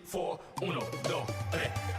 4, 1, 2, 3.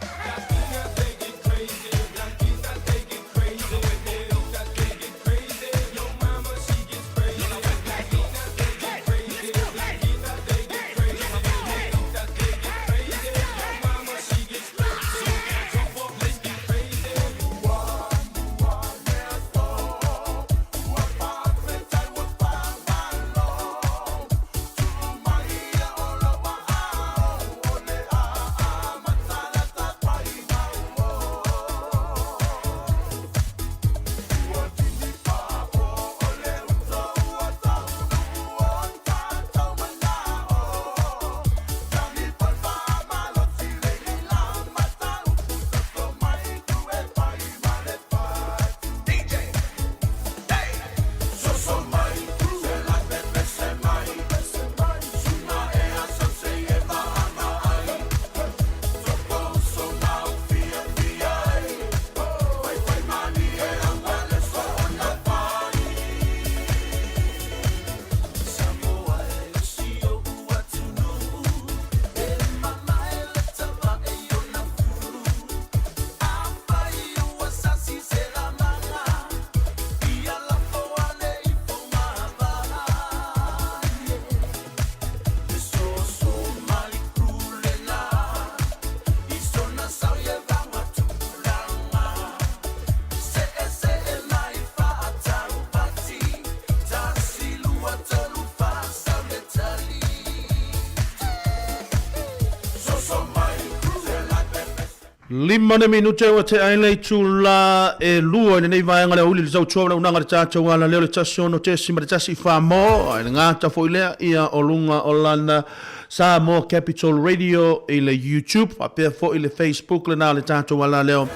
Lima na minute o te ailei tula e lua ni nei vaenga le uli le tau tua unanga le tātou ala leo le tasio no te sima le tasi whamo ai ngāta fo ilea ia o lunga o lana Samoa Capital Radio i le YouTube a pia fo i le Facebook le nā le tātou ala leo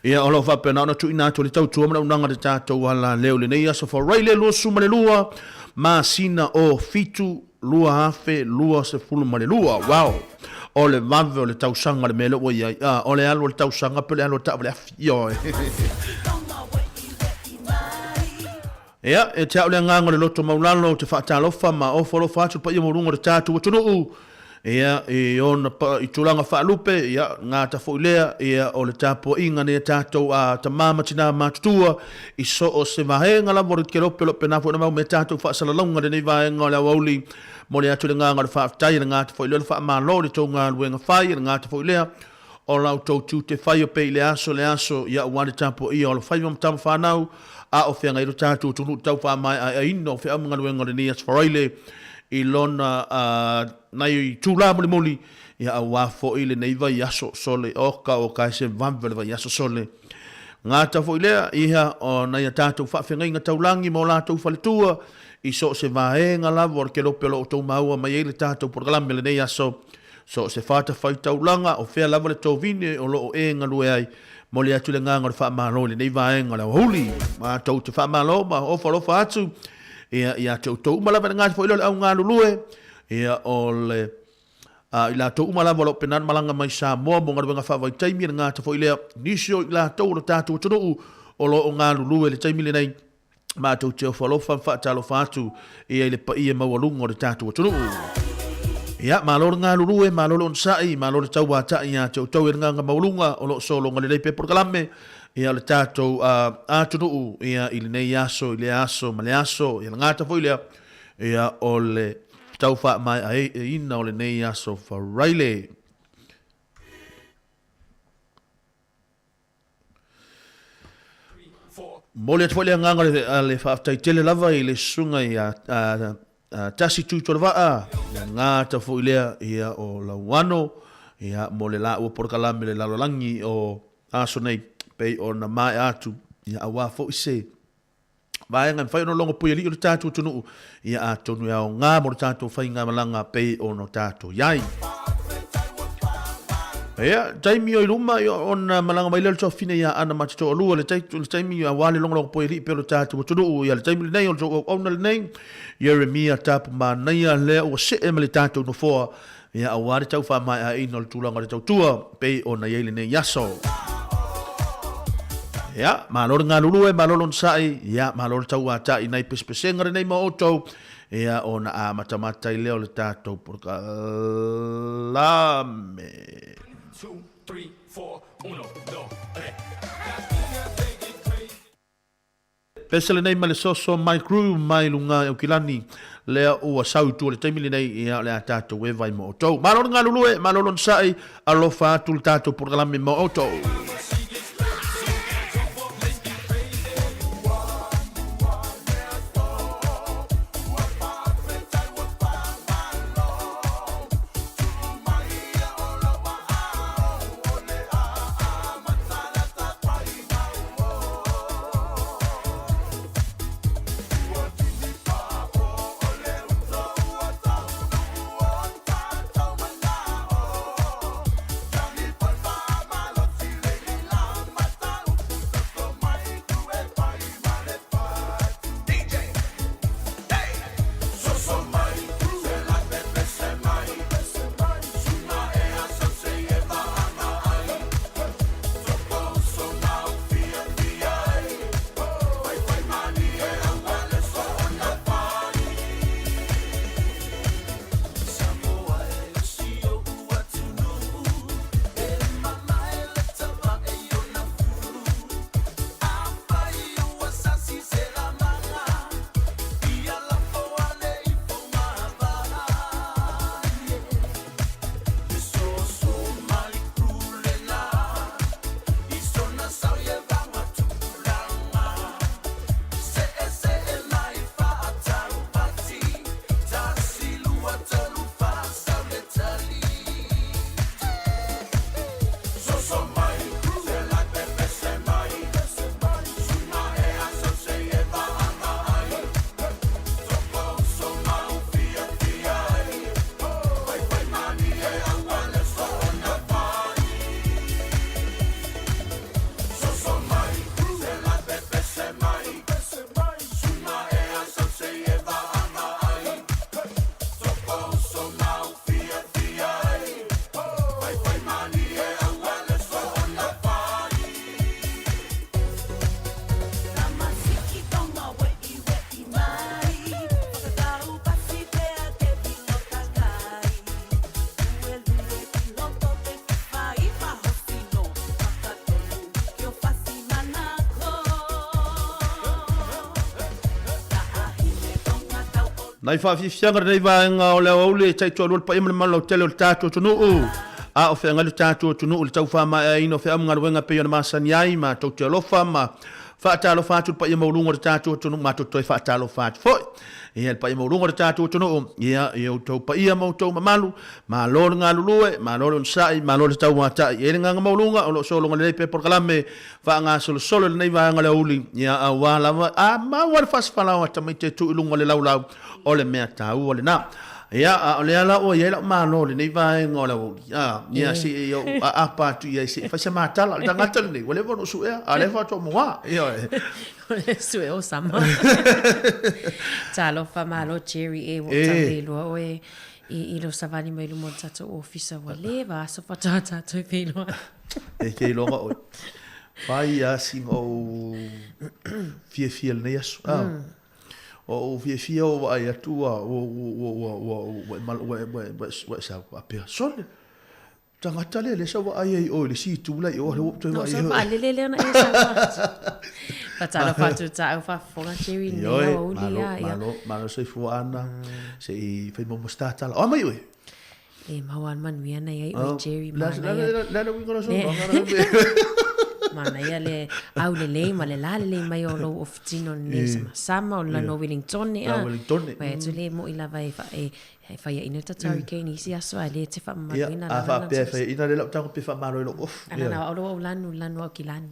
ia o lo whape na tu inato le tau tua unanga le tātou ala leo le nei asa fo rai le lua suma le lua ma sina o fitu lua hafe lua se fulu ma le lua wow o le vave o le tausanga le mele o ia o le alo le tausanga pe le alo ta le afio ia e te au le nganga le loto maulalo te whaatalofa ma o folo whaatu pa ia morunga le tātu o tunu ia e ona pa i tulanga whaalupe ia ngāta fo ilea ia o le tāpua inga ne tātou a ta mama tina mātutua i so o se vahenga la mori ke lope lope na fo na mau me tātou whaasalalonga le nei vahenga o le awauli mo le atu le nganga le whaafitai le ngāta fo ilea le whaamalo le tau ngā luenga whai le ngāta fo ilea o lau tau tu te whai o pe le aso ia uane tāpua ia o le whai mamtama whanau a o whianga i ro tātou tunu tau whaamai a ino o whia mga luenga le nias wharaile i lona nai i tūla moli moli ia a wafo i le neiva i aso sole oka o kai se vamvele va i aso sole ngāta fo ilea iha o nai a tātou whaafenga inga taulangi mo lātou whaletua i so se vaenga lavo o ke lope lo o tau maua mai e le tātou porgalame le nei aso so se whata whai taulanga o whea lava le tau vine o lo o e ngalue ai mo le atu le nganga le whaamalo le nei vaenga le huli ma tau te whaamalo ma ofa lofa atu ia tau tau umalawa ngāti fo ilo le au ngā lulue ia o le i la tau umalawa lo penan malanga mai Samoa mo ngaruenga whawai taimi ngā ta fo ilea nisio i la tau na tātou tunu o lo o ngā lulue le taimi le nei ma tau teo whalofa whaatalo whātu ia le pa ia mawalunga o le tātou tunu ia malolo ngā lulue malolo on sai malolo tau wata ia tau e ngā mawalunga o lo solo ngale leipe porkalame ia le tātou ātunu ia i le nei aso, i le aso, ma le aso, ia le ngāta fo ilea, ia o le tau wha mai a ina o le nei aso wharaile. Mo le atfo ilea nganga le whaaftai tele lava i le sunga i tasi tūtora waa, ia ngāta fo ilea ia o la wano, ia mo le la ua porkalame le lalolangi o aso nei, pei o na mai atu ia awa fo ise vaenga fai no longo pui ali o tātou tunu ia atonu ia o ngā mo tātou fai ngā malanga pei o no tātou iai ia taimi o iluma o na malanga mai lelo fine ia ana matito o lua le taimi ia wale longo pui ali pe o tātou tunu ia le taimi nei o ona le nei Jeremia tapu ma naia le o se e male tātou no foa ia aware tau wha mai a ino le tūlanga le tautua pei o na iele nei yaso ia malolo ngā lulue malolo nsai ia malolo tau ata i nei pespesenga nei ma otou ia ona a matamata I leo le tātou porkalame. 2, 3, 4, 1, 2, 3. Pesele nei male soso mai crew mai lunga o kilani lea ua sautu le taimili nei ia le tātou e vai mo otou. Malolo ngā lulue, malolo nsai, alofa atu le tātou porkalame mo otou. Nai whawhiwhianga nei vaenga o leo aule tai tō lua pa ima le malo tele o le tātou tunuu. A o whenga le tātou tunuu le tau whama e ino whea mga ruenga peo na masani ai ma tau te alofa ma whaatalo whātu pa ima ulungo le tātou tunuu ma tau toi whaatalo whātu foi. Ia le pa ima ulungo le tātou tunuu. Ia i au tau pa ia mau tau mamalu ma lolo ngā lulue ma lolo nsai ma lolo tau watai. Ia le nganga maulunga o lo solonga le pe porkalame wha ngā solo solo le nei vaenga le uli. Ia a wala a maua le whaswhalawa tamai te tu ilunga le laulau. Ole mea tau ole na ia ole ala o ia la malo le nei vai ngola o ia si yo apa tu ia si fa sama tala le ngata le ole vo su ia ale fa to moa ia su o sama talo fa malo cherry e wo talo o i lo savani mai lo mo tato officer wa le va so fa tata to pelo e ke lo o fai asi o fie nei asu o fie o ai atua o sa a persone tangata le sa ai o le si tu la o le no so va le na esa patala fatu ta fa fonga cherry ni o dia malo se fuana se fe mo stata o mai oi e mawan man viana ai o cherry la wi kono so mana ia le au le ma le mai o lo ofitino ne sama o la no Wellington ia e tu le mo ila vai fa e fa ia ina tatari keni si aso ale te fa marina la fa pe fa ina le la tango pe fa malo lo of ana o lo lanu o kilani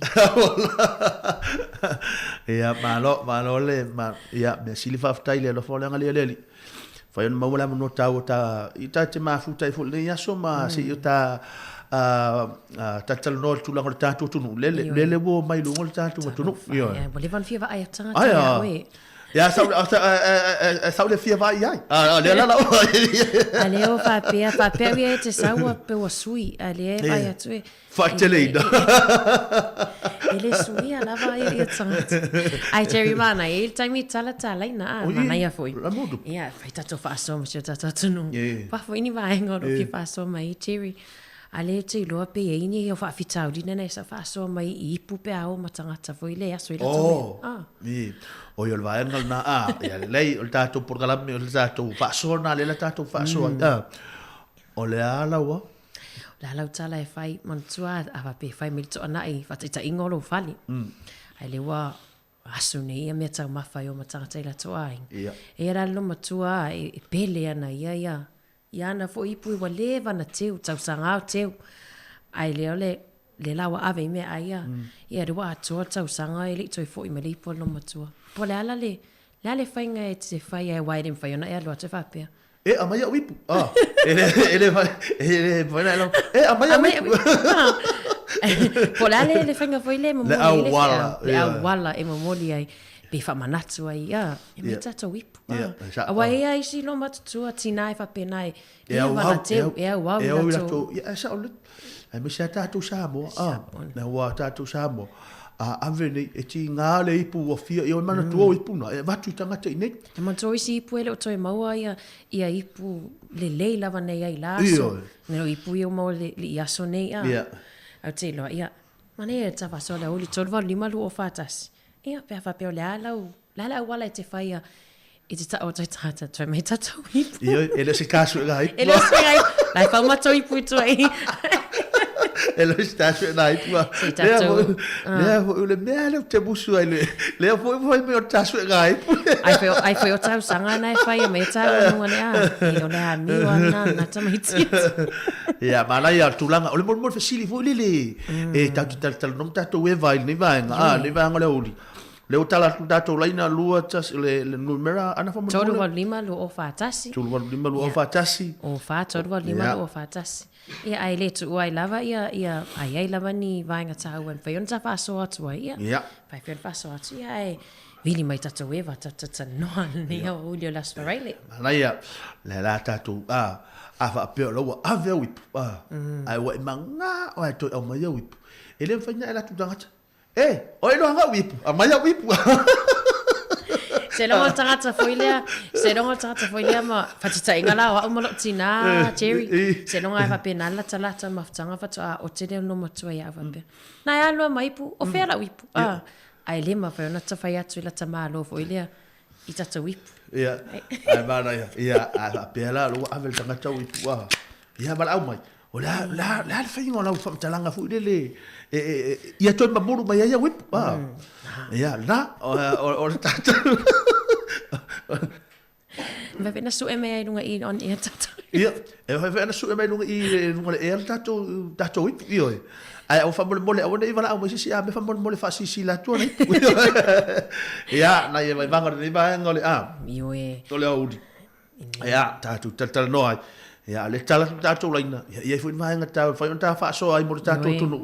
ia malo le ma ia me sili fa ftai le lo fo le ngali le fa ia mo la mo ta ita te ma futai fo le ia so ma si ita tatal no tu la tatu tu le wo mai lu ngol tatu tu no ia bo le van fia ai tanga ai Ya sau le fia vai ai. Le la. Ale o fa ia te saua pe o sui. Ale vai atu. Fateleina. Ele sui ala vai ia tangata. Ai Jerry mana, ele taimi tala ina. Mana ia foi. Ia, fai tato fa so mo tato tunu. Pa foi ni vai ngoro ki fa so mai Jerry. Ale te loa pe e ini o fa fitau di nene sa fa so mai I pu pe ao matangata foi le aso ile tau. O yo vai ngal na ya lei o tato por galam o tato fa so na le tato fa so. O le ala wa. La lau tala e fai mantua a pe fai milto ana I fa ta ingolo fali. Ai le wa asu nei me tau mafai o matangata ila toa. E era lo matua e pele ana ia. Ia na fo ipu wa leva na teu tau sanga teu ai le lawa ave me aia ia re wa toa tau sanga ele toi fo I me le po no matua po le ala le fainga e te fai e wai dem fai ona e lo te fa pe amaya wipu ele vai na lo amaya wipu po le fainga foi le mo le awala e mo moli ai pe fa manatu ai e me tato wipu awa ia isi lo matutua tina e fa penai e wa teu e wa to sa o ai me sa tato Samoa na wa tato Samoa avene e ti ngale ipu o fia e o mana tu ipu na e vatu tanga te ne e man to isi ipu ele o toi maua ia ipu le lava nei ai laso ne o ipu ia mo le iaso nei au te loa ia mane e tafa so le oli tolva lima lu o fatas ia pe fa pe o le ala wala e te faia e te o te tata toi me tato ipu ele se kasu ga ipu ele se ga lai fa ma to ipu toi ele está na ipu le mele te busu ai le foi me o tasu ga ipu ai foi o tau sanga na fai me tau no le e o le ami wana na tamiti ia mana ia tulanga o le mo fasili foi le e tal non tato we vai ni vai le vai le oli le utala tato laina lua tas le numera ana fa mo todo va lima lo o fatasi todo va lima lo o fatasi o fa todo va lima lo o fatasi ia ai le tu ai lava ia ai lava ni vai nga tau en fa yon ta fa so atu ia fa fa fa so atu ia ai vili mai tato we va tata no ni o ulio las farele ana ia le la tato a fa pe lo a ve wip ai wa manga o to o mai wip ele fa nya la tu danga oi no nga wipu amaya wipu se lo tangata foi lea ma fatita ingala wa mo tina Jerry se lo nga fa pena la talata maftanga fa o tele no mo tua ya va be na ya lo mai pu o fela wipu ai le ma fa na ta fa ya tu la tama lo foi lea I tata wipu ai mana ia a pela lo a vel tangata wipu ia bal au mai o la fa ingo la fa talanga fu le ia toi mamuru mai ia whip ia la o tata va vena su e mai lunga I on ia tata ia e va vena su e mai lunga I lunga e tato whip io ai o fa mole o nei vala o si a me fa mole fa si la tua nei ia na ia vai vanga nei vai ngole io e to le audi ia tato no ai ia le tala tato laina ia foi vai ngata fa on ta fa so ai mo tato tunu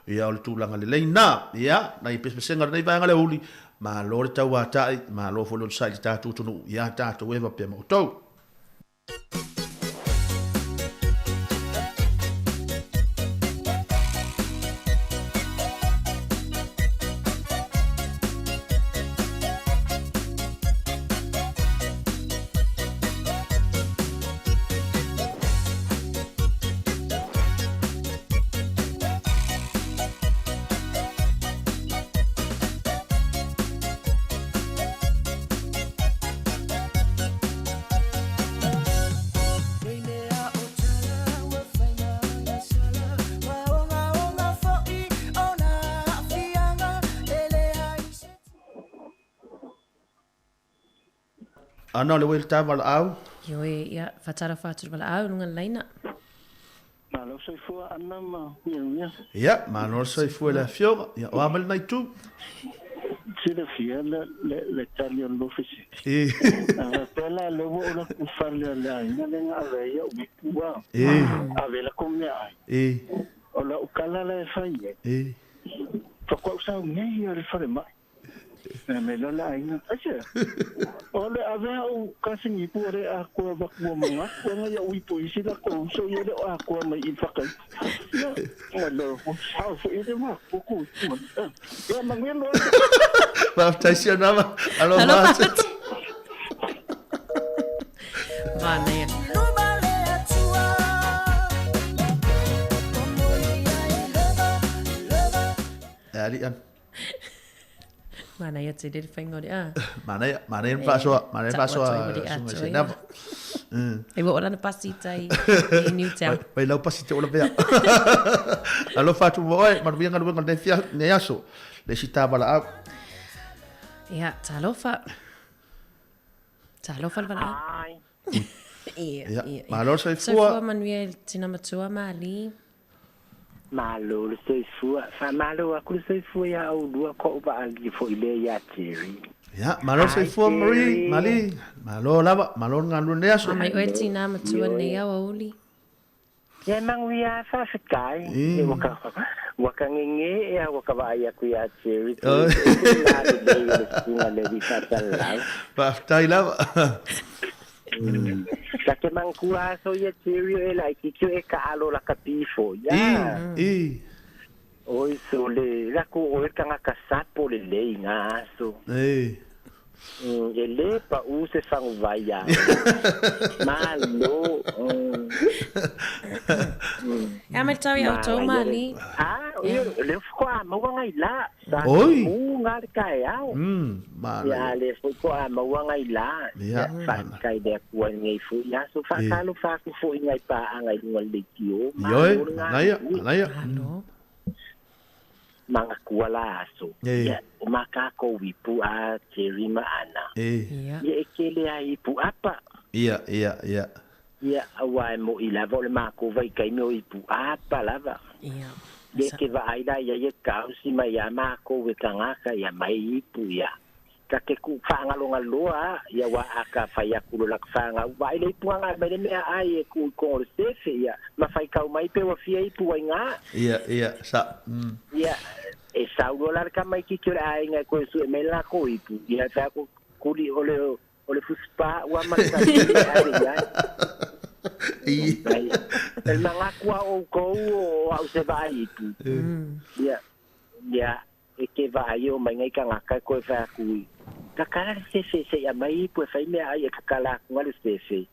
ia o le tūlanga le leina ia na I pespesenga nei vai ngale uli ma lo le tau atai ma lo fo lo sai tato tunu ia tato we va pe mo to ana le wel taval au io e ia fatara fatu bala au lunga laina malo sei fu anna ma ia ma no sei fu la fiora ia o amal nai tu si le fia le taglio lo fisi pela le vo la ku farle la ina le ave ia u ave la come ai o la ukala le fai fa ko sa ngai le fare mai me lo la ina acha ole ave o kasingi pore a ko ba ko manga ko nga ui po isi la ko so ye le a ko mai in fakai ya lo how so ide ma ko ya mangelo ba taisio nama aloha Mana ya. Ali an. Mana ya te dere whaingo rea. Mana ya pasua sunga se nava. E wa orana pasi tai i Newtown. Pai lau pasi te ola pea. Alo fatu mo oi, maru bianga ruenga ne fia ne aso. Le sita bala au. Ia, talofa. Talofa bala. Ai. Ia. Malo sai So fua. fua manuel tina matua mali. Malo le sei fua. Fa malo a ku sei fua ya au dua ko ba al fo ile ya tiri. Ya, malo sai fua Marie, mali. Malo lava, malo ngandu ne aso. Mai oe tina matua nei au uli. Ya mang wia fa fikai. E waka ngenge e waka ba ya ku ya tiri. Le di fatal. Pa tai lava. Kake mangkua so ye tiri e lai ki e ka alo la kapifo. Ya. Oi so le la ko o ka nga kasapo le nga so. E le pa u se fangu vai ya. Malo. Ya me tawi auto mali. Le fko ma wanga ila. Oi. Ngar kai au. Malo. Ya le fko ma wanga ila. Ya. Fa kai de ku ngai fu ya so fa kalu fa ku fu ngai pa ngai ngol le kio. Yoi, naya. Ano. Manga kuala aso. Ya, maka ko wipu a terima ana. Ia. Ye ekele a ipu apa. Ia. Ya, awai mo ilava le mako vai kai mo ipu apa lava. Ia. Ye ke va aida ya ye kausi ma ya mako we kangaka ya mai ipu ya. Kake ku fanga longa loa ya wa aka faya kulo lak fanga wa ile ipu nga me me ai ku ko sefe ya ma fai kau mai pe wa fia ipu wa nga. Ia, sa. Ya, e saulo la kama ki kira ai nga ko su me la ko ipu. Ya ta ko kuli ole fuspa wa ma ta ya. El manga kwa o ko o au se va ipu. Ya, e ke va yo mai ngai ka nga ko fa ku. Kakala se ya mai ipu fa me ai kakala ngale se.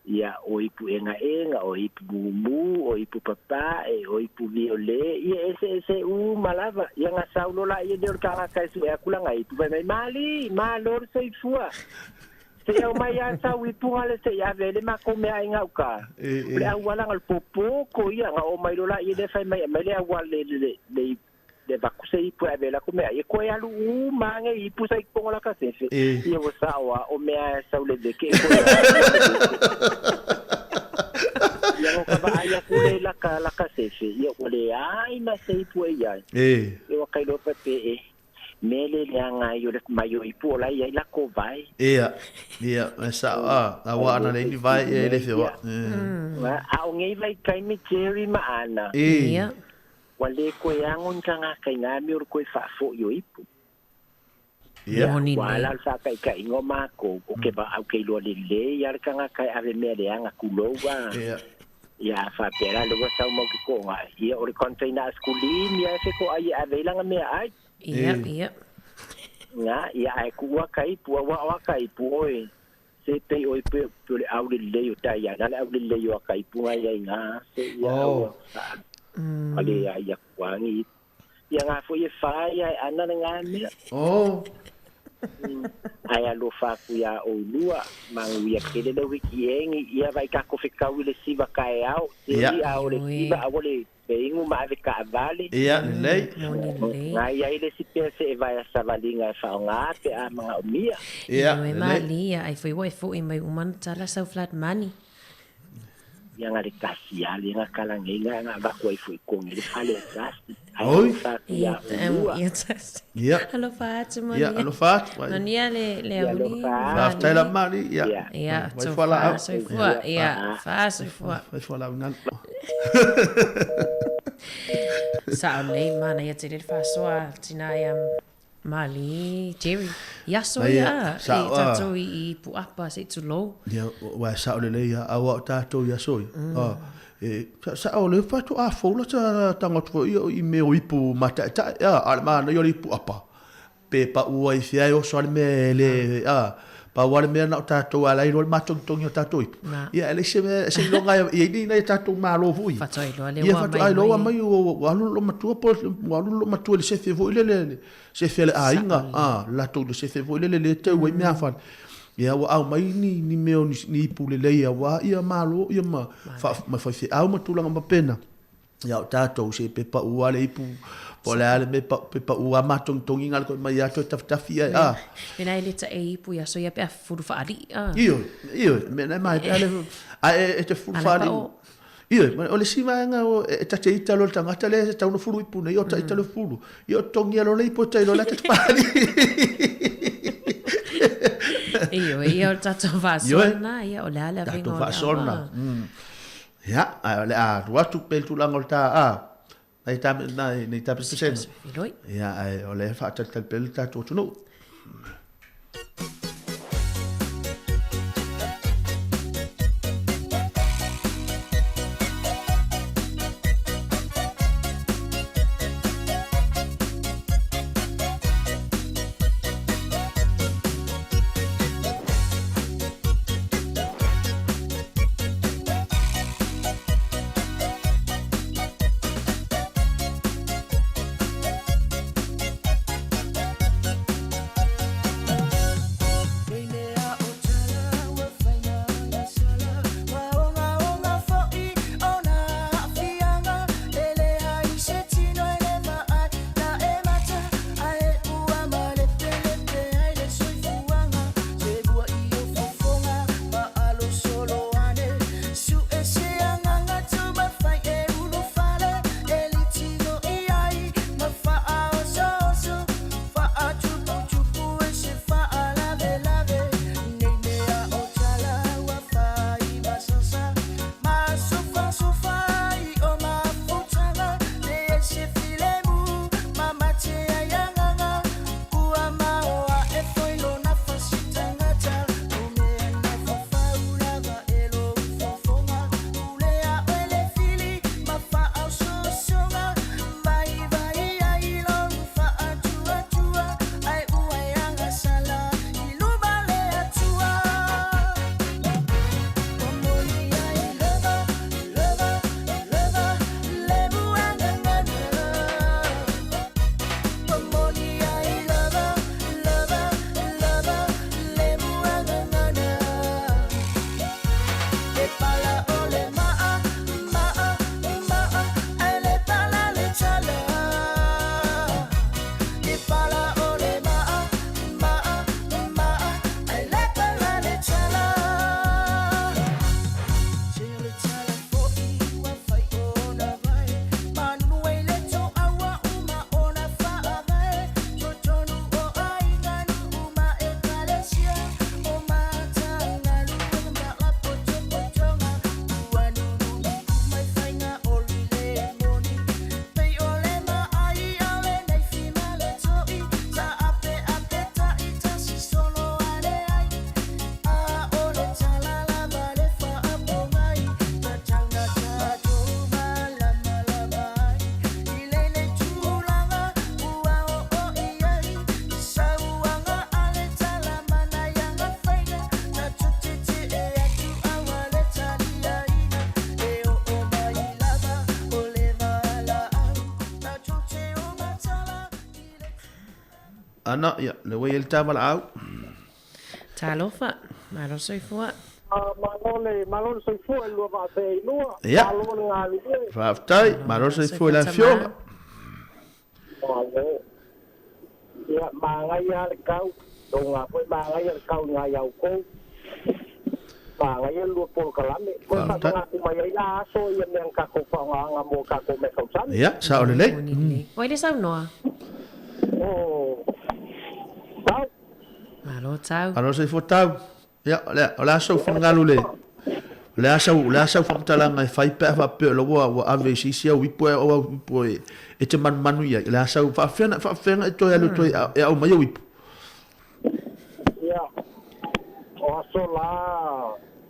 Ya o ipu enga o ipu bumu o ipu papa o ipu viole ia ese malava yang asaulo la ia dor kala kai su akula ngai ipu mai mali malor sei fua se o mai asa ipu ale se ya vele ma come ai ngauka le awala ngal popo ko ia nga o mai lola ia de fai mai le awale le bakuse ipu avela come ai ko ya lu mange ipu sai pongola ka sefe ia o sawa o mea saule de ke ko yang ka ba ya kule la ka sefe ia ole ai na sei pu ia o kai lo pepe mele nga yo le mayo ipu la ia la ko vai Ia, sa awa ana le vai e le fewa. a o ngei vai kai mi cherry ma ana Ia. wale ko yangon kanga kai nga mi ko fa fo yo ipu Ia. wala sa kai ngoma ko o ke ba au ke lo le ya kanga kai ave me le anga kulowa ya fa pera lo sa mo ko nga ia o container skuli mi ase ko ai ave langa me ai Ia. nga ia ai ku wa kai pu wa kai pu oi se pe oi pe le au le yo ta ya na au le yo kai pu ai nga se ya ale ya kwangi ya nga fo ye fa ya ana nga me ai alo fa ku ya o lua mang ya kele le wiki engi ya vai ka ko fika wile siva kai au se ya o le siva a wole pengu ma ave ka vale Ia, lei. nga ya ile si pese vai sa valinga fa nga te a mga umia Ia. Ia. Mali ia. Ai foi fo i mai uman tala sau flat money. yang ada kasih ali nga kalangenga nga ba ko foi ko ni fale kasi Oi. Ia. Ia. Halo Fatu mo. Ia, alo fat. Nania le uli. Fa tai la mali, ia. Ia. Vai fala. Soi fua. Ia. Fa soi fua. Vai fala ngan. Sa o nei mana ia te re fa soa tina ia Mali, Jerry. Yaso ia. Tato I puapa se tulo. Ia, wa sa o le ia, awa tato ia soi. Sa o le fatu a fola ta tanga tu I me o ipu mata ta ia alma na yo ipu apa. Pe pa ua I fia o so me le pa wale me na tato ala I ro matong tong yo tato ipu. Ia le se longa I ni na tato malo vui. Fatu ai lo le ia fatu ai lo mai o alu lo matua po alu lo matua le se fe vo le se fe a inga la to le se fe vo le te we me afan. Ia wa au mai ni meo ni pu le ia wa ia malo ia ma fa fe au matulanga ma pena. Ia tato se pe pa ua le ipu po le ale me pa ua matong tong inga ko mai ato tafia Ena ele ta ipu ia so ia pe furu fa ali. Io me na mai ale te furu fa ali. Ia, o le sima nga o ta te italo tangata le ta uno furu ipu nei o ta italo furu. Io tongi alo le ipo ta ilo la te pali. Ia o tato vasona, ia o le ala vengo. Tato vasona. Ia, le a ruatu pel tu langol ta nei ta pesen. Ia, o le fa ta pel ta tu no. Ana ya le way el tamal au. Talofa, malo soy fua. Malone soy fua el lupa te no. Ya. Faftai, malo soy fua la fioga. Ya mangaya kau, donga foi mangaya kau ngayau ko. Mangaya lu por kalame. Ko sa ku mai la so yang ka ko fa nga mo ka ko me kausan. Ya, sa ole le. Oi le sa no. Oh. Malo tau. Malo soy fua tau. Ya, le, ola so fin galule. Le asa whamtalanga e whai pēwha pēo lo wa ave sisi au ipo e te manu ia. Le asa whawhenga e toi alu toi e au mai au ipo. Ia, o aso la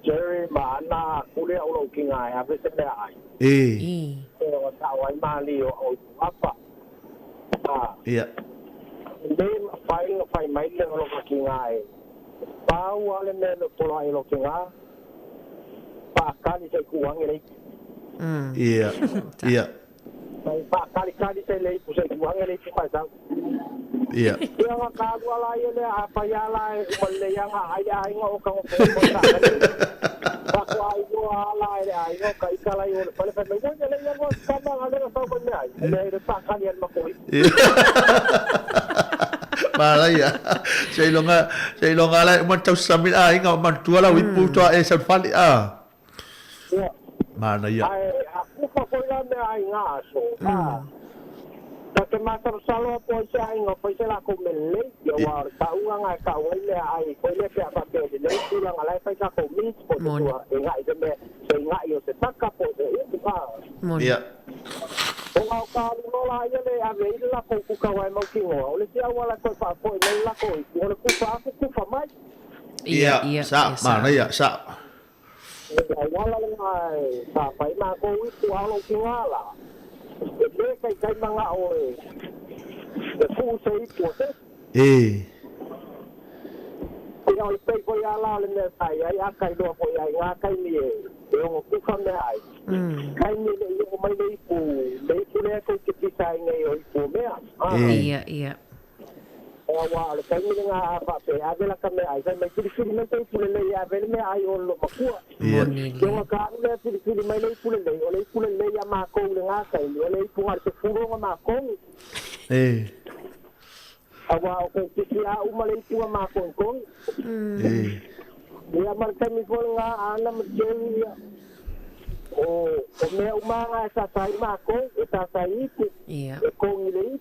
Jerry maana kule au lau kinga e ave se mea ai. E o tau ai mali o apa. Ia. Le whai mai le o lau kinga e. Pau ale me lo tola e lo kinga. Pakali se kuang ele. Ia. Mai pakali se le ku se kuang ele ku mai sang. Ia. Ia nga ka wala ele apa ya la e le yang ai nga o ka o ko ta. Pakwa ai go ala ele ai ngo ka ikala yo le pale pale ngo ele yang ngo ka ma ale sa ko me ai. Le pakali en ma ko. Malaya. Sei longa la man tau samil nga man tuala wipu to e sa fali Mana ya. Aku ko ya me ai nga so. Ke masa salo po siya nga po siya ko mele yo wa ta nga ka le ai ko le pe apa pe le tulang ala pa ka ko min po to nga ide me nga yo se taka po e pa. Iya. O ka no la ya le ave la ko ku ka wa mo ki ngo le sia wala ko pa po le la ko o le ku fa mai. Iya. Sa mana ya sa. Wala ngai sa pai ma ko wi tu alo ki ngala. Le kai mga oe. De fu sei po se. Ia o pe ko ya la le sai ai akai do ko ya nga kai ni e. O ku ka me ai. Kai ni le yo mai le le ko ki sai ngai o po me. Ia. Wa le kai ni nga pa pe ave la ka me ai sai mai ki me te pu le ya ve me ai o lo makua. Yo ka le ki mai le pu le ya ma ko le nga kai le pu har se fu ngo ma ko. Awa o ki ya u ma le pu ma ko ko. Ya mar ka mi ko nga ana me ya. O me u ma nga sa sai ma ko sa sai ku. Ko ni le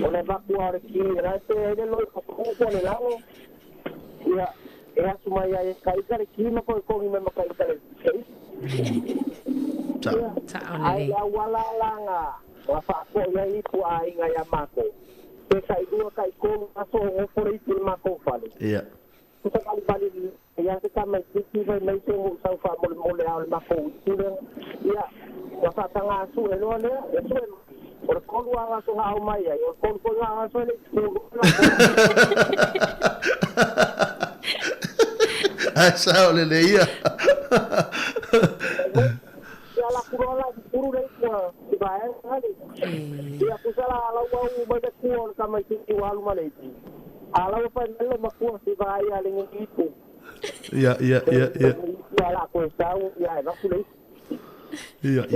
Ole vacuar aqui, rate ele lo ko le lavo. Ya sumaya e kai kare ki ma ko me ma kai kare. Ai wala langa. Wa fa ko ya I ku ai nga ya mako. Ke kai dua kai ko aso o fori ki ma ko fale. Iya. Kita kali bali ya se ka mai ki vai mai se mo sa fa mo le al ma ko. Ya. Wa fa tanga su e lo le, e su o ko luanga so ha o mai ai o ko luanga so le Asa ole le ia. Ya la kurola puru le ko vai ali. Ya kusala ala wa u ba de ko ka mai ki wa lu male. Ala pa le ma ko si vai ali ngi itu. Iya. Ya la ko sa u ya va ku le. Iya.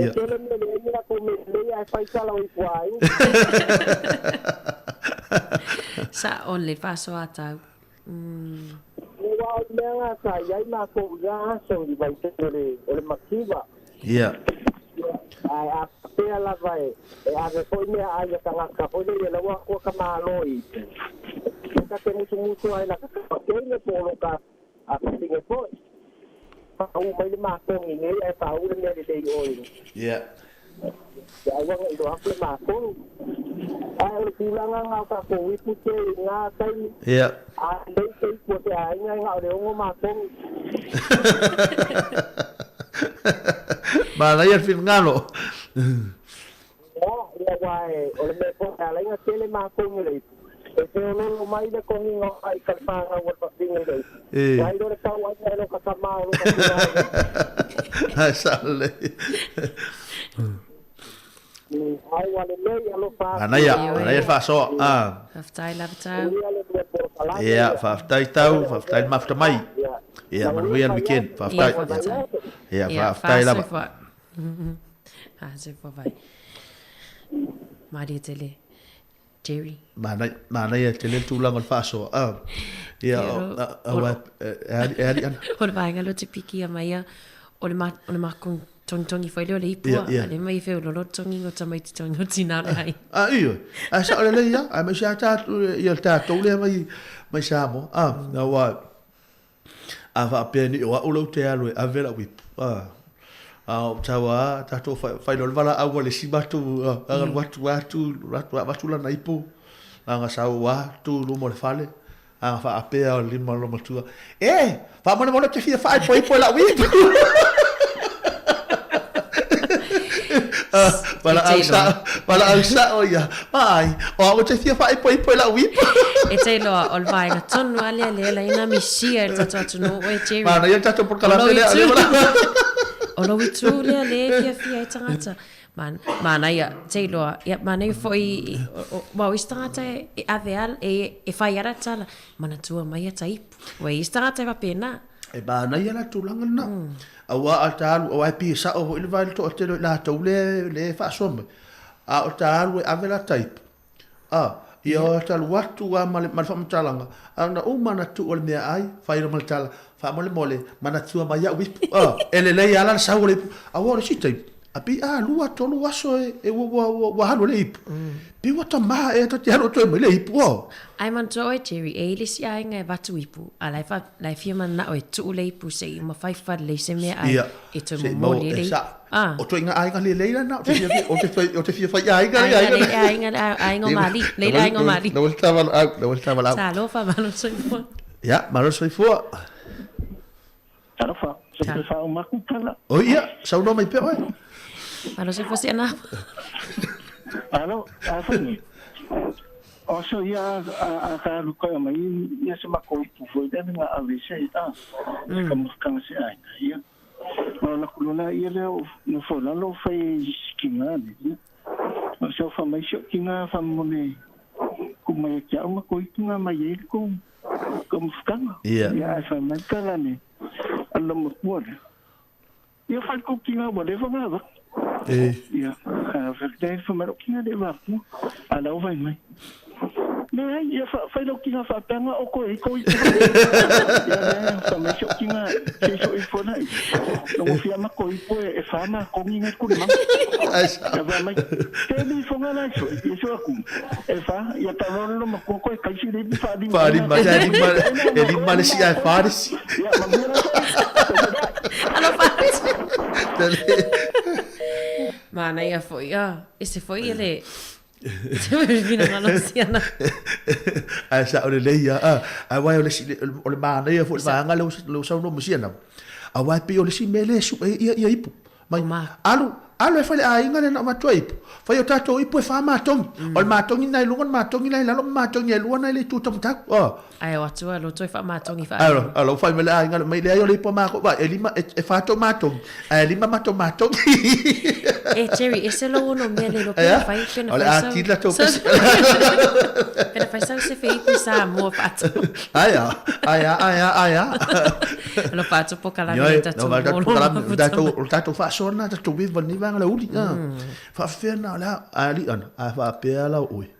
Sa ole paso atau. Iya. Ai apea la vai. E ave foi me ai ka ngaka foi le la wa ko ka maloi. Ka te musu ai la ka ke le polo ka a singe foi. Au mai le ma ko ngi ai pa u le le oi. Iya. Ya wa ngi do aku ma ko. Ai le tulanga nga ka ko wi pu te nga kai. Iya. A le te ko te ai nga nga le ngo ma ko. Malaya fin ngalo. Ya wai o le me ko ala nga tele ma ko ngi. Ese no mai de con no hay que pagar o por fin de. Ya ido de tawa ya lo que sama o lo que sale. Ai wale le ya lo fa. Anaya fa so. Haftai lafta. Iya, haftai tau, haftai mafta mai. Iya, man wian weekend, haftai. Iya, haftai la. Se fa vai. Mari tele. Jerry. Mana ya tele tulang al faso. Ya, Ora vai ngalo te piki a mai o le ma kon tongi foi le ipua. Ale mai fe lo tongi ngo tamai tongi tina ai. Iyo. Sa ole ya, ai sa ta ya ta to le mai sa mo. Na wa. Ava pe ni o lo te alo a vela whip. Tawa tato fai lo vala au le sibatu watu la naipo. Anga sa tu lo mo le fale. Anga fa apea o lima lo matua. Fa mo te fia fai po la whip. Para au sa o ya. Ai, o te fia fai po la whip. E te loa o le vai na tonu ale la ina misia e tatu no o e Jerry. Mana ia tato por kala le. O lo witu le fia e tangata. Mana ia te loa ia mana ia foi wa istangata e aveal e fai ara tala. Mana tua mai taipu. Wa istangata va pena. E mana ia la tulanga na. Awa atalu o ai pi sa o le vai to te la to le fa sombe. A o talu avela taipu. Ia o talu watu wa mal fa mtalanga. Ana o mana tu o le mea ai fai no maltala. Fa mole mana tua mai ia wi. Ele le ala sa o le awa le sitai. Api lua tolu waso e wa hano le ipu. Pi wata maha e ta te hano toi mai le ipu o. Ai man to e Jerry e le si ai ngai watu ipu. A lai fia man na o e tu le ipu se i ma fai fa le se mea ai. E toi mo le le. O toi inga ai ngai le na. O te fia fai ai ngai. Ai ngai mali. Le ai ngai mali. Na wale tava lau. Sa lo fa malo soi fua. Ya, malo soi fua. Tarafa. Se fa o maku kala. O ia, sa uno mai pe oi. Malo soi fua si ana. Alo, afani. Oso ia a ka luka mai ia se mako i foi deve nga avise ta. Como kan se ai. Ia. Ona kulona ia le no fola lo fai skinga ni. Oso fa mai sho kinga fa mone. Kuma ia kia mako i kinga mai e ko. Como kan. Ia fa mai kala ni. Alla mo puole. Ia fa ko kinga mo le fa ma. Ja, verder van mijn opgingen de wacht. Hallo van mij. Nee, je fai opgingen van panga ook ik kon. Ja, van mijn opgingen je zo is voor mij. Dan via maar kon ik e fama kon niet met kon man. Ja, van mij. Ken je van mij zo? Je zo kom. E fa, je kan wel maar kon ik kan je niet fadi. Fadi, maar die man is ja fadi. Ja, maar Hallo fadi. Mana ia foi ese foi ele vina ngalo siana ai sa ole leia ai wai ole mana ia foi va ngalo lo sa no musiana a wai pe ole si mele su ia ipu mai alu e fale ai ngale na matua ipu fai o tato ipu e fa matong ol matong ina lungon matong ina la matong ia luona ile tu tam tak ai o tua lo toi fa matong i fa alo fai mele ai ngale mai le ole po ma ko va elima e fa to matong elima matong Jerry, ese lo uno mele lo pena fai pena fai. Olha, aqui lá tô pena fai sa se fei pisa mo fato. Ai. Lo faccio po cala vita tu. No, dato fa sona, dato vivo ni vanga la uli. Fa fena la ali an, fa pela oi.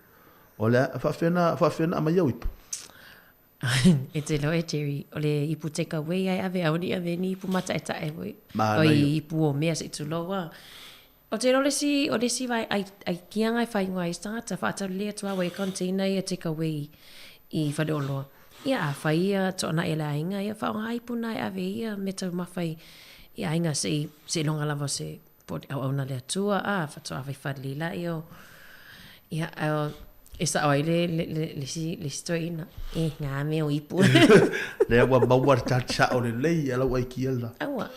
Olha, fa fena ma yo. E te lo Jerry, ole ipu take away ai ave auni ave ni ipu mata eta e voi. Oi ipu o mea se tu loa. O te ole si vai ai kianga ai fai ngai start fa ta le tua we container ia take away I fa dolo. Ia fai to na ela inga ia fa ngai puna ave ia meta ma fai ia inga se longa lava se pot au na le tua fa to ave fa lila io. Ia esa oile le stoina nga me o ipu. Le wa mawar ta cha o le ia la wai kiela. Awa.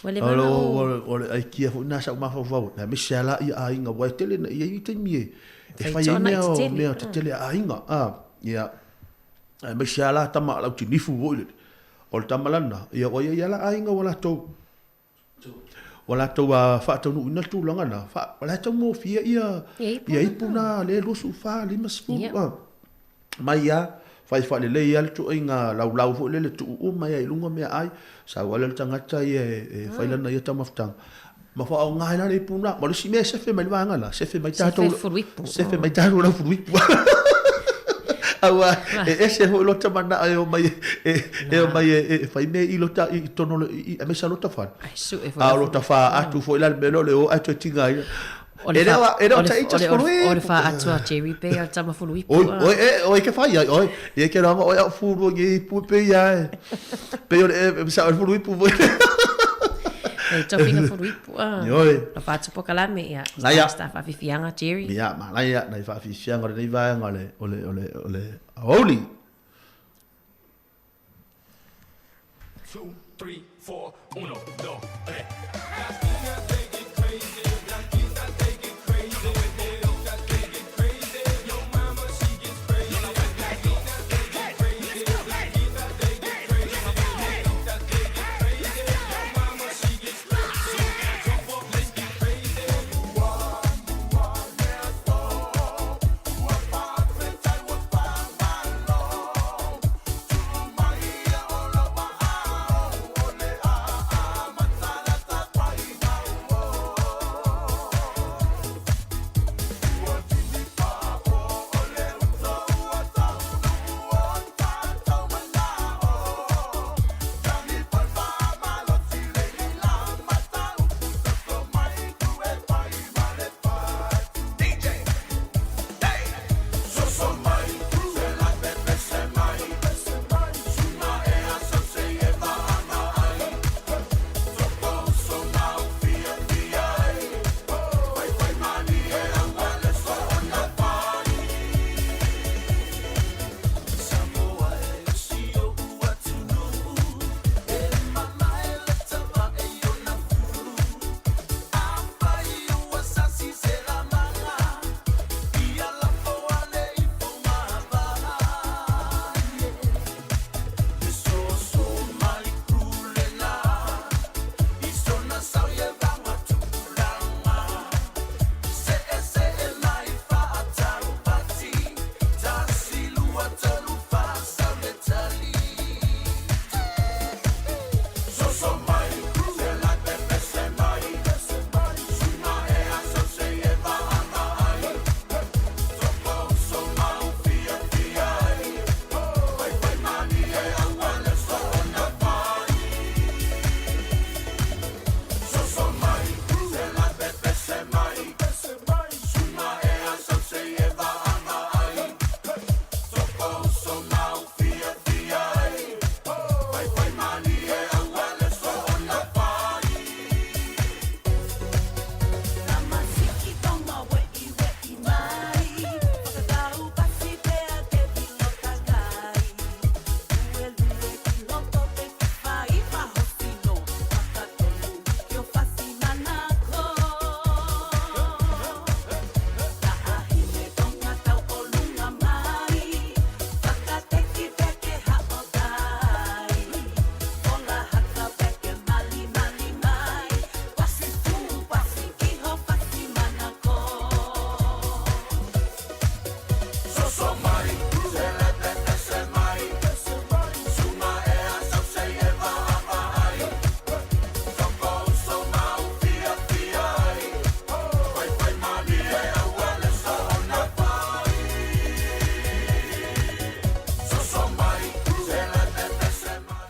Ole ai kia fu na sa ma fa na me sala ia ainga wai tele na ia te mie e fa ia me te tele ainga ia me sala ta ma la tinifu wole o ta malana ia o ia la ainga wala to fa to nu na tu langa na fa wala to mo fia ia ipuna le lu su fa li masfu mai ia fai fa le ia tu inga lau fo le tu mai ai lunga me ai sa wala tangata e fai lana ia tamaftang ma fa o ngai na le puna ma le si me se fe mai vanga la se fe mai tato se fe mai tato na furuipu awa ese ho lo tamana ai o mai fai me I lo ta I tono I me sa lo ta fa ai su e lo ta fa atu fo la melo le o atu tinga Era ta ita fului. O le fa atua Jerry Bay al tama fului. Oi ke fai oi. E ke ranga oi fulu ngi pu pe ya. Pe o sa fului pu. E toppinga fului pu. Oi. La fa tu pokalame ya. Sta fa fianga Jerry. Ya, ma la ya, na fa fianga nei vai ngale. Ole. Holy. 2, 3, 4, 1, 2, 3.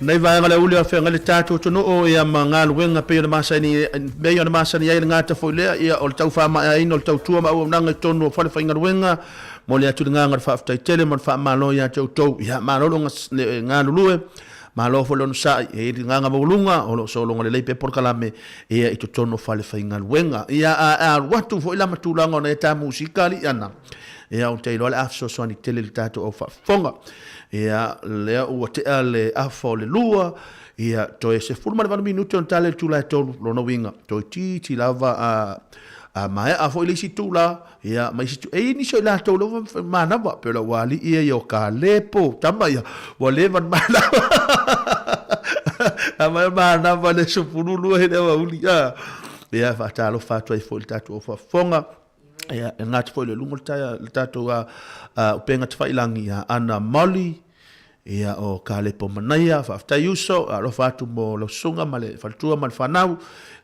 Nei vai ngale uli afe ngale tatu tunu o ia mangal wenga pe na masani me yo na masani ia ngata foile ia ol tau fa ma ino ol tau tua ma o nanga tonu fa fa ngal wenga mo le atu nganga fa fa tele mo fa ma lo ia tau tau ia ma lo ngalu lue ma lo fo lo sa e nganga mo lunga o lo so lo ngale pe por kalame ia itu tonu fa fa ngal wenga ia a watu fo ila matulanga na ta musikali ana ia o te lo afso so ni tele tatu o fa fonga ia lea ua te ale afa o le lua ia toe se fulma le 1 minuti on tale tula tolu lona winga toe ti lava a mai a fo ile si tula ia mai si e ni so la tolu mana ba pe la wali ia yo ka lepo tamba ia wa levan mana a mai mana va le so fululu he le wa uli ia fa talo fa toi fo tatu o fa fonga ia ngat fo le lungo tatu o penga tfa ilangi ana mali ia o kale po manaia fa tayuso lo fatu mo lo sunga male faltua mal fanau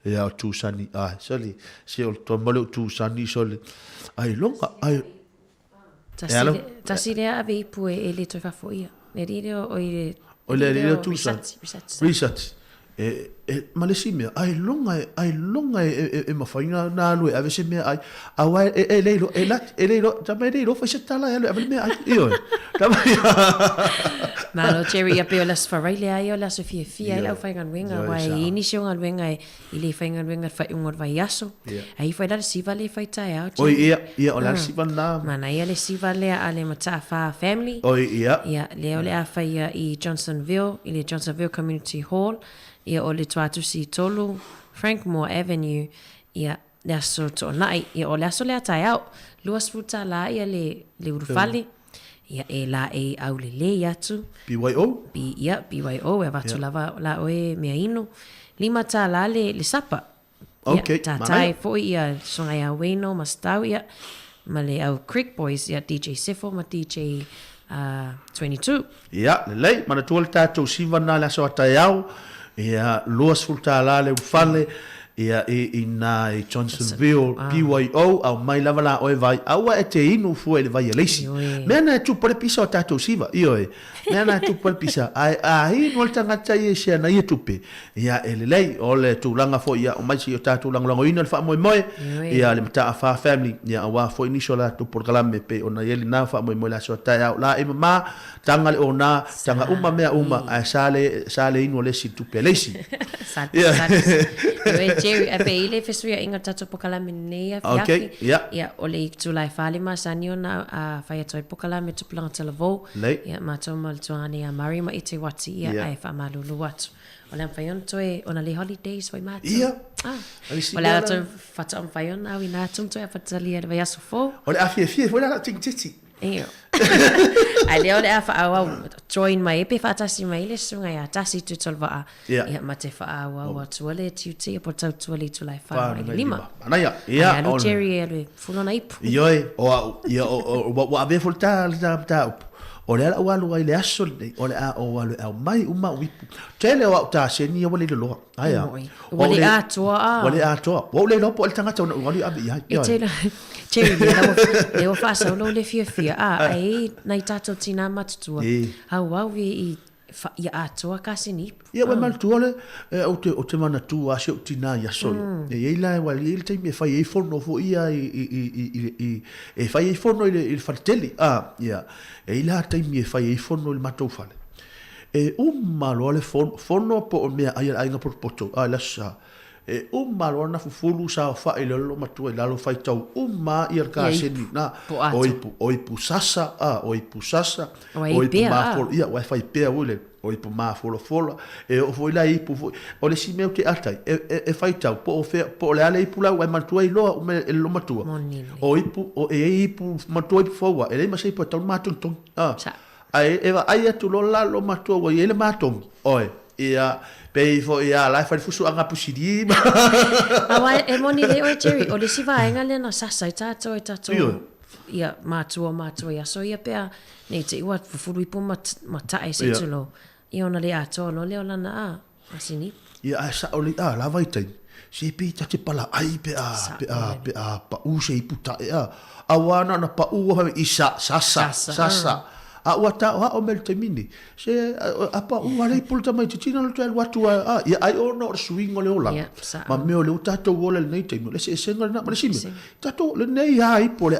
ia tu sani soli se o to mole tu sani soli ai longa ai tasile ave pu ele to fa foia ne rio o ile tu sani research malesi mea ai longa e mafaina na lu ave se mea ai awa leilo tama leilo fa se tala ele ave mea ai io tama Malo Jerry a peo las faraile ai o las fia lau faingan wenga wai ini se ngal wenga i le faingan wenga fa ungor vai aso ai fa dal siva le fa tai out oi ia o la siva na mana ia le siva le ale mata fa family oi ia le ole a fa ia i Johnsonville i le Johnsonville Community Hall ia o le tuatu si tolu Frankmore Avenue ia le aso to nai ia o le aso le tai out luas futa la ia le urufali ia e la e au le atu BYO BYO e watu lava la oe mea ino lima ta la le sapa okay ta tai fo ia songa ia weno mastau ia ma le au Creek Boys ia DJ Sifo ma DJ 22 ia le mana tuol tatou siva na la so tai au ia luas futa la le ufale ia ina Johnsonville BYO au mai lava la oe vai aua e te inu fu e vai leisi mena tu pole pisa o tatou siva io e mena tu pole pisa ai no tangata ia se na ia tupe ia elelei o le tulanga fo ia o mai si o tatou lango ina fa moi ia le mata fa family ia awa fo inicio la tu por kalame pe ona yeli na fa moi la so ta la e mama tanga le ona tanga uma mea a sale inu le si tupe leisi Jerry a peile fesua inga tatu pokala menea fiafi ia ole July falima sanio na a faya toi pokala me tupulanga telavo ia mato mal tuani a mari ma ite wati ia ai fa malulu watu ole fayon toi ona le holidays foi mato ole ato fata on fayon a wina tum toi fatali a vai asofo ole a fie foi la ting titi ai le ole a fa awa join mai epe fatasi mai le sunga ia tasi tu tolva ia mate fa awa wa tuale tuti po tuale tu lai fa lima ana ia no Jerry ele fulona ipu o wa ave volta ta o le ala lu ai le aso o le a o alu au mai uma wipu tele o ta se ni o le lo aia o le ato o le lo po le tanga tona o le abi ia tele Jerry le o fa so lo le fia ai nai tato tina matutua au i ia ato kasini ia wa mal tuole o te mana tu a se tina ia solo e ila wa il te me fai e forno fo ia e fai e forno il fratelli ia e ila te me fai e forno il matou fale e malo le forno po me ai nga por poto la sa e malo na fulu sa fa ile lo matou ila lo fai tau ia kasini na oipu sasa oipu ma for ia wa fai pe ule oipu ma folo e o foi la ipu o le simeu te atai e fai tau po le ale ipu la wa matou lo me lo matou oipu ipu matou ipu fo e le ma sei po tau matou ton ai atu lo la lo matou e le matou ia pei fo ia la fai fusu anga pusidi awa e moni le o Jerry o le siva enga le na sasa tato ia matua ia so ia pea nei te iwa fufuru ipu matai se tulo ia ona le ato lo le ona na asini ia asa o le la vai tai si pe te pala ai pe pa u se ipu ta awana na pa u i sasa wata o mel temini se apa u wale pulta mai tina lo tel watu ia ai ono swing ole ola ma me ole tato wole nei te le se senga na ma simi tato le nei ai pole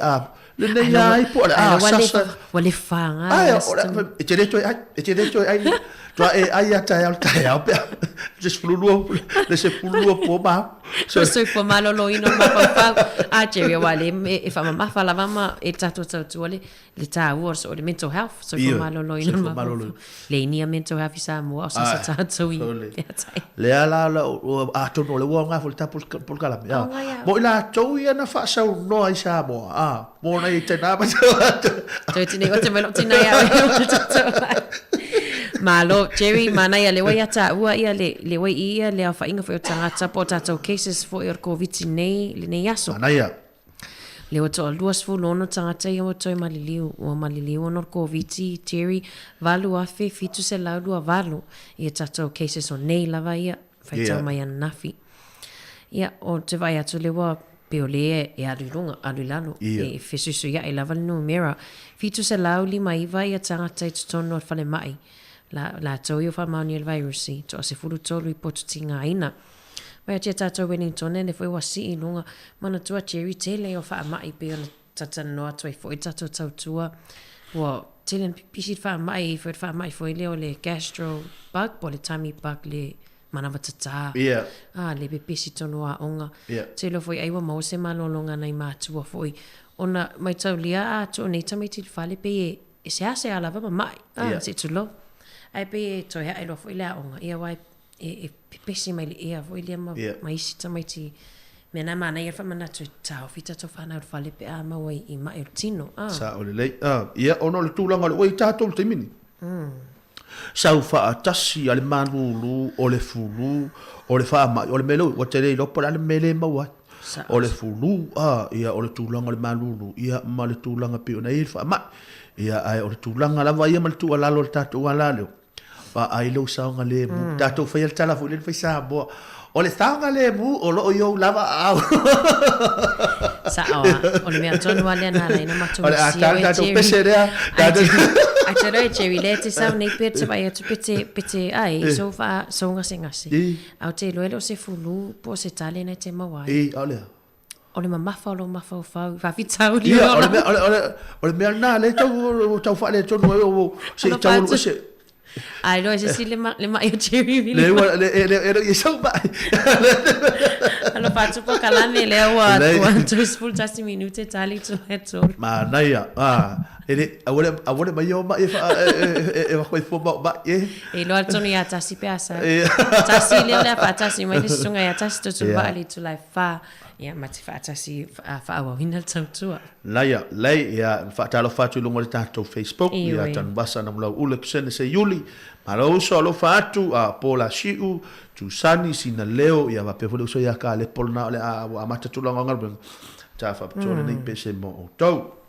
le nei ai pole wale fanga e te detto ai tua ai ata al pe just fulu le se fulu po ma so po malo lo ino ma fa Jerry wale e fa ma fa la mama e tato wale le ta wars o le mental health so po malo lo ino ma le ni mental health Samoa so sa tato le ala to no le wonga volta por kala mo la to ia na fa sa no ai Samoa mo na i te na ba to tini o te melo tina ia malo Jerry mana ia le wai ata ua ia le wai ia le fa inga fo tangata po tato cases fo COVID nei le nei aso anaia le o to luas fo lono tangata ia o toi maliliu no COVID Jerry valu afe fitu se laulu valu ia tato cases o nei lava ia fai tau mai nafi ia o te vai atu le wa peole e alulano e fesusu ia e lava no mera fitu se lauli mai vai ia tangata i tono fale mai la tau i o whamaoni al virusi, to se furu tolu i potu tinga ina. Mai tia tātou Wellington ne foi wasi i lunga mana tua cherry tele o whaamai pe ona tatana noa toi foi tātou Tautua. Wa tele pisit whaamai foi leo le gastro bug, po le tummy bug le mana watata. Yeah. Le pe pisi tonu a onga. Yeah. Telo foi aiwa mau se malolonga nei mātua foi. Ona mai tau lia a tu nei tamai til whale pe e se ase ala wama mai. Se tulo. Ai pe toi hea ilo foi lea onga. Ia wai e pesi mai le ea foi lia mai isi tamai ti mena mana ia whamana tu tau fita to whanau whale pe a mawai i mai o tino. Sa o le lei. Ia ono le tūlanga le oi tātou le teimini. Sau wha tasi ale manulu o le fulu o le wha mai o le melo o te rei lopo le mele maua. O le fulu ia o le tūlanga le manulu ia ma le tūlanga pe o na i wha mai. Ia ai o le tūlanga lava ia ma le tūa lalo le tātou alaleo. Pa ai lo saunga le mu tato fa el tala fu le fa sa bo o le saunga le mu o lo yo lava au sa o le mea tonu ale na le na matu o le tato pesera tato Achero e cherry le te sau nei pete vai atu pete ai so fa songa singasi au te loelo se fulu po se tale na te mawai ole o le mamafa o lo mafa fa vitau li o le mea na le tau fa le tonu se tau se ai lo se si le mai o cherry le so ba allo faccio po calane le wa quanto sfultasti minute tali to heto ma naia ele awole mai o ma e va coi fo ba e lo alto ni ata si piasa tasi le fa tasi mai le sunga ya tasi to ba ali to life fa ya mati fa tasi fa wa hinal Tautua laia lei ya fa talo fa tu lungo le tato Facebook ya tan basa na mula ule psene se Iulai malo so lo fa tu a pola shiu tu sani sina leo ya va pe fo so ya ka le polna le a mata tu longa ngal ta fa tu nei pese mo to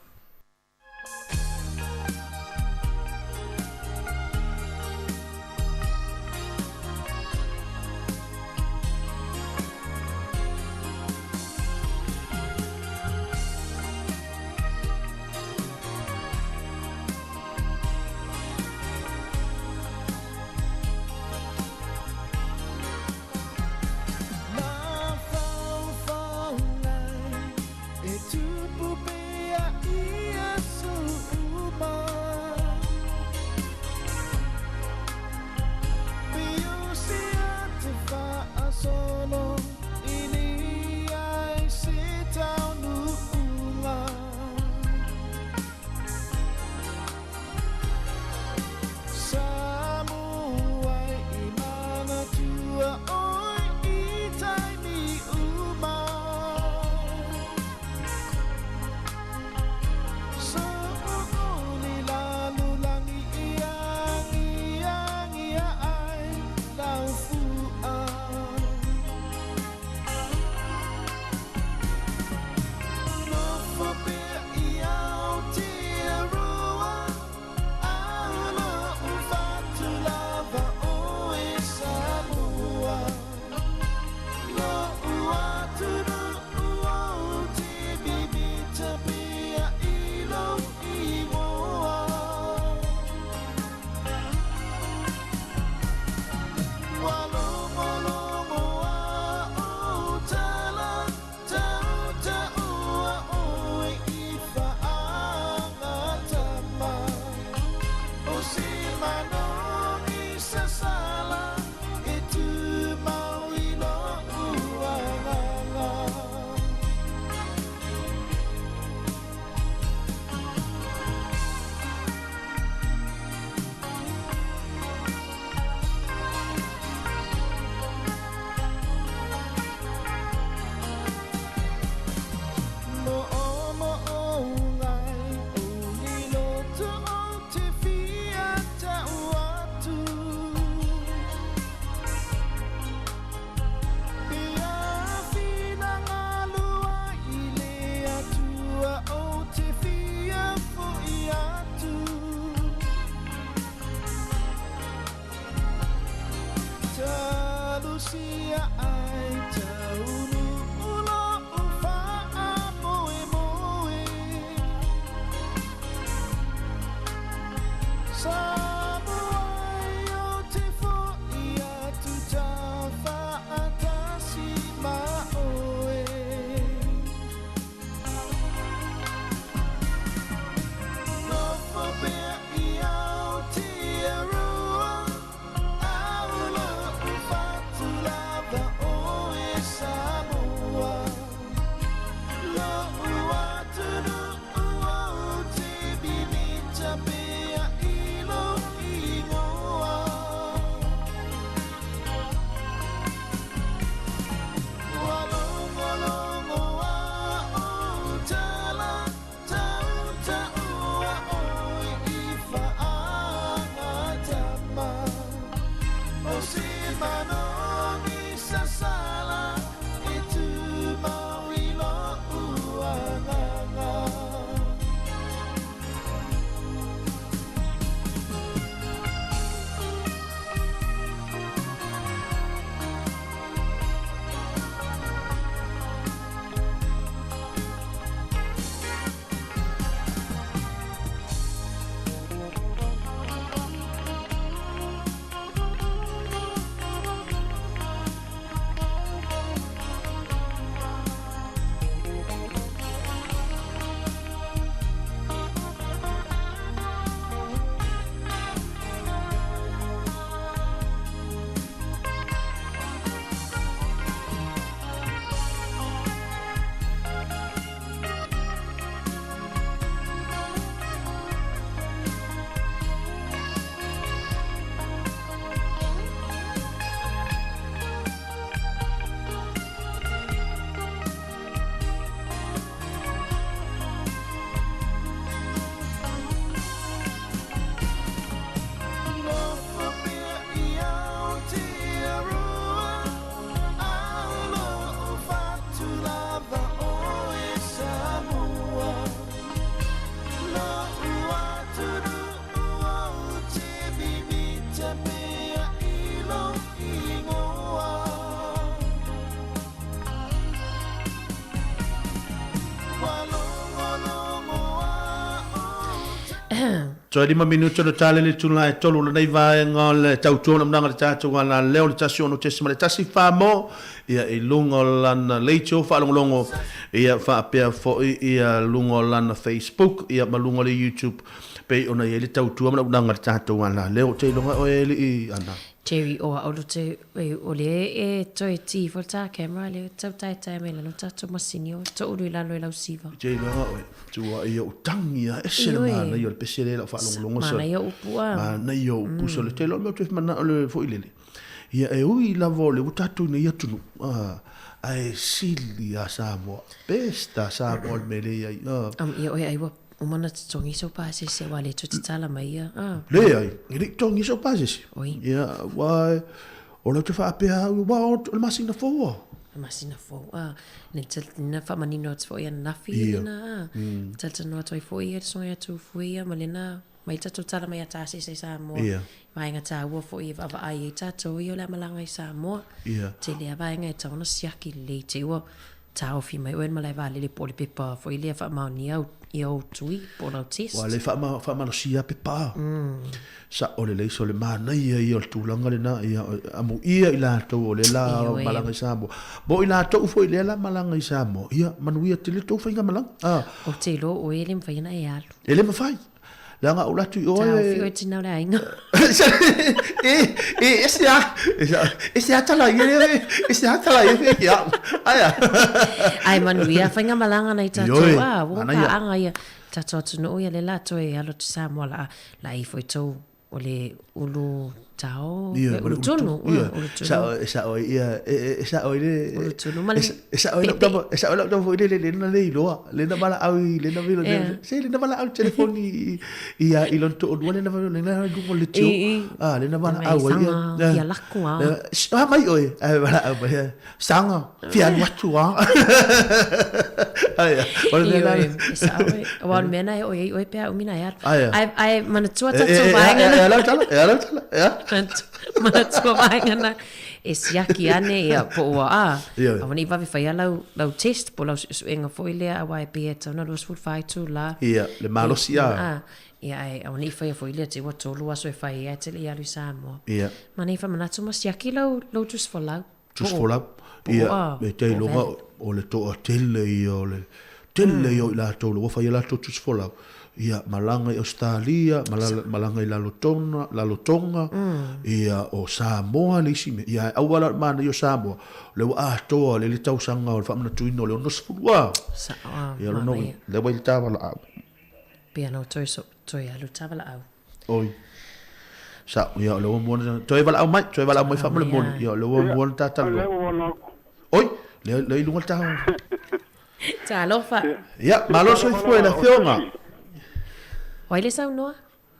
So e 5 minuto no tale le tula e tolu nei vai ngol Tautua na mnanga tatu ngala leo le tasio no tesi male tasi fa mo ia i lungo lan leitio fa longo ia fa pe fo ia lungo lan Facebook ia malungo le YouTube pe ona ia le Tautua na mnanga tatu ngala leo te longa o ele i ana Jerry o te o le toi ti for ta camera le tau tai me no tatu masinio to uru la lo siva Jerry longa o tu ia utangia e se mana ia le pesele la fa longo so mana ia upua mana ia upu so le te lo te mana le fo ilele ia e ui la vole utatu ne ia tunu ai silia Samoa besta Samoa mele ia ia o ai o mana tongi so pa se wale to tala mai ia le ai ele tongi so pa se ia wa o lo te fa pe wa o le masina fo masina fo na fa manino fo ia nafi na tata no toi fo ia so ia tu fo ia malena mai tatu tala mai ata se Samoa mai nga ta wo fo ia va ai tatu ia la malanga Samoa te le va nga ta ono siaki le te wo ta ofi mai wen malai va le poli pepa fo ia fa mauni au ia tui po na test wa le fa ma sia pepa sa o le so le mana ia o tulanga le na ia amu ia ila to o le la malanga Samoa bo ila to fo ile la malanga Samoa ia manu ia te le to fa nga malanga o te lo o ele mfa ina ia ele ma fai langa ula tu o e fio tina la inga ese atala ye ya aya ai manu ia fa nga malanga na ita to wo ka anga ia tato no ia le la to e alo te Samoa la I foi to o le ulu tao ulu tonu sa o ia sa o ile ulu tonu male sa o la foi le na le loa le na bala au le na vilo se le na bala au telefoni ia ilon to o le na vilo le na du le tio le na bala au ia la kwa mai oi bala au sanga fian watu ai o le na sa o wa mena oi pe umina ia ai mana tua tato vaenga mana tua vaenga e siaki ane ia po ua awani vavi fai lau test po lau suenga foile a wai pe eta na los food fai tu la ia le malosi ia ai awani fai foile te wa tolu aso e fai e te le alu Samoa mana ifa mana tu mas siaki lau just for lau ia me te longa o le to tele ia o le tele yo la tolo wa fa la to tu fola ia malanga i Australia malanga i la lotonga ia o Samoa le sime ia awala mana yo Samoa le wa to le tau sanga o fa mana tuino le no sfua ia no le wa tava la pia no toi alu tava la au oi sa ia le mo toi vala mai fa mo le mo ia le mo tata oi le lunga tau ta lofa ia malo so foi la fionga Wai le sau noa?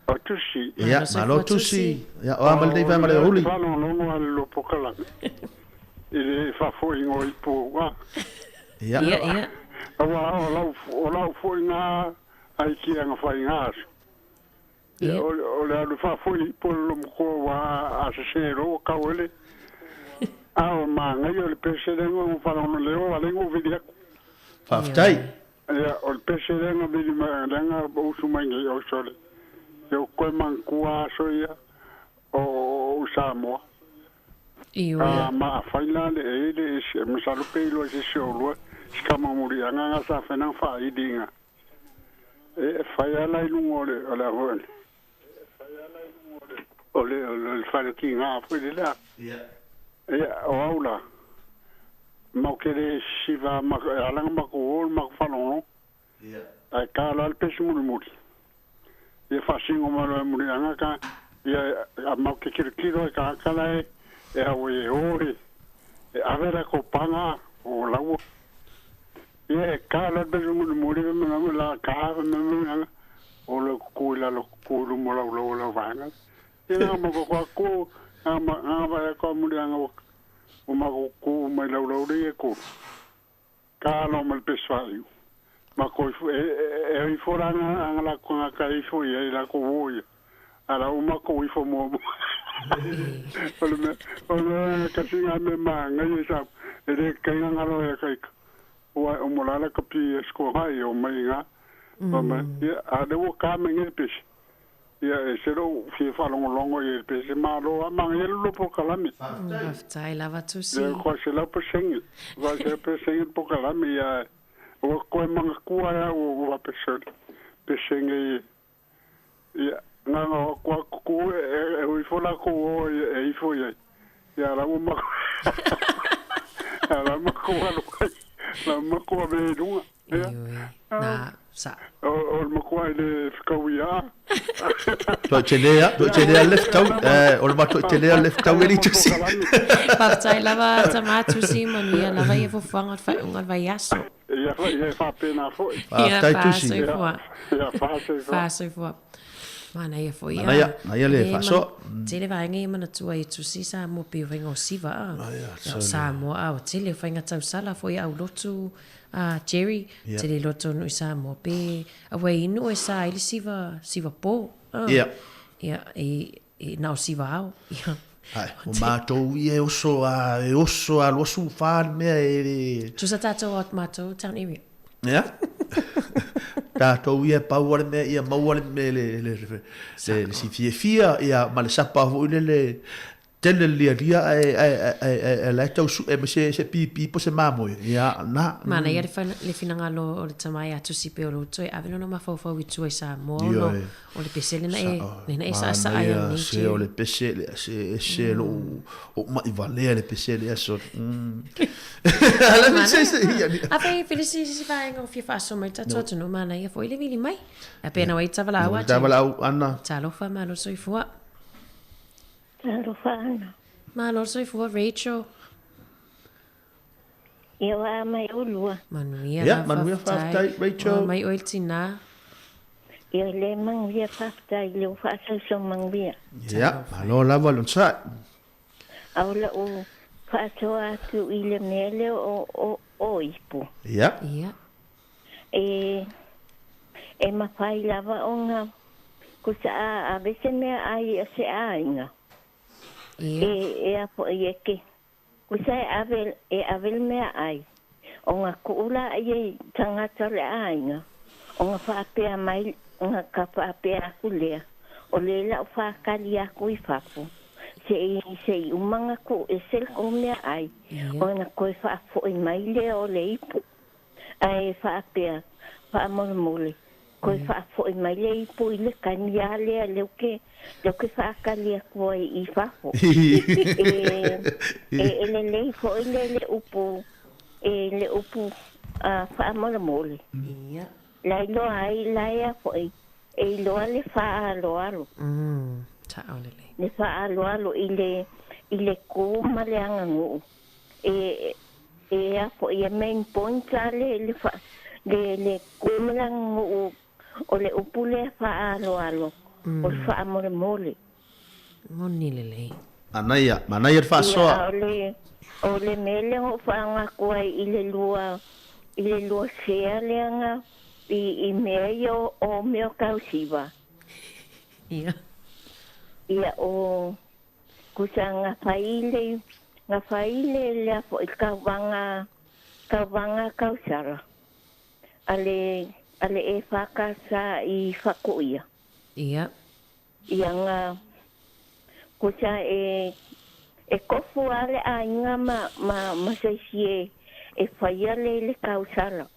O tusi. Ia, malo tusi. Ia, o amal dei vai male uli. Wano no al pokala. Ile fa foi ngoi po wa. Ia. Ia. Awa o lau foi na ai ki anga fai ngas. Ia. O le fa foi po lo ko wa a se ro ka wele. A ma ngai o le presidente o fa no le o ale ngo vidia. Faftai. Ja, o presidente me langa o sumangi o sole. Eu koe mankua soia o Samoa. Iulai. Ma faila le ele se masalo pelo se solo. Skama muri anga sa fena fa idinga. E faia la ilungole ala hon. Ole fa le kinga foi la. Ia. Ja, o aula. Mau kere siva ma alanga ma ko ma falo. Ia. Ai kala al pesu muri. Ia fasingo ma muri anga ka ia mau ke kiro ka kala e awe ore. E avera ko panga o lawo. Ia kala pesu muri ma la ka ma o lo ko mo la vanga. Ia ma ko ama ko muri anga o mago mai lau re ko ka no mal pesai ma ko e forana angala ko ka i fo ia la ko voia ala o ma ko i fo mo ole ka singa me ma ngai sa e ka ngalo e kai o mo la ka pi sko hai o mai nga ma ia a de o ka me ngai pes ia e sero fi fa longo e pes ma lo ma ngai lo po kalami Faftai lava tusi. Ja, ko se la peseng. Va se peseng po kala mi ya. O ko manga kua ya o va peseng. Peseng ya nga ko e fo la ko e fo ya. Ya la mo la mo ko la mo ko be dunga. Na sa. O mo ko le fkawia. To chelea left tau o le to chelea left tau eli tusi. Faftai lava tamatu si mania lava ia fofanga fa unga vai aso. Ja fa pena fo. Faftai tusi. Ja fa Fa fo. Mana ia fo ia. Na ia le faso. Tele vai ngai mana tua i tusi sa mo pe venga o siva. Ya sa mo au tele fainga tau sala fo ia au lotu Jerry tele lotu no sa mo pe awai no sa ili siva po. Ia. Ia e na o siva au. Ia. Ai, o mātou i e oso a losu whāne mea e... Tusa tātou at mātou town area. Ia? Tātou i e pauare mea, i e mauare mea le si fia ia ma le sapa ho le tele lia e lai tau su e me se pipi po se mamoe. Ia, na... Mana ia le finangalo o le tamai atu si pe o lo toi avelo no mafau i tua i sa mo no o le pesele na e sa aia ni se o le pesele se lo o ma i valea le pesele aso. Ala mi se ia ni. A pe felisi si vai ngo fi fa so mai tatu no mana ia foi le vili mai. A pena wai tavala wa. Tavala ana. Talo fa malo so i fua. Rufana. Malo so i fua Rachel. Ia wa mai ulua. Manuia faftai Rachel. Mai oiltina. Ia le mang via faftai le fa so mang via. Ia, malo lava lon sa. Aula o fa so atu ile mele o ipu. Ia. Ia. E ma fai lava onga kusa a vese me ai se ainga. Ia. A po ke. Kusa avel me ai. Onga kula ai tangata le ainga. Onga fa pe mai onga ka fa pe akule. O le la fa kalia ku I fafu. Se umanga ko esel ko me ai. Ona ko fa fo mai le o le ipu. ai whaapea, whaamole. Koe whaafo I mai lei po I le kania lea leo ke whaakalia koe I whafo. E le lei fo I le upu, le upu whaamole. Ia. Lai loa ai laia fo I, e loa le whaaloalo. Tau le lei. Le whaaloalo I le kōma le angangu. E a fo I a main point a le kōma le angangu. O le upule whaaloalo. O le whaamole. Moni le lei. Manaya le whaasoa. O le mele o whaangakua I le lua sea leanga I mea o mea kausiwa. Ia. Ia o kusa ngā whaile lea po I kauwanga kausara. Ale e whakasa I whakuia. Ia. Ia ngā kusa e kofu ale a inga ma saisi e whaia le kausara.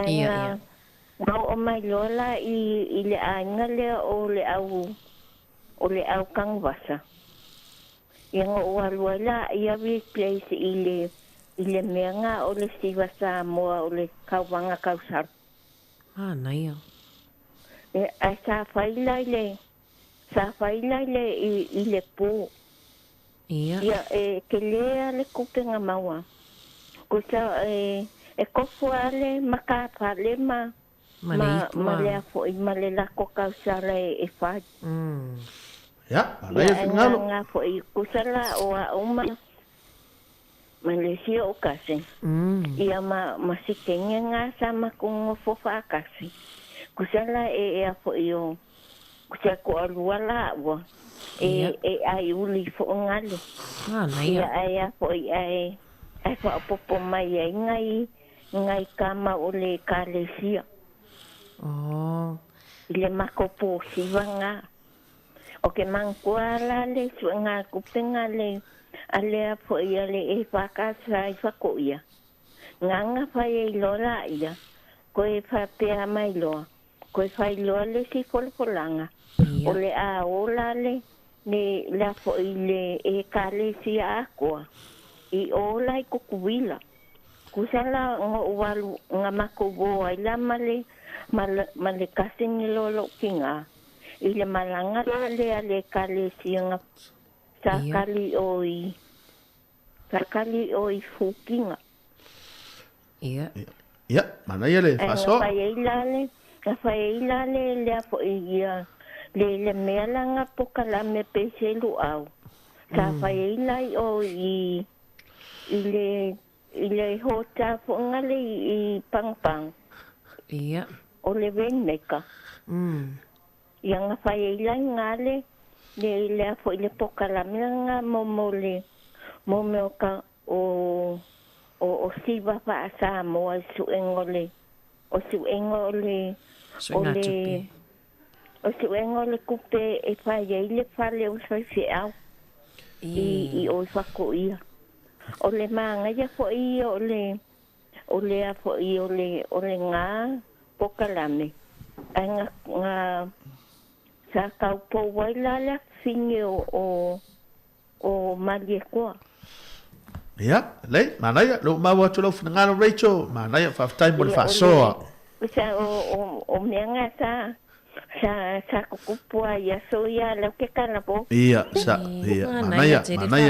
Ia. Ngau o mai lola I le a inga lea o le au kangwasa. Ia ngā o alua la ia replace I le meanga o le siwa Samoa o le kauwanga kausara. Naia. A sa whailai le I le pō. Ia. Ia ke lea le kupenga maua. Kusa e kofu ale makapale ma lea fo I ma le lako kausara e whai. Ya, malaya fingalo. Ngā fo I kusala o a oma Malaysia o kasi. Ia masikenge ngā sama kungo fo whakasi. Kusala e a fo I o kusa ko alua la ua. E a Iulai fo ngalo. Naia. Ia fo I ai whaapopo mai ai ngai kama o le kalesia. Le mako po siwa ngā. O ke mangkua la le sua ngā kupenga le alea po ia le e whakasa I whakoia. Nganga whai e lola ia. Koe whapea mai loa. Koe whai loa le si polpolanga. O le a ola le la po I le e kalesia akoa. I ola I kukuwila. Kusala nga uwalu nga makubo ay la male kasing lolo kinga. Ile malanga le ale kalesi nga sakali oi fukinga. Ia. Ia, manaya le whaasoa. Faila le apo ia le mela nga pokala me peselu au. Sa faila o ile hota fo ngale I pangpang. Ia. O le veneka. Ia nga faila ngale le fo ile pokala nga momeoka o siva fa Samoa su engole kupe e faile fale o sai au. I o fakoia. O le manga ia fo I o le ngā pokalame. Ai ngā sa kaupo waila la finge o malie koa. Ia, lei, manaya, lo maua tu lau whanangano Rachel, manaya whaftai mo le whaasoa. Sa o meanga sa kukupua ia so ia lau ke kanapo. Ia, manaya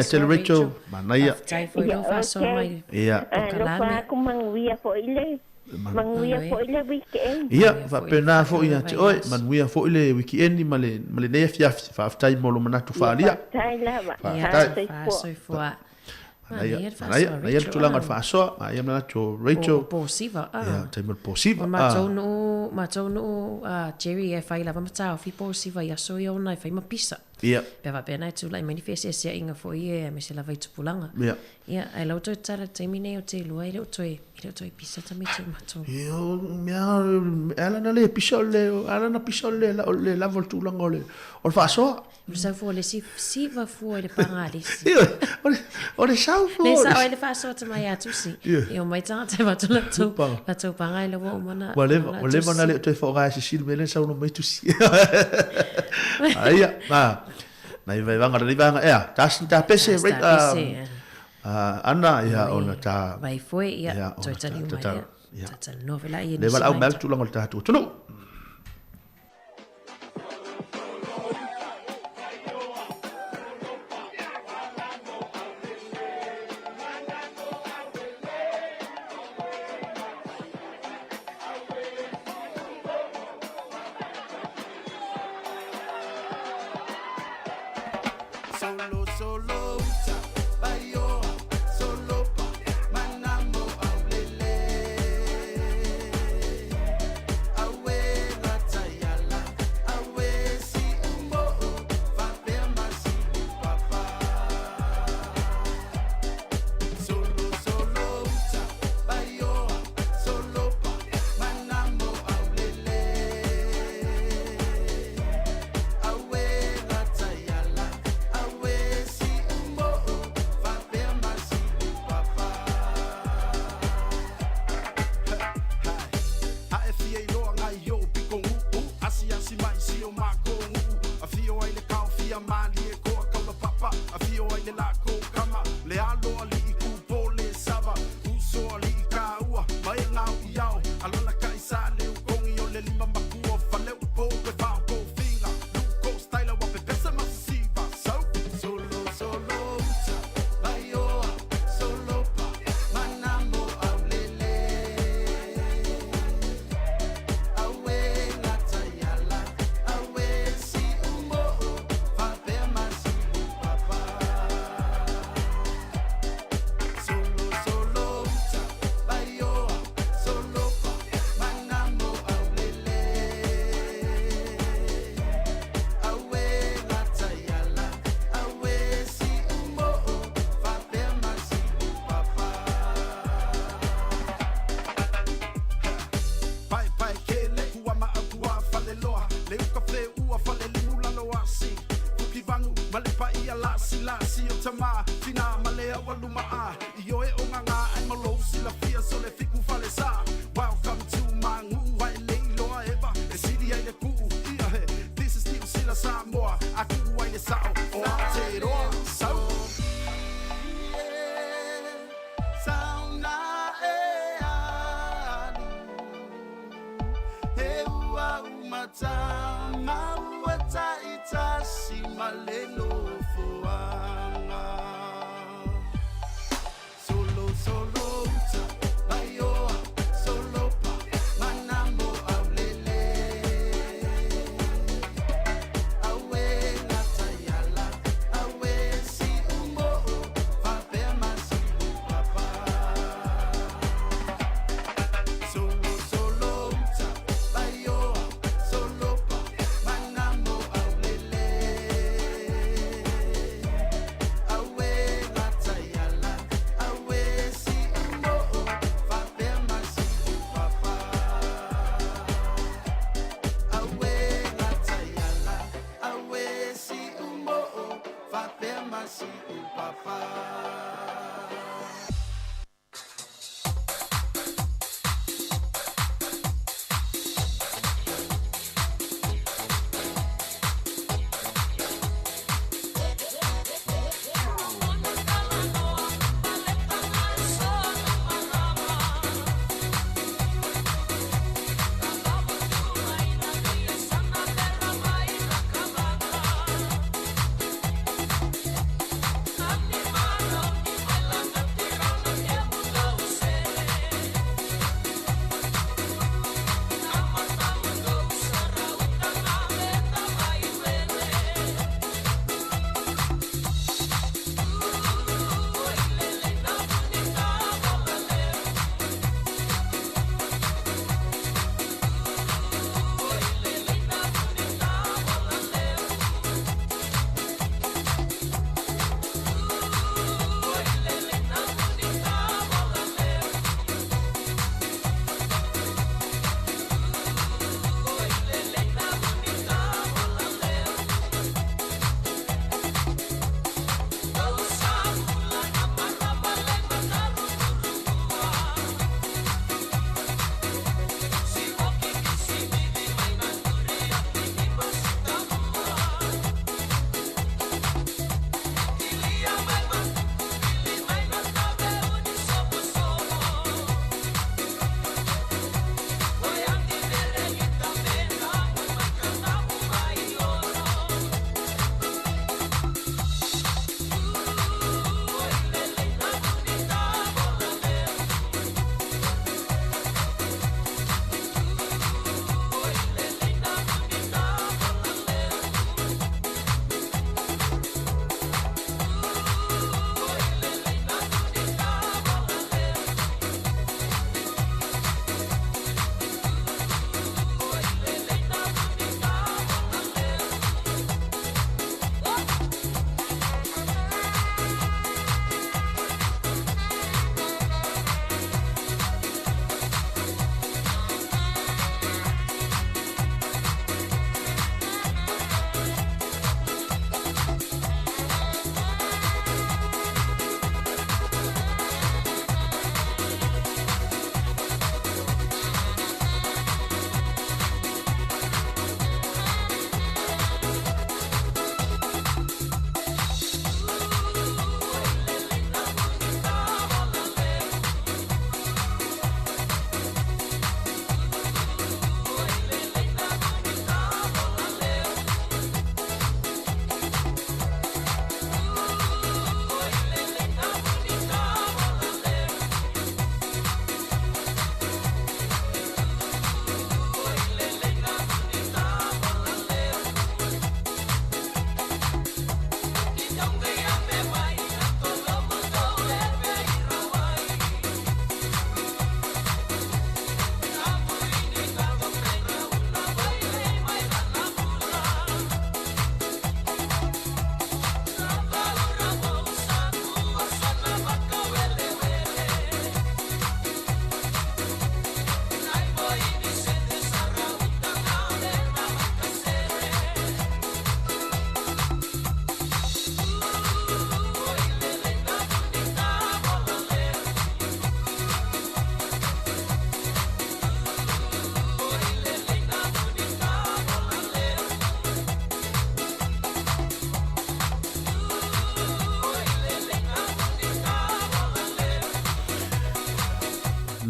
tele Rachel, manaya. Tai foi lo faso mai. Ia. Lo aku manguia fo ile. Manguia fo ile weekend. Ia, whapena fo ia te oi, manguia fo ile weekend male nei fiafi, whaftai mo lo manatu whaalia. Tai lava. Ia, faso fua. Naya tulanga whaasoa, ia mna to Rachel. Posiva. Ia, taimur posiva. Ma tau no Jerry e whai lava matau, fi posiva ia so i ona e whai mapisa. Ia. Pe va pena tu lai manifest sia inga fo ia me se la vai tupulanga. Ia. Ia ai lau toi tara taimi nei o te lua ile o toi pisa tami te mato. Ia, ala na le pisole, ala na pisole la voltu langole. O fa so. Sa fo le si va fo le pangalisi. Ia, o le sau fo. Le sa le fa so te mai atu si. Ia mai tanga te mato la tu pangai le wo mana. Wale mana le toi fo ga si mele sa no mai tu si. Aia, na vai vanga ri vanga ta pese right ana ia ona ta vai foi ia toi tani mai ta novela ia le vala au mel tu longo ta tu no Samoa, aku ai sao, o te roa, sau. Sauna e anu, he ua umata, maua taita si maleno fuanga. Solo, solo, baioa, solo pa, manamo aulele. Awe na tayala, awe si umo, papema si papa. Solo, solo, baioa, solo pa, manamo aulele.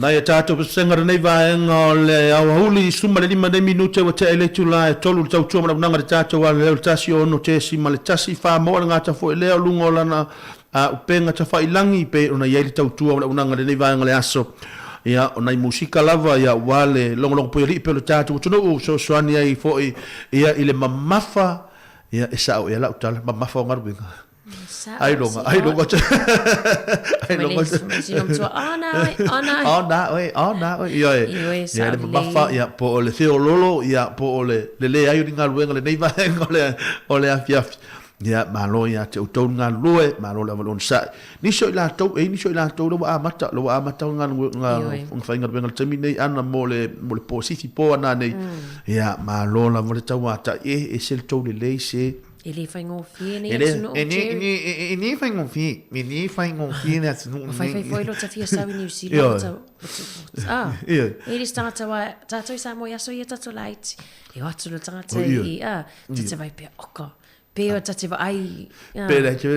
Nai tātou pasengara nei vaenga o le au hauli suma le 5 minute wa te ele tula e tolu tautua mana unanga le tātou wa le tasi o no te si ma le tasi wha moa ngata fo e leo lungo lana upenga ta whailangi pe ona iei le tautua mana unanga le nei vaenga le aso. Ia o nei musika lava ia wale longo po li pe le tātou tunu so soani ai fo ia ile mamafa ia e sao ia la utala mamafa o ngaruinga. Ai longa. Ai longa. Ona. Ia le mafa ia po o le feo lolo ia po o le ai ringa luenga le nei vaenga o le afiafi. Ia malo ia te utau ngā lue, malo la valon sa. Ni so la tau lo wa amata ngā whainga luenga le tami nei ana mo le po sifi po ana nei. Ia malo la vole tau ata e sel tau le lei se. Ele fai ngofie nei atu no Jerry. Ni fai ngofie nei atu no. Fai foi lo tafia sa New Zealand. Ele stangata wa tātou Samoa yaso ia tātou laiti. E watu lo tangata i tate vai pia oka. Pea tate vai ai. Pea tu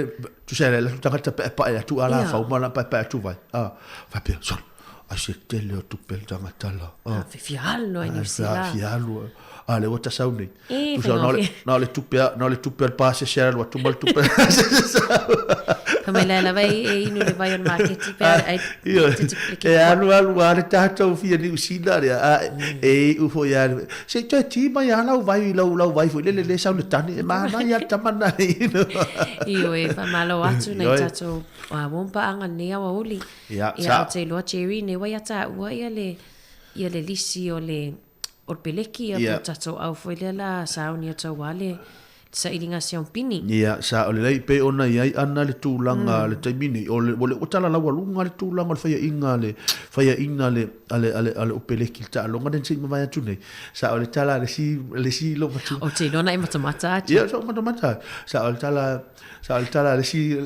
sei la tangata pa e tu ala fa umana pa tu vai. Fa pia sol. A se tele o tu pel tangata la. Fialo ai New Zealand. Fialo. Le wata sauni. Tu sa no le tupe al passe share lo tu mal tupe. Come la vai inu le vai on market per ai. E anu ale tato fia ni usina e u foi ya. Se ti mai ala vai foi le sa le tani ma ya tamana ino. Io e fa malo atu nei tato. Wa wompa anga nea wa uli. Ya te lo Jerry ne wa ya ta wa ia le lisi o le o peleki a tato au foi la sauni ata wale sa ilinga sion pini. Ia sa o le lei pe ona ia ana le tūlanga le taimini o le utala la walunga le tūlanga le faya inga le ale o peleki ta longa den sima vai atu nei. Sa o le tala le si lo matu. O te lona i matamata. Ia so matamata. Sa o le tala le si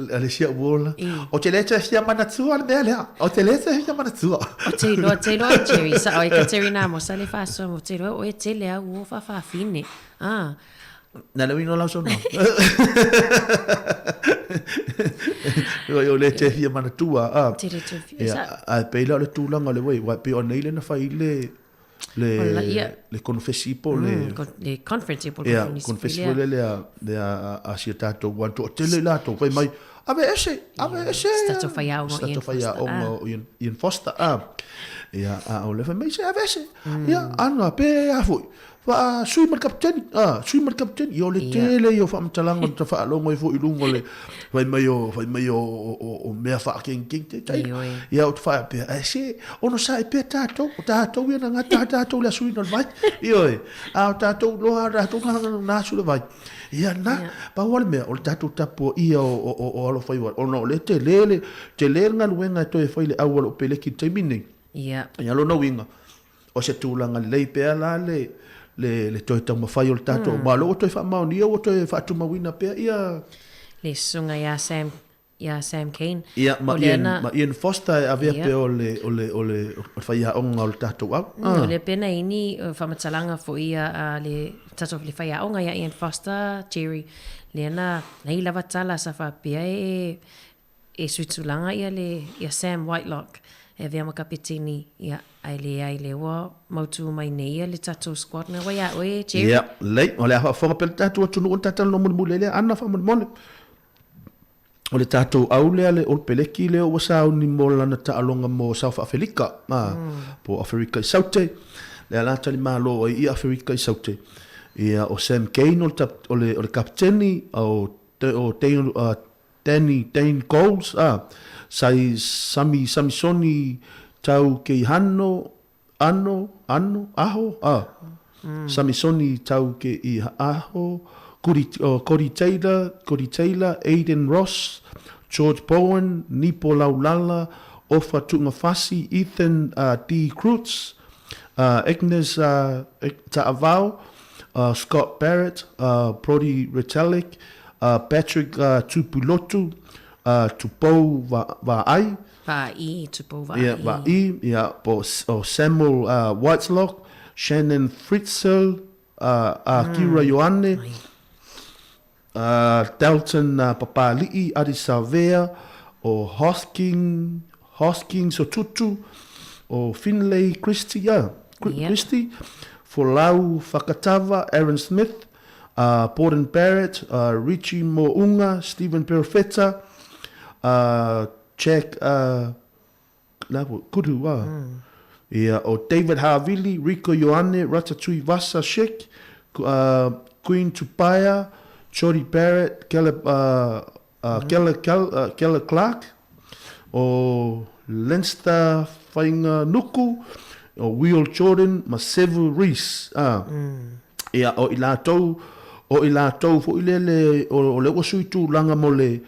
wola. O te leta sia manatua le mea. O te leta sia manatua. O te lo Jerry sa o ka Terina mo sa le faso mo te lo o e te le au fa fine. Na le wino la so no. Yo le te fia manatua. Te te fia. Pe la le tūlanga le wai pe o nei le na fai le confessipo le conference po le confessipo le a sia tato wanto tele la to mai ave ese stato fai o in fosta ia o le mai se ave ese ia ana pe a foi fa sui mar captain io le tele io fa mtalango ta fa longo i fu i lungo le vai mai o mea fa king te tai ia o fa pe ese ono sai pe tato ia na tato le sui no vai io tato lo ha to na su le vai ia na pa wal me o tato tapo ia o lo fai o no le tele nga luenga to e fai le awal o pele ki te mini ia lo no winga o se tulanga le pe ala le toi tau mawhai o le tātou ma lo o toi wha maoni o toi wha atu mawina pia ia le sunga ia Sam Kane ia ma Ian Foster a vea pe o le whai haonga o le tātou au o le pena ini whamatalanga fo ia le tātou le whai haonga ia Ian Foster Jerry le ana nei lava tala sa wha pia e suitulanga ia Sam Whitelock e vea makapitini ia ai le wa mautu mai nei le tatou squad na wa ia oe Jerry ia lei o le a wha pel tatou atunu o tatou no mule le ana wha mole o le tatou au le o peleki le o sa ni mola na ta alonga mo South Africa po Africa i saute le ala tali malo i Africa i saute ia o Sam Kane o le kapteni o Danny Goals sai sami soni tau ke hano aho sami soni tau ke i aho Cody Taylor, Aiden Ross, George Bowen, Nipo Laulala, Ofa Tungafasi, Ethan D. Cruz, Agnes Ta'avao, Scott Barrett, Brody Retallick, Patrick Tupulotu, Tupo Va'ai. Tupo Va'ai. Va'ai, Samuel Whitelock, Shannon Fritzel, Kira Ioane, Dalton Papali'i, Adi Salvea, o Hoskins o Tutu, o Finlay Christie, Folau Fakatava, Aaron Smith, Borden Barrett, Richie Mo'unga, Stephen Perfetta, Jack Kudu, o David Havili, Rico Ioane, Ratatouille Vasa Shek, Queen Tupaya, Jody Barrett, Keller Clark, o Leinster Whainga Nuku, o Will Jordan, Masevu Reese. Ia o i lātou fo i lele o le wasui tūlanga mo le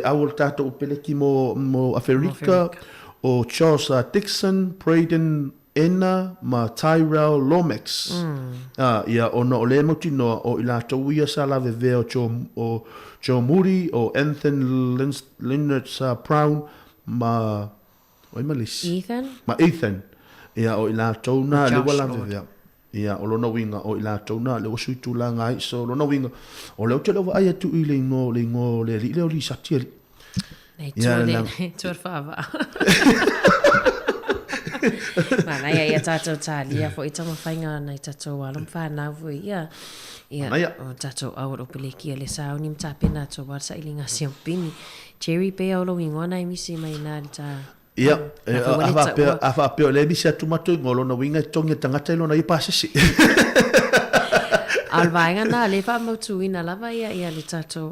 awal tātou peleki mo Afrika, o Charles Dixon, Braden Enna, ma Tyrell Lomax. Ia o no le moti no o i lātou ia sa la veve o Joe Moody, o Anthony Leonard Brown, ma Ethan. Ia o i lātou na le wala veve. Ia o lona winga o i lātou na le wasui tūlanga ai so lona winga o leo te lewa ai atu i le ingo le leo li sati ali. Nei tuar whaava. Mana ia tātou tālia fo i tama whainga nei tātou alam whanau vui ia. Ia o tātou awar o peleki le sauni mtapena tō warsa ilinga siampini. Jerry pe au lo wingona i misi mai nā ta. Ia, a peo le misi atu matu ngolo na winga tongi tangata ilo na i pasisi. Alvainga na le wha mautu ina lava ia le tātou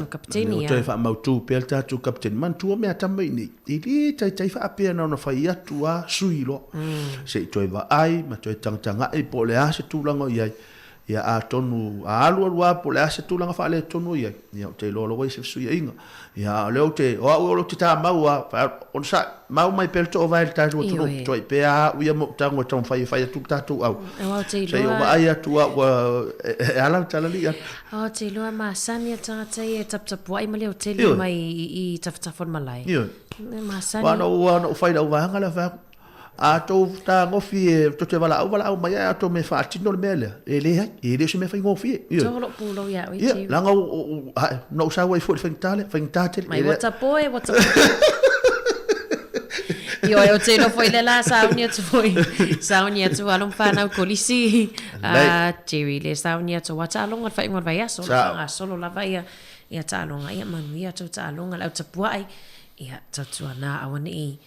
kapiteni. Ia, le wha pe le tātou kapiteni. Mantua mea tamai ni. I tai wha apea na una whai atu a sui lo. Se i toi wa ai, ma toi tangata ai po le ase tūlanga iai. Ia a tonu, a alua po le ase tūlanga wha le tonu iai. Ia o te lolo wai se sui inga. Ia leo te, o alo te tā maua, on sa, mau mai pel to o vai le tātou tunu. Toi pe a uia mo tango tau whai atu tātou au. Sei o wa ai atu a e ala talali ia. O te loa maasani a tangata i e taptapua i mali o te leo mai i taftafon malai. Ia. Maasani. Wana o whai lau wahanga la whai. A tō tā ngofi e to te wala au mai a tō me whaatino le mele. E le se me whai ngofi e. Tō lo pūlo ia. Ia, langa no sawa i fōi whaingatale. Mai wata poe. Io e o te no foi le la sauni atu foi. Sauni atu alum whanau kolisi. Jerry le sauni atu wata alonga whai ngon vai aso. Solo la vai ia ta alonga. Ia manu ia tau ta alonga lau tapuai. Ia tatua nā awane i.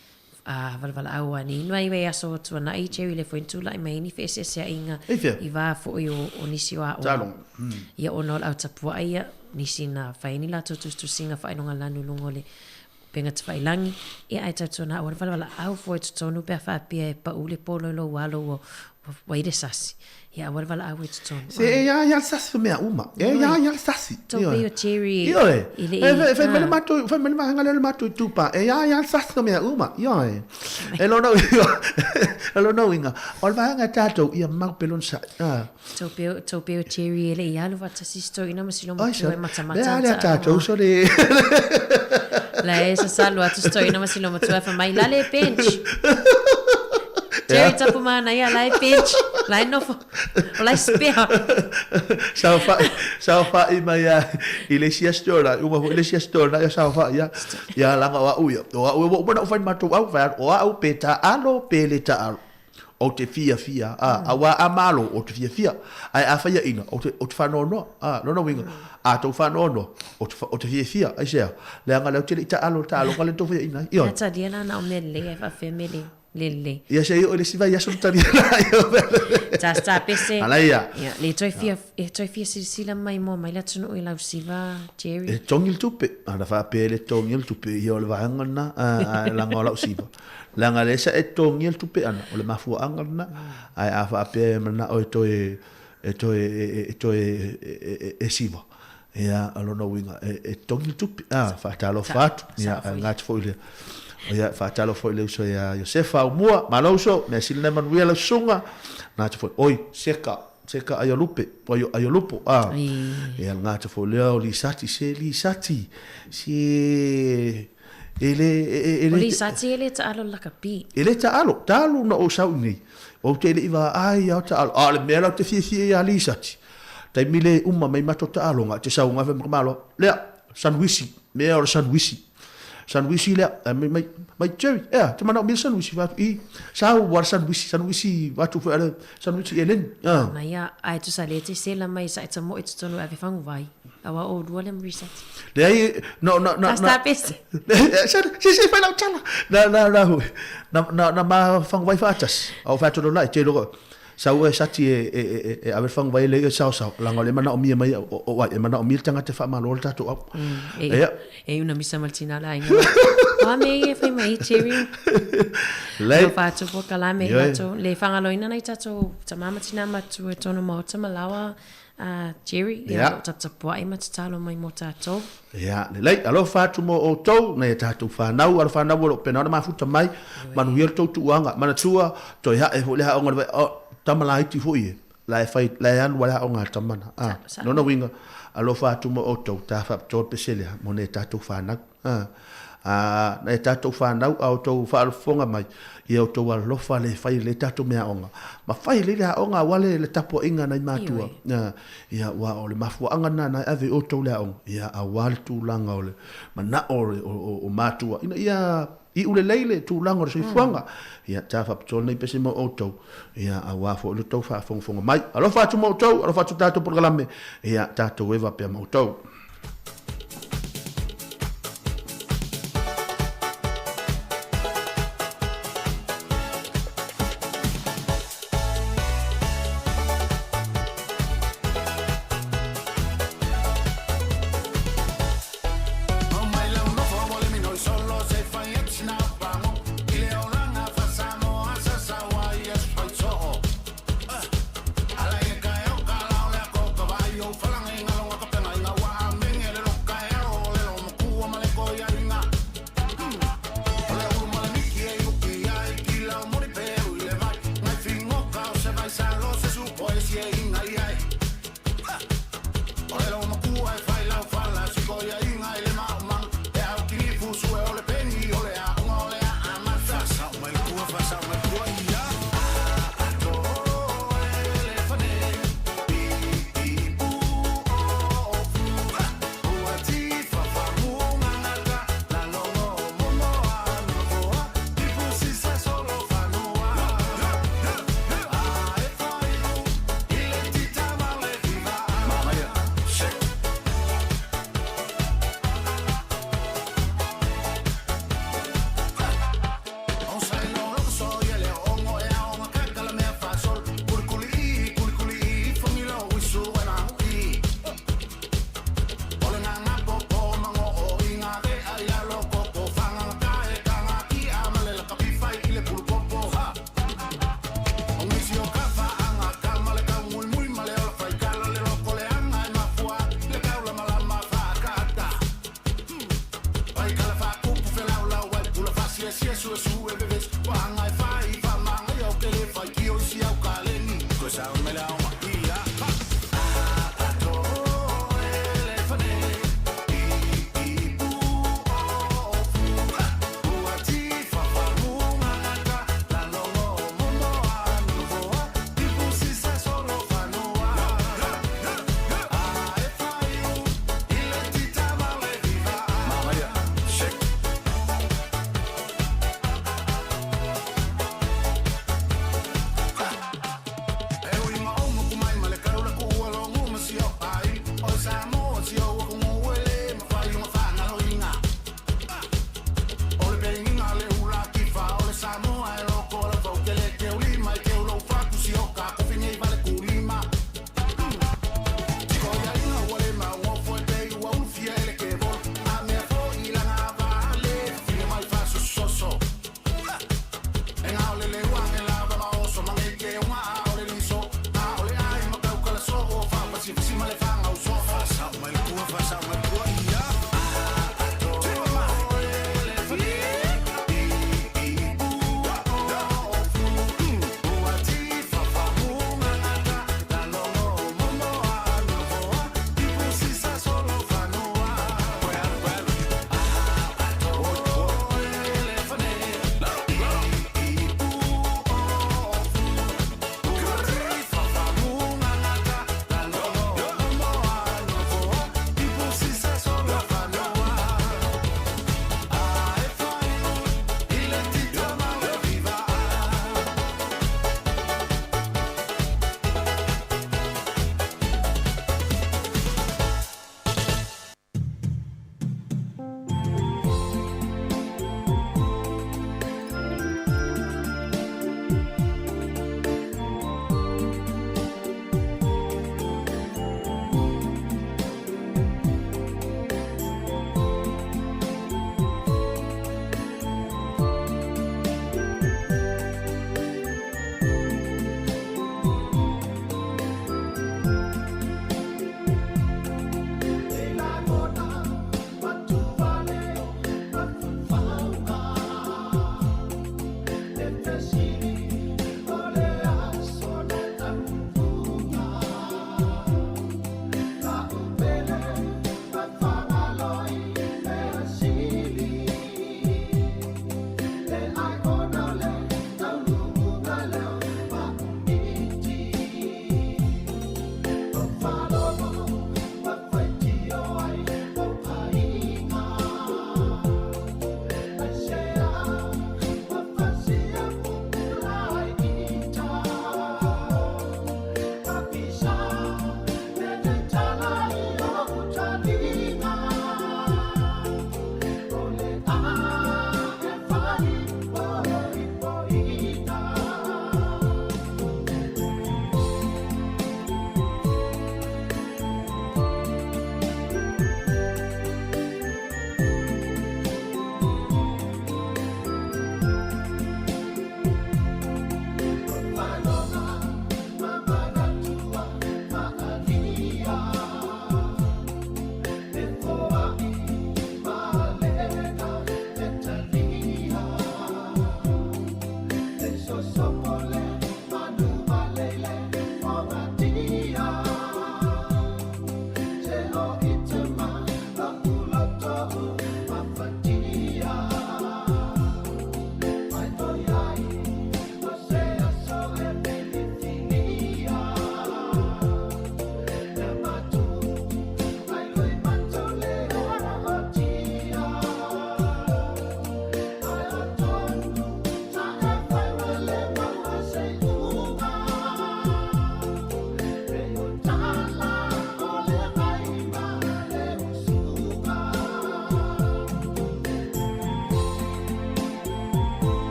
Valvala aua ni noi we aso tuana i Jerry le foi tula i mai ni fese se inga I va fo o nisi wa o ia ono au tapua ia nisi na faini la tu singa fa inga lanu lungole penga tfailangi ia ai tatuna o valvala au fo tonu pe fa pe pa ule polo lo walo wa ide sasi ia valvala au tonu se ia sasi me uma ia sasi to be o Jerry ile fa me ngale matu tupa ia sasi me uma ia elo no inga ol va nga tato ia mau pelon sa to be o Jerry ile ia lo vata sisto ina masilo mo mata ia tato so de la esa salwa tu sto ina masilo mo tu fa mai la le bench Jerry tapu mana ia lai bench lai nofo lai spea Saufa i mai i le sia stora uma le sia stora ia saufa ia langa wa uia o bona fai matu au va o au peta alo peleta alo o te fia awa amalo o te fia ai afia ina o te fanono no winga a to fanono o te fia ai sia le anga le te ita alo ngale to fia ina io ta diana na o mele fa family lele ia sei o le siva ia sontari ta sta pese alaia le toi fia sila mai mo mai la tunu i lau siva Jerry e tongil tupe ana fa pele tongil tupe io le vanga na la ngola siva la ngale sa e tongil tupe ana o le mafu anga na ai afa pe na o toi e siva ia alona winga e tongil tupe fa talo fatu ia ngat foile ia fa talo foile so ia Josefa mua maloso me silne manuela sunga na te foi oi seka ayo lupe ayo lupo ia ngata foile o li sati ele sati ele ta alo lakapi ele ta alo no o sauni o te le iwa ai o ta alo le mera te fie ia li sati tai mile uma mai mato ta alo nga te saunga fe malo le sanwisi me o sanwisi sandwich le mai Jerry te mana mi sandwich va I sa war sandwich va tu fa sandwich elen na ia ai tu sa le te sela mai sa it's mo it's tonu ave fangu vai awa o duale reset le ai no stop it si fa la chala na ma fangu vai fa atas au fa tu la te lo sa ue sati e ave fang vai le sa langa le mana o mi mai o wa e mana o mi tanga te fa malo ta to up una misa maltina la inga wa me e fa mai cherry le fa tu po kala me la to le fanga lo ina nai ta to ta mama tina ma tu e tono mo ta malawa Jerry ta po ai ma talo mai mo ta to le alo fa tu mo o to na ta tu fa na u fa na wo pe na ma futa mai manu yer to tu anga mana tua to ya e ho le ha o tamalai ti foi la fai la an wala o nga tamana no winga alo fa tu mo auto ta fa to pesele mo ne ta tu fa na na ta tu fa na auto fa fonga mai e auto wa lo fa le fai le ta tu me onga ma fai le ha onga wale le tapo inga na matua ya wa o le mafu anga na ave auto le on ya a wal tu langa ole ma na o matua ina ya I ule leile tu lango se fuanga ia ta fa tol nei pese mo auto ia a wa fo le to fa fonga mai alo fa tu mo auto alo fa tu tato programa ia tato weva pe mo auto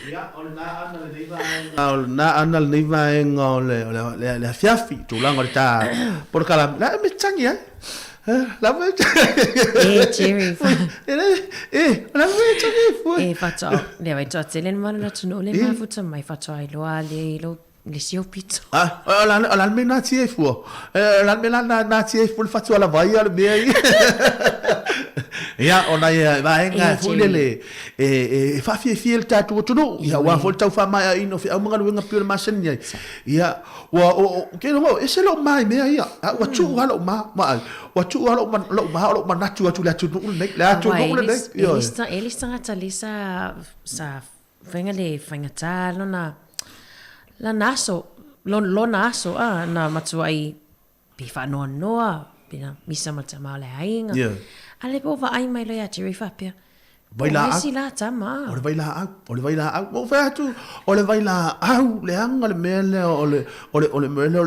Ya, o na ana le vaenga o le fiafi tulanga le ta por kala la me tangi ai la me Jerry la me tangi fu fato le vai to telen man la tuno le ma futa mai fato ai lo ale lo le sio pizzo la me na tie fu la me na tie fu fato la vai al me ya ona ya vaenga fu le fa fi tatu tuno ya wa fo tau fa mai ino fi amanga wenga pure masen ya wa ke no ese lo mai me ya wa tu halo ma wa tu halo ma na tu la tu ne la tu no ne yo elista talisa sa venga le fanga talo na la naso lo naso na matuai pi fa no pina misa matama le ainga ale po va ai mai lo ya Jerry Fapia vai la si la tama o le vai la o fa tu o le vai la au le anga le mele o le mele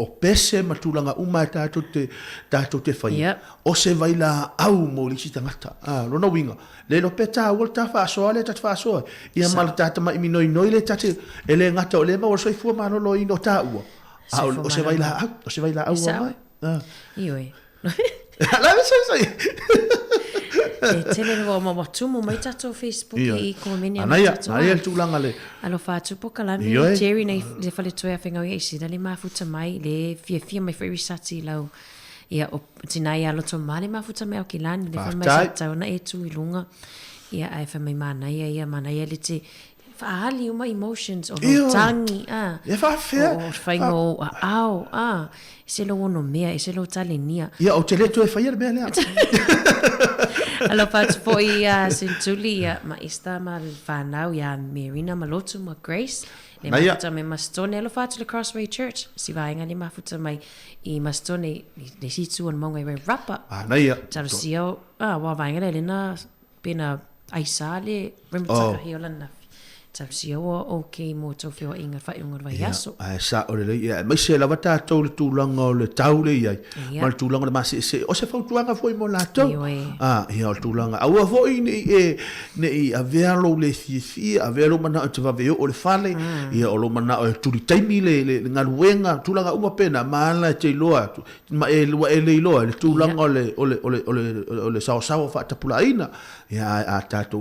o pese matulanga uma ta te fai o se vai la au mo li si tangata lo no winga le lo peta o ta fa so le ta fa so ia mal ta mai mi noi le ta te ele ngata o le ma o so fu ma lo ino ta o se vai la au ioi la sai tele lo mo tumo mai tato Facebook e komenia ai el tulanga le alo fa tu po kala mi Jerry nei le fale toya fenga ia isi dale ma futa mai le fia mai fai risati lau ia o tinai alo to male ma futa mai o kilani le fa mai tau na e tu ilunga ia ai fa mai mana ia mana ia le te fa ali uma emotions o tangi ia fa fea o faingo au se lo no mea se lo talenia ia o te le tu e fa ia me le alo pat foi Centulia ma esta mal fanau ya Marina malotu ma Grace le mafuta me mastone alo fat le Crossway Church si va inga le mafuta mai I mastone le situ on monga we rapa naia tarsio wa va inga le na pena aisale remta hiolana tarsio okay mo to fio inga fa inga va yaso sa o le ia mai se lava ta to le tulanga o le tau le ia mal tulanga le masi se o se fa tuanga foi mo la to ia o tulanga au foi ni a velo le fi a velo mana te va veo o le fale ia o lo mana o tuli taimi le ngaluenga tulanga uma pena mala te loa ma e loa le tulanga o le sao fa tapulaina ia a tato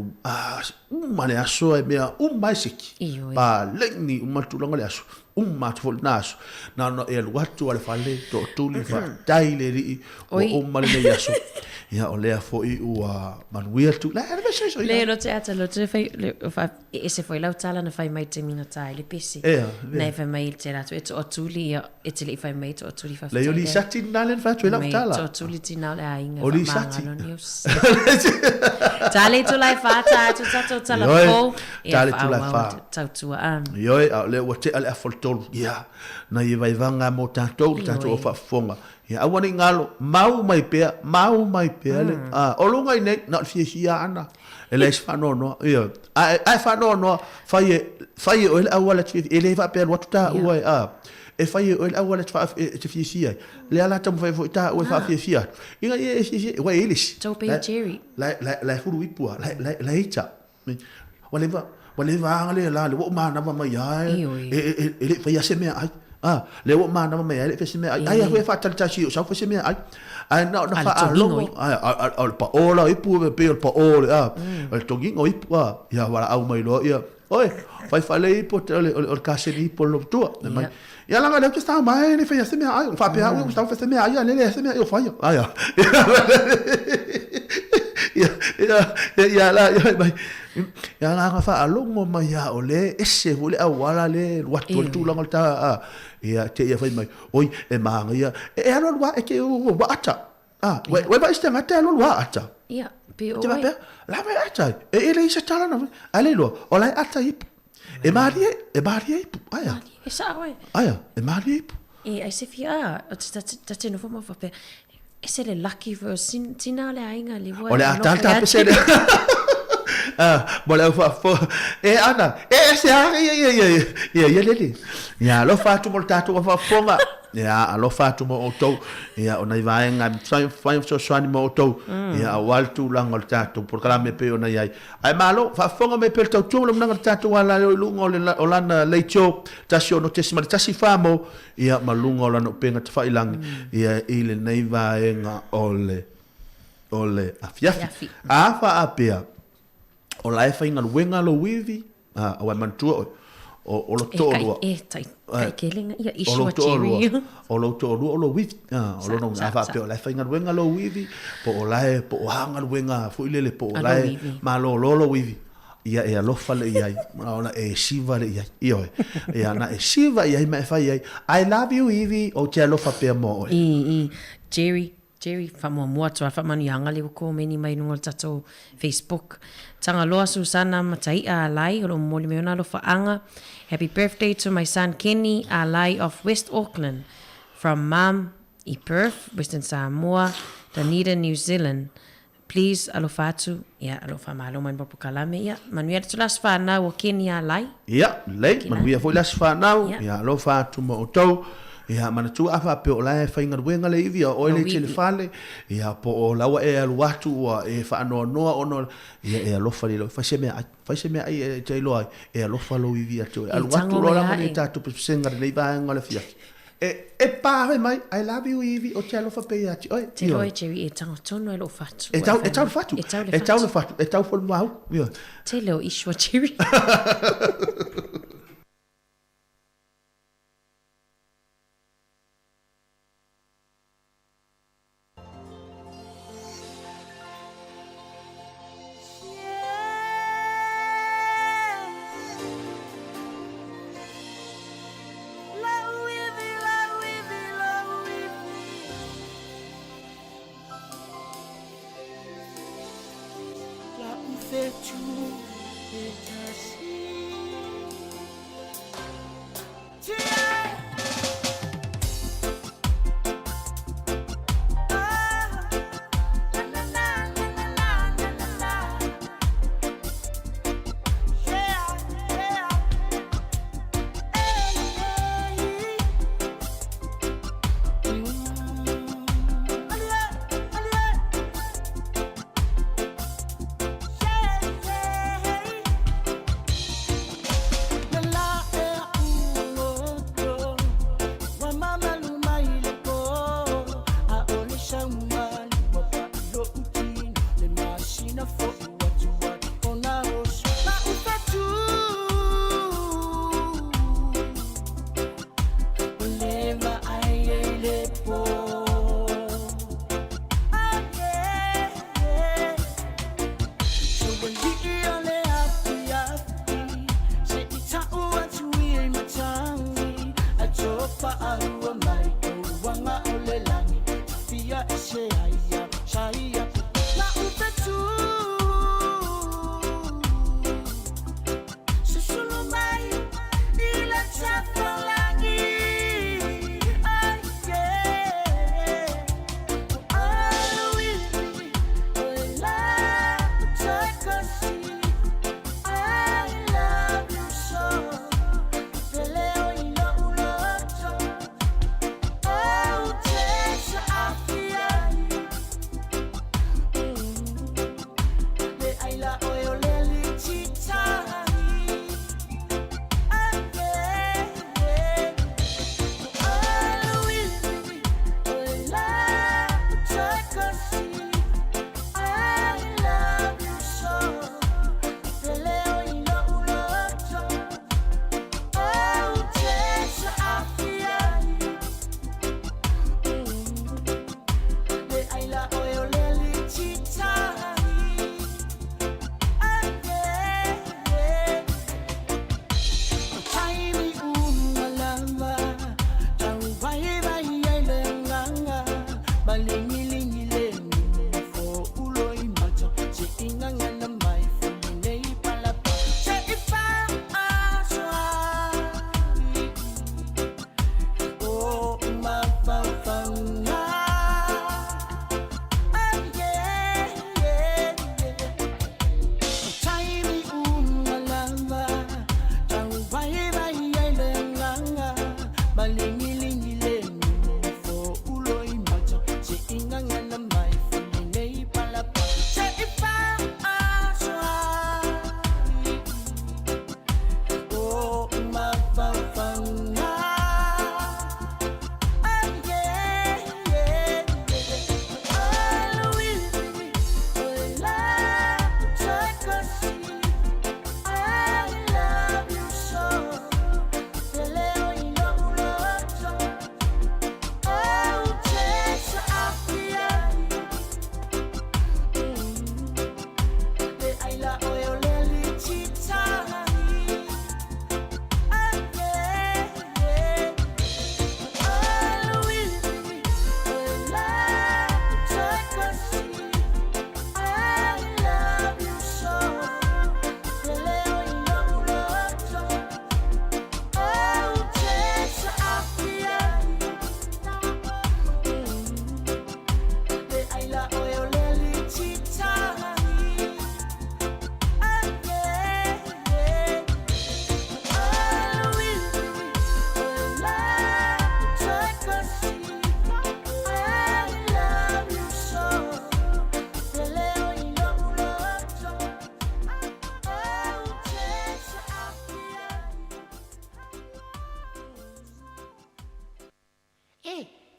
uma le aso e mea uma siki pa lengi uma tulanga le aso uma tfol naso na no e luatu ale fale to tuli fa taile ri o uma le aso ia o le fo I u manuia tu la era so le lo te ata lo te fai fa e se foi la tala na fai mai te mina taile pesi na fa mai te rato e to tuli e te le fai mai to tuli fa le li sati nalen fa tu la tala to tuli ti na le ainga o li sati tale tu lai fa ta tu tato tala fo tale tu lai fa Tautua yo le o te ale afoltol ia na i vai vanga mo tato o fa fonga ia awani ngalo mau mai pea le o lunga nei na fia ana ele fa no ia ai fa no fai o le awala ti ele va pe lo ta o e fai o le awala ti fia le ala tam fai fo ta o fa fia inga e wa elis to pe Jerry la furu ipua la ita wale va le la le o mana ma ya ele fai se me ai le o mana ma ya le fese me ai ho fa tal tashi o sa fese me ai na fa alo al pa ola ipu pe pa ola al togin o ipu ya wala au mai lo ya oi fai fale ipu o kaseni ipu lo tu mai ya la le que está mai le fese me ai fa pe au sta fese me ai le se me eu fa ya ya la ya la fa alongo mai ya ole ese vole awala le watu tu la ta ia te ia fai mai oi e manga ia e alo wa e ke o wa ata we ba sta ngata alo wa ata ia pe o la va ata e ele isa tala na ale lo ola ata ip e marie ip aya e sa oi aya e marie ip e ai se fia ta te no forma fa pe e se le lucky for sinale ainga le wa ole ata pe se Mo le fa fo. Ana, se ia lele. Ya lo fa tu mo tatu fa fonga. Ya alo fa tu mo to. Ya ona vai nga fai so swani mo to. Ya wal tu langol tatu por kala me pe ona yai. Ai malo fa fonga me pel tau lo nang tatu wala lungo le olana lecho tasio no tesi mal tasi famo. Ya malungo la no penga fa ilang. Ya ile nei vai nga ole afiafi afa apea o lai fa inga wenga lo wivi o mantua o lo tolu kai kelinga ia isua chiri o lo tolu o lo wivi o lo no afa apea o lai fa inga wenga lo wivi po o lai po o hanga wenga fu ilele po o lai ma lo wivi ia e lo fa le ia ona e siva le ia io ia na e siva ia me fa ia I love you Evie o te lo fa pe mo Jerry whamuamua tua whamani anga leo ko meni mai nunga tato Facebook. Tanga loa Susana matai a Iulai o lo moli meona lo whaanga. Happy birthday to my son Kenny Iulai of West Auckland. From Mum i Perth, Western Samoa, Dunedin, New Zealand. Please alo fatu. Ia alo whamalo mai mbopo kalame. Ia manuia tu las whanau o Kenny Iulai. Ia lei manuia foi las whanau. Ia alo fatu mo o tau. Ia mana tu afa pe o lai fa inga wenga le ivi o le tele fale ia po o lawa e alu watu o e fa no ono ia e alo fa le fa se me ai e te lo e alo fa lo ivi atu alu watu lo la mani tatu pe senga le va ngala fia e pa mai I love you ivi o te alo fa pe ati oi te lo e cheri e tanga tono e lo fatu e tau fatu e tau fo mau te lo iswa cheri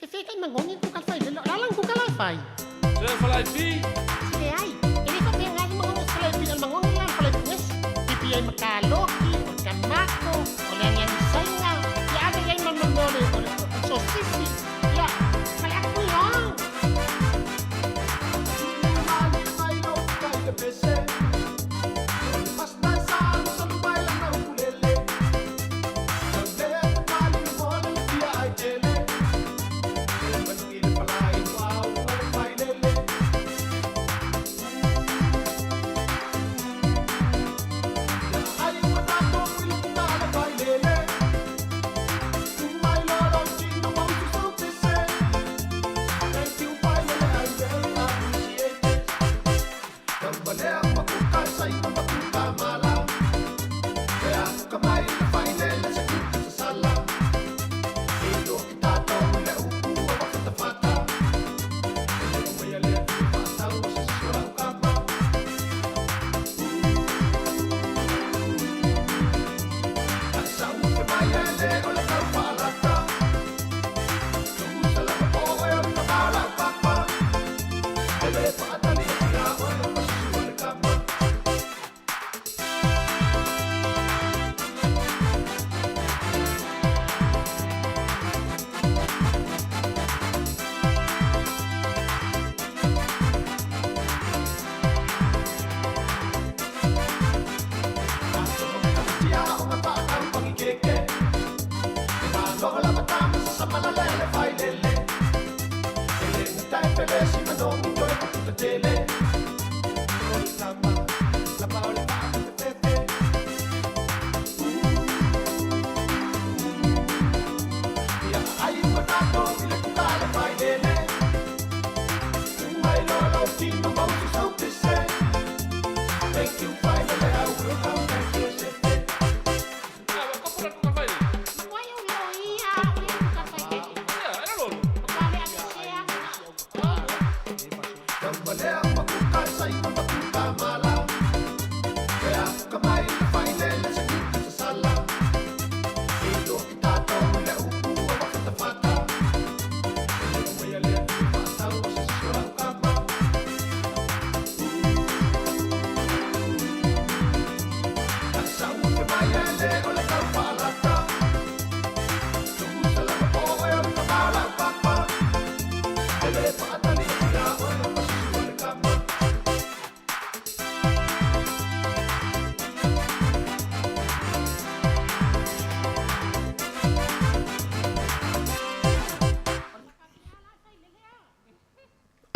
fica mangongi ku ka fai le lalang ku ka la fai. Se falai fi. Se ai, ini ko penga ni mangongi falai fi al mangongi lang falai pes. Pipi ay makaloki, kamako, ole yang sanga. Ya ada yang mamamole, ole sosisi. Ya, kaya aku lang.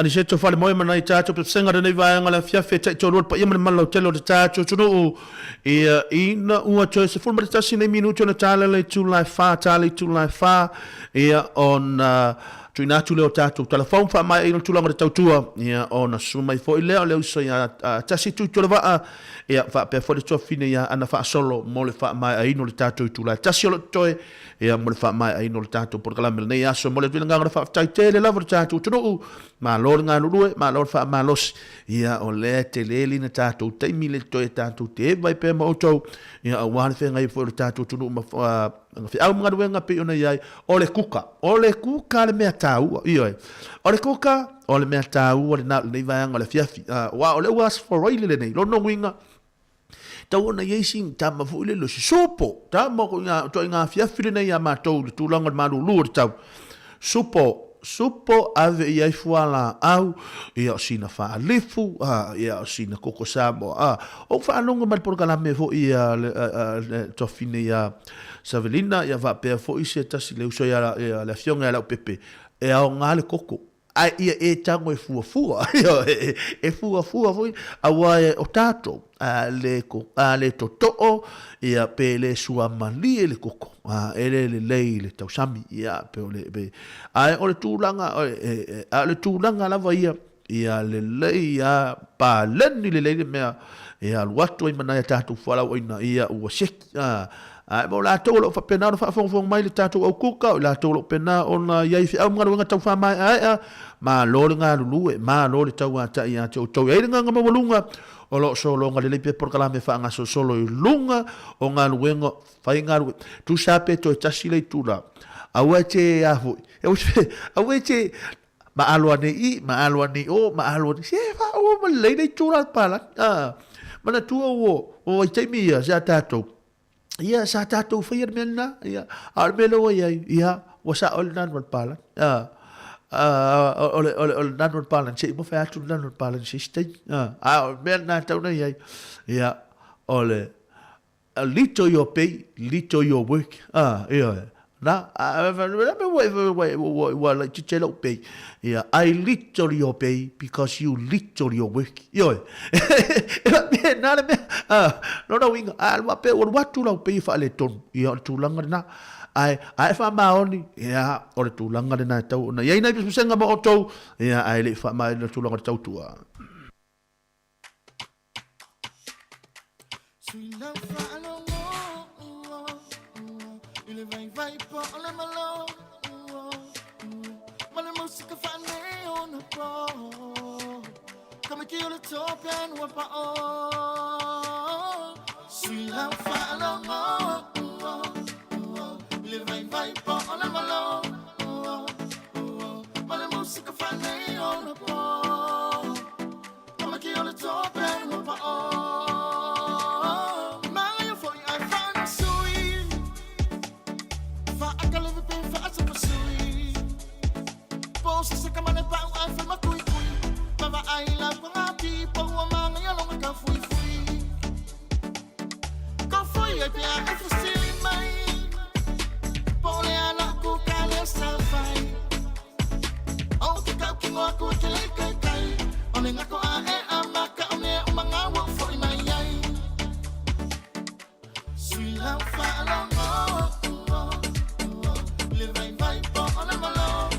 Ani se to fale moi mana i tato pe senga nei vai ngala fia fe tai toro pa yema malo telo de tato tunu e ina ua choice for ma tasi nei minuto na tala le tu lai fa tali tu lai fa on tuina tu le tato telefon fa mai ina tu longa Tautua on suma fo ile le uso ya tasi tu to va fa pe fo de to fine ya ana fa solo mo le fa mai ina le tato tu lai tasi lo toe mo le fa mai ina le tato por kala mel nei aso mo le tu nganga fa tai tele la vor tato tunu ma lor nga lue ma lor fa ma los o le te leli na tato te mile to e tato te vai pe mo to a wan fe ngai fo tato tunu ma fi au mga wenga pe ona yai o le kuka le mea tau o le kuka o le mea tau o le na le vai nga le fiafi wa o le was for really le nei lo no winga tau ona yesing ta ma fu le lo sopo ta mo nga to nga fiafi le nei ya ma to tu longa ma lu tau supo ave ia fuala au ia sina fa lefu ia sina koko samo o fa longa mal por kala me fo ia to fine ia Savelina ia va pe fo ise tasi le uso ia la fionga la pepe e a ngale koko ai ia e tango e fua e fua foi awa o tato le toto ia pe le sua mali le koko ele le le tausami ia pe ole be ai ole tulanga le tulanga la vai ia le ia pa lenni le mea ia luato i mana tato fala oina ia o shek ai mo la tolo fa pena fa fong mai le tato o kuka la tolo pena ona ia fi au ngana tau fa mai ai ma lo nga lulu ma lo le tau ata ia to ia nga ma volunga o lo solo nga le pe por kala me fa nga solo i lunga o nga luengo fa nga tu sape to tasile tula Awe che afu. Awe che maalua ni o maalua ni. Se fa o malei nei tura pala. Mana tua o te mia sa tatou. Ia sa tatou fai mena. Ia armelo ia wasa ol nan wal pala. Ol nan wal pala se mo fa atu nan wal pala se stay. Mena tau na ia ole lito your pay, lito your work. Yeah. Na, like to tell pay. Yeah, I literally your pay because you literally your work. Yo, nada me. No, wing. Alma pay what to pay for a ton. You too longer na. I found my only. Yeah, or too longer than I told. Yeah, I just sing about auto. Yeah, I live for my too longer Tautua. Sweet love, ele vai para olha malo, mas a música faz neon pro, como que eu tô bem o pao, sweet love follow, ele vai para olha malo, mas a música faz neon pro, como que eu tô bem o pao. Sa kamane pa ang alfa makuy-kuy Mama ay lang mga people Wa mga yalong ka-fui-fui Ka-fui ay piya ay fusili may Pole anak ko kaya sa fay O kikaw kingo ako kilay-kay-kay Oning ako ae amaka One mga wafo imayay Silang faalong Livay vai po ole malo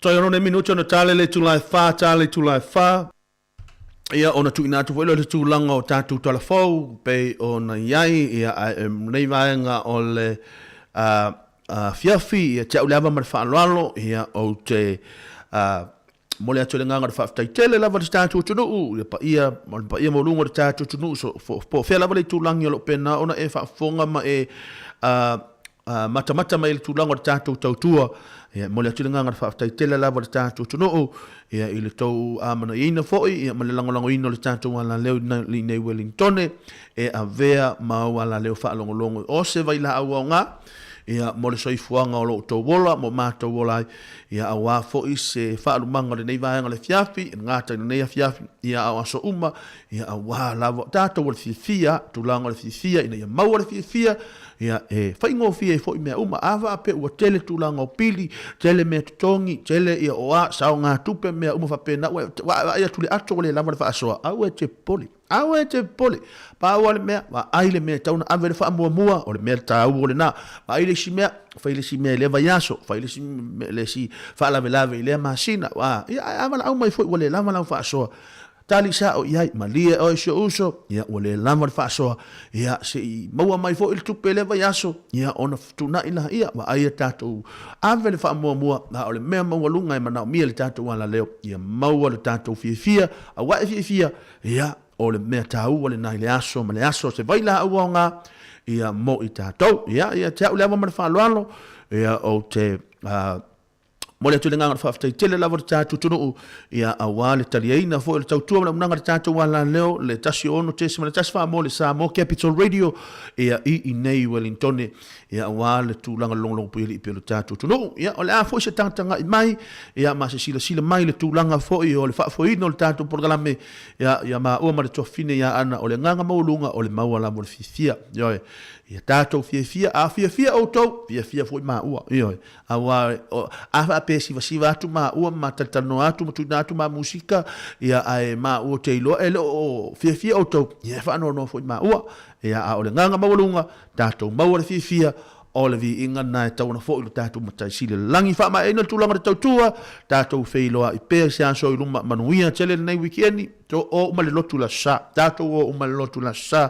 Toi ono ne minuto no tale le tulai fa. Ia ona tu ina tu le tulanga o tatu telefon pe ona iai ia nei vaenga o le fiafi ia te ulava mar fa lalo ia o te mole atu le nganga fa tai tele lava le tatu tunu ia pa ia mo lungo le tatu tunu so po fe lava le tulanga lo pena ona e fa fonga ma e mata mai le tulanga le tatu Tautua. Ia mole atu nganga fa tai tele lava le tatu tunu ia ile tau amana ina foi ia male lango ino le tatu wala leo li nei Wellington e avea ma wala leo fa longo o se vai la awanga ia mole soi fuanga o lo to wola mo mato wola ia awa foi se fa lumanga le nei vaanga le fiafi ngata nei fiafi ia aso uma ia awa lava tatu wal fifia tu lango le fifia ina ia mau le fifia ia fai ngofia fo me uma ava pe ua tele tulanga o pili tele me tongi tele ia oa sao ngā tupe me uma fa pena wa ia tuli ato le lama fa asoa au te poli pa wale me wa aile me tauna ave fa mua o le me ta u le na ma aile si me fa ile si me le va yaso fa ile si le si fa la velave le masina wa ia ama au mai fo wale lama la fa asoa tali sa o ia malia o so uso ia wale lama fa asoa ia se maua mai fo il tupe le va yaso ia ona tuna ina ia wa aia tatu ave le fa mua na o le me maua lunga ma na mi le tatu wala leo ia maua le tatu fia a wa fia ia o le mea tau o le nai le aso ma le aso se vaila au nga ia mo i tātou ia te au lewa ma le whaaloalo ia o te mo le tulenga ngā whaafitai tele lawa le tātou tunu ia awa le taliaina fo le tautua ma le unanga le tātou wala leo le tasi ono tesi ma le tasi wha mo le Samoa Capital Radio ia i nei Wellington ia awa le tūlanga longlong pui i pio le tātou tunu ia o le a fo i se tangtanga i mai ia ma se sila mai le tūlanga fo i o le whaafoino le tātou porgalame ia ma ua ma le tofine ia ana o le nganga maulunga o le maua mo le fifia ia tātou fia a fia o tau fia fo i ma ua awa a pe siva atu ma ua ma tatano atu ma tuna atu ma musika ia ai ma ua te ilo ele o fia o tau ia fa no fo i ma ua ia a o le nganga maulunga tātou maua le fia o le vi inga na tau na fo i tātou matai sile langi fa ma ena tulanga le tautua tātou feiloa i pēr se anso i luma manuia tele nei wikiendi to o uma le lotu la sa tātou o uma le lotu la sa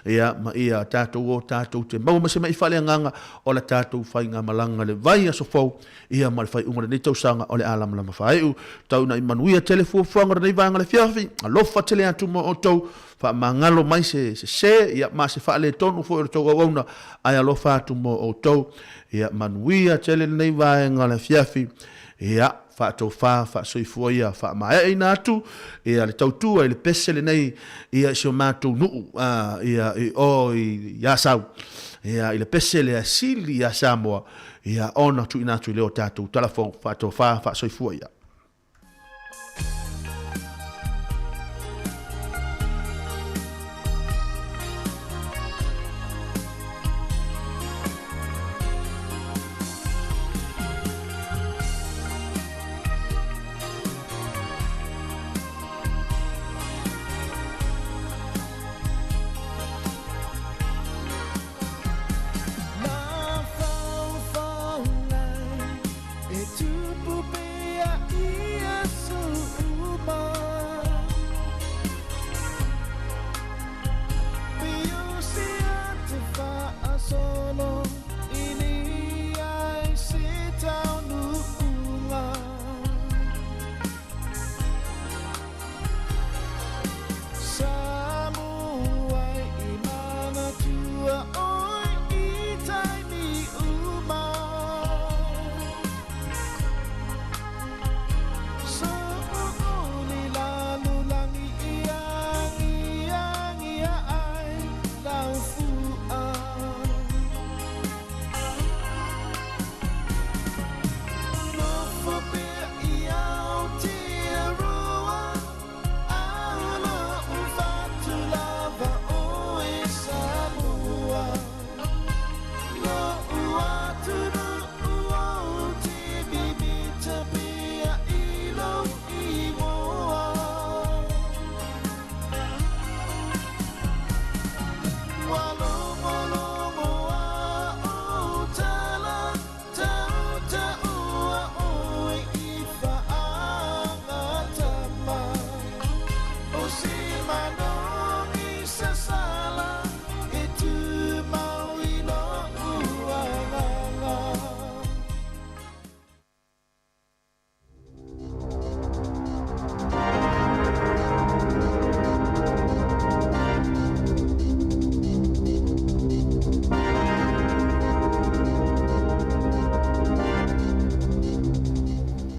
ia ma ia tātou o tātou te mau ma se mai fale nganga o la tātou fai ngā malanga le vai aso fau ia ma le fai unga le nei tausanga o le alam lama fai u tau na i manuia tele fuafuanga nei vanga le fiafi alofa tele atu mo o tau fa mangalo mai se ia ma se fa le tonu fo to wauna ai alofa atu mo o tau ia manuia tele nei vanga le fiafi ia fa to fa soifuia fa mai ina atu ia le tautua le pesele nei ia so matu nu ia ia sau ia le pesele asili ia Samoa ia ona tu ina tu le tatu telefon fa to fa soifuia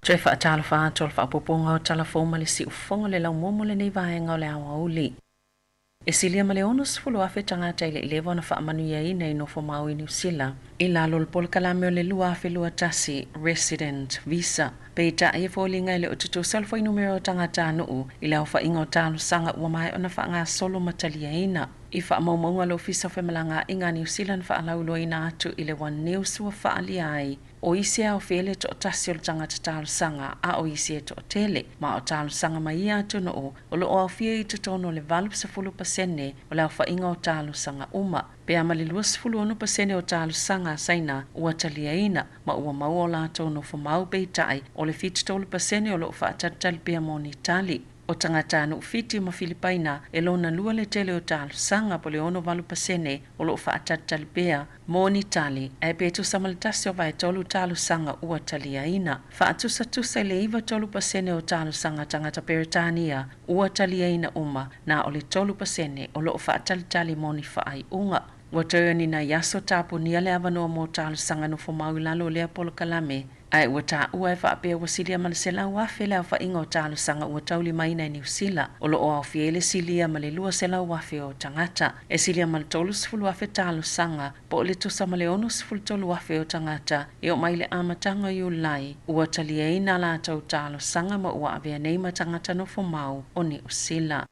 Tre fa tala fa tol fa poponga o tala fo ma le si ufonga le lau momo le nei vahenga o le awa uli. E silia ma le onus fulu afe tangata ile ilewa na fa amanu ia ina ino fo mau i New Zealand. I lalo le pol kalame o le lua afe lua tasi, resident, visa. Peita e fo linga ile o tutu salfo i numero tangata anu i lau fa inga o talo sanga ua mai o na fa ngā solo matalia ina. I whaamaunga lo fisa whamalanga i ngā New Zealand whaalaulo i nā atu i le One News ua whaali ai. O isi au whele to o tasi o tangata tālu sanga a o isi e to o tele. Ma o tālu sanga mai i atu no o lo o au whia i tutono le 20% o le au whainga o tālu sanga uma. Pea ma le 20% o tālu sanga saina ua talia ina ma ua mau o lātou no whamau beitai o le 50% o lo o whaatatali pea moni tali. O tangata anu fiti ma Filipaina e lona lua le tele o tālu sanga po le 20% o lo whaatatali pea moni tali e petu samalitasi o vai tolu tālu sanga ua talia ina. Whaatusa le iwa 3% o tālu sanga tangata Peritania ua talia ina uma na o le 3% o lo whaatalitali moni whaai unga. Watoe ni na yaso tapu ni ale avanoa mo tālu sanga no whamau lalo lea polo kalame. Ai ua tā ua e whaapea wasilia ma le sela ua whele au whainga o tālu sanga ua tauli maina i New Zealand. O lo o au fiele silia ma le lua sela ua o tangata. E silia ma le tolu sifulu wafe tālu sanga po o le tusa ma le ono sifulu tolu wafe o tangata. E o mai le amatanga Iulai ua talia ina la tau tālu sanga ma ua avea neima tangata no whamau o New Zealand.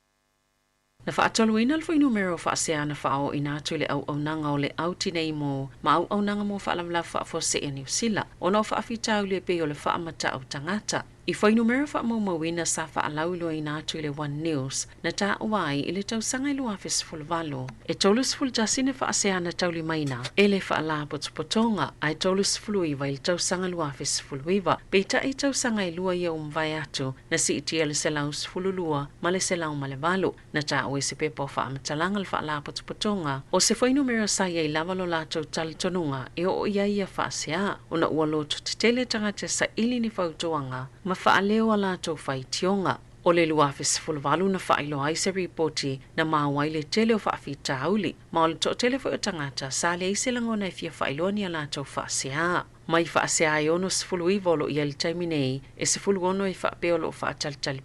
Na whaatolu ina alfo numero whaasea na whao ina atu le au nanga o le au tinei mo, ma au nanga mo whaalamla whaafose e New Zealand, o nao whaafitau le pe o le whaamata au tangata. I whai numero whaamauwina sa whaalaulo ina atu le One News, na tā uai i le tau sanga ilu afis fulvalo. E tolus ful jasine whaasea na tauli maina, e le whaala potonga, ai tolus fuluiva i le tau sanga ilu afis fulwiva, peita i tau sanga ilua ia umvai atu, na si itia le selaus fululua, ma le selau ma le valo, na tā ue se pepa o whaamatalanga le whaala potonga, o se whai numero sa ia i lavalo la tau talitonunga, e o ia ia whaasea, o na ualoto te tele tangata sa ili ni whautoanga, ma whaaleo ala tau whaitionga. O le luafis fulvalu na whailo ai se reporti na mawai le tele o whaafita auli. Ma o le to tele o tangata sa le ise langona i fia whailo ni ala tau whaasea. Mai whaasea ai ono se fulu ivolo i ali taiminei e se fulu ono i whaapeo lo whaatalitali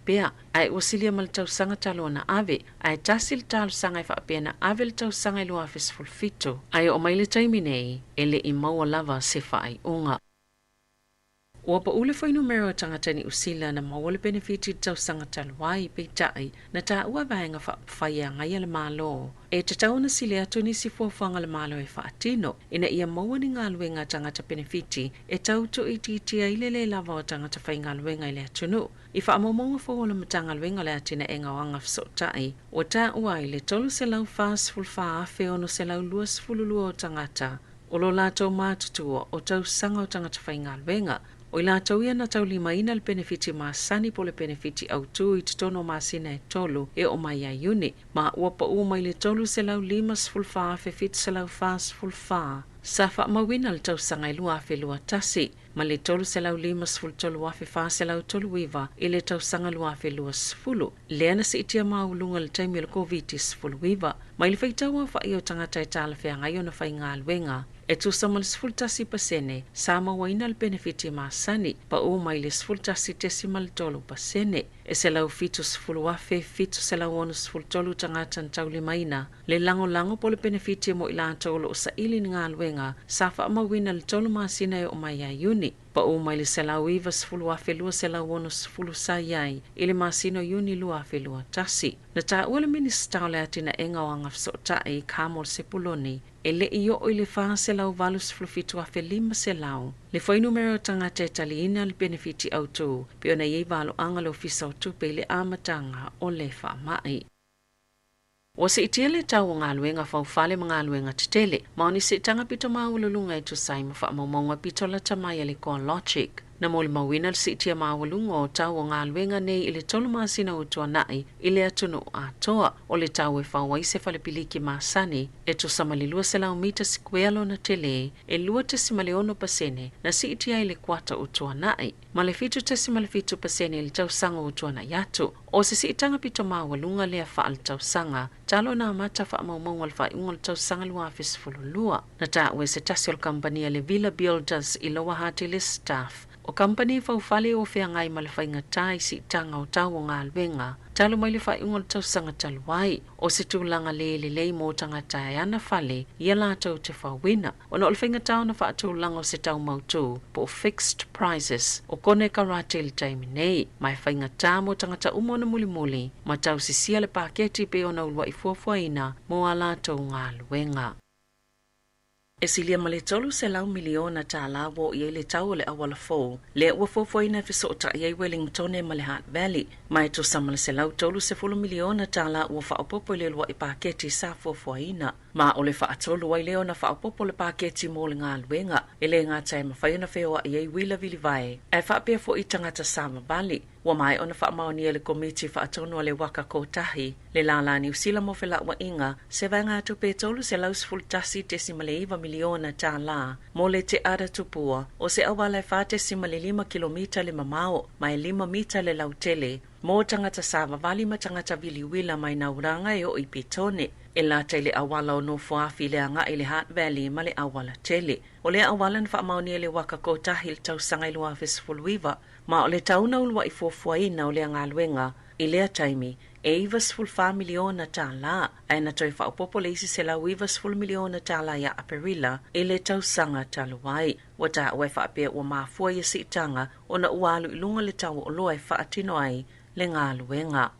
ai wasilia mal tau sanga talo na ave. Ai tasil talo sanga i whaapea na ave le tau sanga i luafis fulfito. Ai o mai le taiminei e le i maua lava se whaai unga. Ua pa ule whai numero tangata ni usila na mawale benefiti tau sanga talwai pe tai na ta ua vaenga whaia ngai ala malo. E te tau na sile atu ni si fuafanga la malo e whaatino. Ina ia maua ni ngā luenga tangata benefiti e tau to i titia ile le lava o tangata whai ngā luenga ile atunu. I whaamomonga whawala matanga luenga le atina e ngā wanga whasotai. Ua ta ua ile tolu se lau whaas fulwha afe ono se lau luas fululua o tangata. O lo lātou mātutua o tau sanga o tangata whai ngā luenga. O ila tau ia na tau lima ina le benefiti maasani po le benefiti au tu i titono maasina e tolu e o mai a uni. Ma ua pa mai le tolu se lau lima sfulfa fe fit se lau fa sfulfa. Sa wha mawina le tau sanga ilua fe lua tasi. Ma le tolu se lau lima sful tolu afe fa se lau tolu iwa i le tau sanga lua fe lua sfulu. Leana se itia maulunga le taimi le COVID sfulu iwa. Ma ili whaitaua wha i o tangata e tala whea ngai o na whai ngā luenga. E tu sama le sfultasi pasene, sama waina le benefiti maasani, pa o mai le sfultasi tesima le tolu pasene. E se lau fitu sfulu afe, fitu se lau ono sfulu tolu tangata ntau le maina. Le lango po le benefiti mo ila tolu o sa ili ngā luenga, sa wha mawina le tolu maasina e o mai a uni. Pa o mai le se lau iwa sfulu afe lua se lau ono sfulu sa iai, ili maasino uni lua afe lua tasi. Na ta ua le ministau le atina e ngā wanga fsotai kamol se puloni, e le i o le wha se lau valus flufitu afe lima se lau. Le whai numero tangata e tali ina le benefiti au tu, pe ona iei valo anga le ofisa o tupe le amatanga o le wha mai. O se itia le tau ngā luenga whauwhale mga luenga titele, maoni se tanga pito maululunga e tu sai ma wha maumaunga pito la tamai le koa logic. Na mole mawina le sitia mawalunga o tau o ngā luenga nei i le tolu maasina o tua nai i le atunu a toa o le tau e whawai se whalepiliki maasani e tu samalilua se lau mita sikuelo na tele e lua te simaleono pasene na sitia i le kwata o tua nai. Ma le fitu te simalefitu pasene i le tau sanga o tua nai atu. O se si itanga pito mawalunga lea wha al tau sanga, talo na mata wha maumaunga le wha iunga le tau sanga lua afis fululua. Na ta ue se tasiol kampania le Villa Builders i loa hati le staff. O company whauwhale o whea ngai ma le whainga tai si tanga o tau o ngā luenga, Talo mai le whai unga tau sanga talu wai. O se tūlanga le mō tangata e ana whale, ia lātou te whawina. O na olwhinga tau na wha tūlanga o se tau mautū, po fixed prices, o kone ka rate le taimi nei. Mai whainga tā mō tangata umona muli, ma tau sisia le paketi pe o na ulwa i fuafuaina, mō a lātou ngā luenga. E silia ma le tolu se lau miliona tā lawo i le tau le awala fō. Le ua fōfuaina fiso o ta iei Wellington e ma le Heart Valley. Mai to samala se lau tolu se 10 miliona tā la ua whaopopo i le lua i paketi sa fōfuaina. Ma o le whaatolu ai leo na whaopopo le paketi mō le ngā luenga. E le ngā tai mawhaiona wheoa iei wila vili vai. E whaapea fo i tangata sama bali. Wa mai ona whaamaonia le komiti whaatono le waka kotahi. Le lala New Zealand mo whela wa inga, se vai ngā tupe tolu se lau sfultasi te simaleiva miliona tā la. Mo le te ara tupua, o se awala e whate simale 5 kilomita le mamao, mai 5 mita le lautele. Mo tangata sava vali ma tangata viliwila mai nauranga e o i pitone. E la tele awala o no fuafi le anga i le Heart Valley ma le awala tele. O le awala na whaamaonia le waka kotahi le tau sanga i lua fesfulwiva. Ma o le tauna ulwa i fuafuaina o le ngā luenga, i lea taimi, e ivas 10 miliona tā la, ai na toi whaopopo le isi se lau ivas 10 miliona tā la ia aperila, i le tau sanga taluai. Wa tā ue whaapea ua mafua ia si tanga, o na ualu i lunga le tau o loa e whaatino ai, le ngā luenga.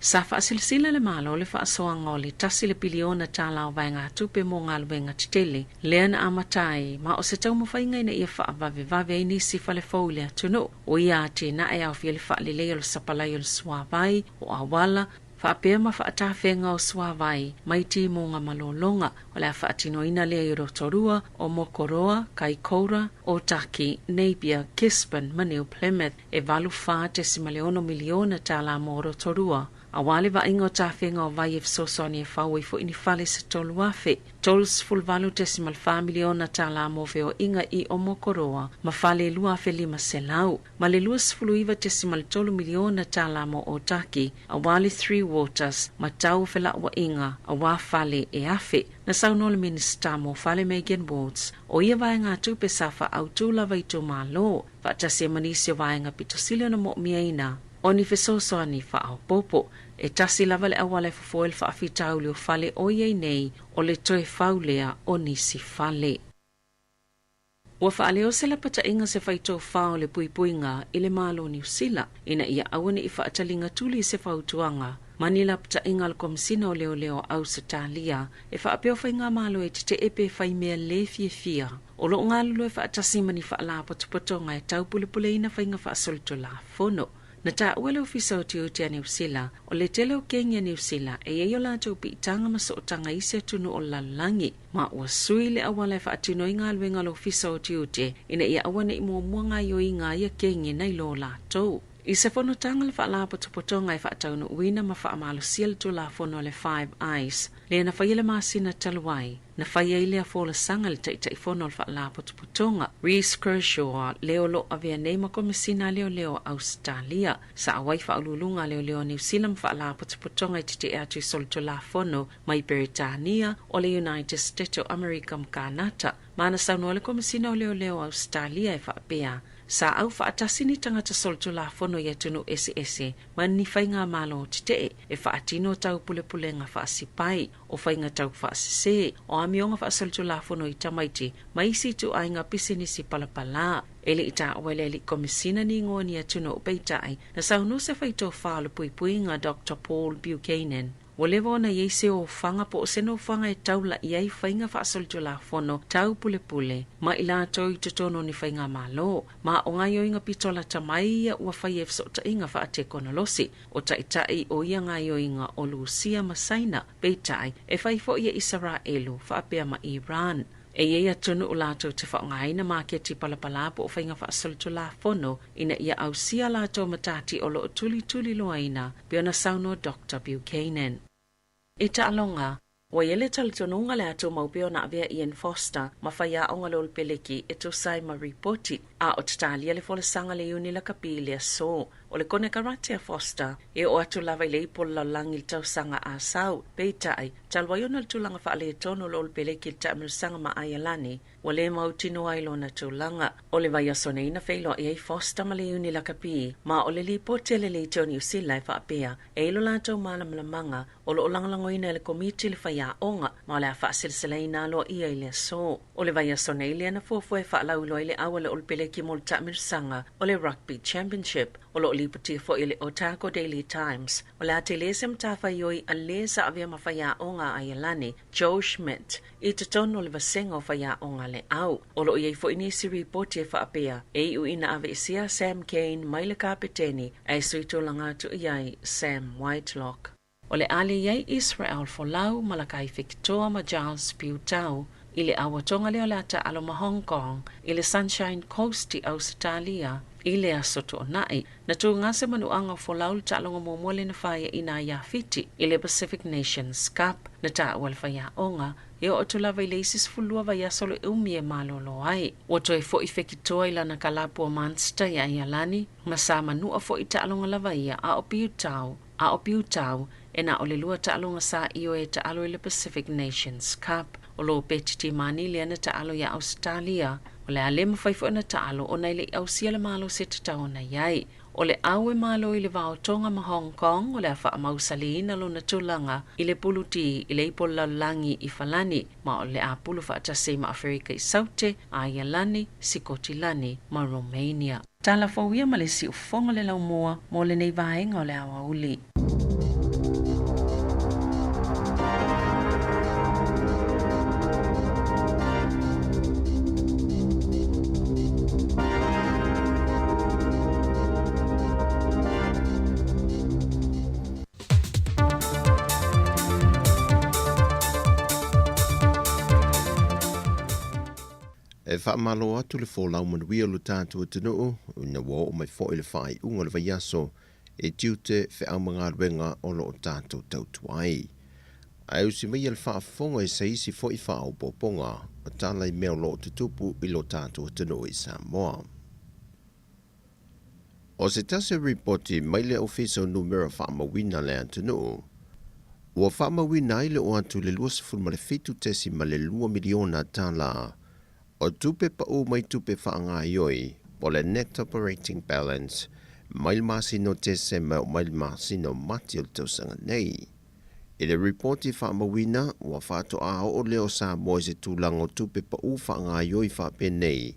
Sa whaasilsila le malo le whaasoanga o le tasi le piliona tā lau vai ngā tupe mō ngā luenga titele, lea na amatai, ma o se tau mawhainga ina ia whaavave ai nisi whale fau le atunu, o ia te na e au fia le whaalelei o le sapalai o le suavai, o awala, whaapea ma whaatawhenga o suavai, mai ti mō ngā malolonga, o le whaatino ina lea i Rotorua, o Mokoroa, Kaikoura, o Taki, Napier, Gisborne, Manil, Plymouth, e valu wha te simaleono miliona tā la mō Rotorua. A wale wa ingo tawhenga o vai e fsosoni e whau i fo ini whale se tolu afe. Tolu sfulvalu tesimal 5 miliona tā la mōwhe o inga i o Mokoroa, ma whale lua afe 5 se lau. Ma le lua sfuluiva tesimal 3 miliona tā la mō o Taki, a wale 3 Waters, ma tau whela wa inga, a wā whale e afe. Na sauno le minista mō whale Megan Woods, o ia vai ngā tupe safa au tūlava i tō mā lō, whaatasi e manisi o vai ngā pitosile na mō miaina. Oni fesoso ani whaao popo, e tasi lava le awale fufoel whaafitau leo whale o iei nei o le toe whaulea o nisi whale. Ua whaaleo se la pata inga se whaito whao le puipuinga i le malo New Zealand, ina ia awane i whaatalinga tuli se whautuanga. Manila pata inga le komisina o leo au sa talia, e whaapeo whainga malo e te epe whaimea le fia. O lo ngā lulu e whaatasi mani whaala potopotonga e tau pule ina whainga whaasolito la fono. Na tā uele ofisa o tiuti a New Zealand, o le tele o kengi a New Zealand, e eio lātou pi tanga maso o tanga ise tunu o lalangi, ma ua sui le awala e whaatino i ngā luenga lo ofisa o tiuti, ina ia awane i mua ngā yo i ngā ia kengi nei lo lātou. I se whono tanga le whaala potopotonga e whaataunu uina ma whaamalo siel tu la whono le 5 Eyes, le na whaiele masina taluai, na whaia ilea whola sanga le taitai whono le whaala potopotonga. Reese Kershaw leo lo avea neima komisina leo Australia, sa awai whaalulunga leo New Zealand whaala potopotonga i tite atu sol tu la whono mai Britania o le United States of America mkanata. Mana sauno le komisina o leo Australia e whaapea. Sa au whaatasini tangata soltu la whono ia tunu ese, mani whainga malo tite, e whaatino tau pule nga whaasipai, o whainga tau whaasise, o amionga whaasoltu la whono i tamaiti, maisi tu ainga pisinisi palapala. Ele ita awele eli komisina ni ngoni ia tunu upeitai, na sauno se whaito whaalo puipuinga Dr. Paul Buchanan. Walevo na yeise o fanga po seno fanga e taula iai whainga whaasoltu la whono tau pule, ma ila toi tutono ni whainga malo, ma o ngai o inga pitola tamai ia ua whai efso ta inga whaate konolosi, o taitai o ia ngai o inga o Lucia Masaina, peitai e whaifo ia Israelu, whaapea ma Iran. E ia tunu o lātou te whaongaina māketi palapalapo o whainga whaasoltu la whono, ina ia au sia lātou matati o lo tuli loaina, biona sauno Dr. Buchanan. E ta alonga, wa yele talitonunga le ato maupeo na avea Ian Foster, ma whaia onga lol peleki e to sai ma ripoti, a o tatalia le fola sanga le uni la kapili a so, o le kone karate a Foster e o atu lava i le ipol laulangi le tausanga a sau peitai talwaiona le tulanga whaale tono lo le peleki le taamirisanga ma Iulai wa le mautino ai lona tulanga o le vai asoneina feilo e Foster ma le uni la kapi ma o le lipo tele le toni usila e whaapea e ilo lantou malamanga o lo langalangoina le komiti le whaia onga ma le a whaasilseleina alo ia i le so o le vai asoneile ana fuafua e whaalaulo i le awa le o le peleki mo le taamirisanga o le Rugby Championship o lo liputia fo i le Otago Daily Times o le atelese mtafa ioi a le sa avia mawhaia onga a Iulai Joe Schmidt i te tono le vasenga o whaia onga le au o lo iei fo inisi reporti e whaapea e uina ave isia Sam Kane mai le kapiteni e suito langatu iai Sam Whitelock o le ali iei Israel fo lau malakai Victoria ma Giles Piutau i le awatonga leo lata alo ma Hong Kong i le Sunshine Coast i Australia i le asoto nai na tu ngase manuanga fo laul ta longa momole na whaia ina ia fiti i le Pacific Nations Cup na ta wal whaia onga e o tu lava i le isis fulua vai asolo umie malolo ai. O to e fo i whekitoa i lana kalapu o Manchester ia Iulai ma sa manua fo i ta longa lava ia a o piutau e na o le lua ta longa sa i o e ta alo i le Pacific Nations Cup o lo petiti mani le ana ta alo ia Australia o le alema faifo na ta alo o nei le au sia le malo se te tau na iai. O le aue malo i le vaotonga ma Hong Kong o le awha mausalina lo na tulanga i le puluti i le ipola langi i falani ma o le a pulu whaatase ma Afrika i Saute, a Iulai, Sikotilani ma Romania. Tala fawia ma le si ufonga le lau moa mo le nei vaenga o le awa uli. E whaamalo atu le fōlau manuia lo tātua tino una wā o mai fō i le whai unga le vaiaso e tiute wha mga ruenga o lo o tātou Tautua ai. Ai usi mai le whaafonga e saisi fō i whao poponga a tālai mea lo o tutupu i lo tātua tino i Samoa. O se tase reporti mai le ofisa numero whaamawina le antino, ua whaamawina i le o atu le luasa fulma le fitu tesi ma le 2 miliona tāla o tupe pa o mai tupe whaanga ioi, o le net operating balance, mai masino te se mai masino mati o tausanga nei. I le reporti whaamawina, ua whaato a o leo sa moe se tūlango tupe pa o whaanga ioi whaape nei,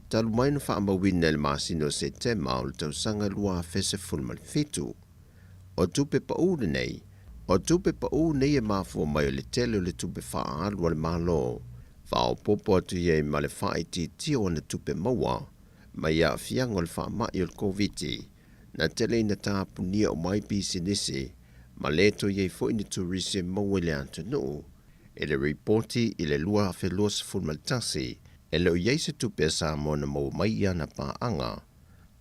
talu mai na whaamawina le masino se te mao le tausanga lua fese fulma le fitu. O tupe pa o nei, o tupe pa o nei e mafua mai o le tele o le tupe wha alua le malo. Whao popo atu iei ma le whae ti o na tupe maua, mai a fianga le wha mai o le COVID-19, na tele ina tāpunia o mai bisinisi, ma leto iei fo ina turisi maua le antanu, e le reporti i le lua a whelua sa fulmaltasi, e leo iei se tupe sa mona maua mai ia na paanga,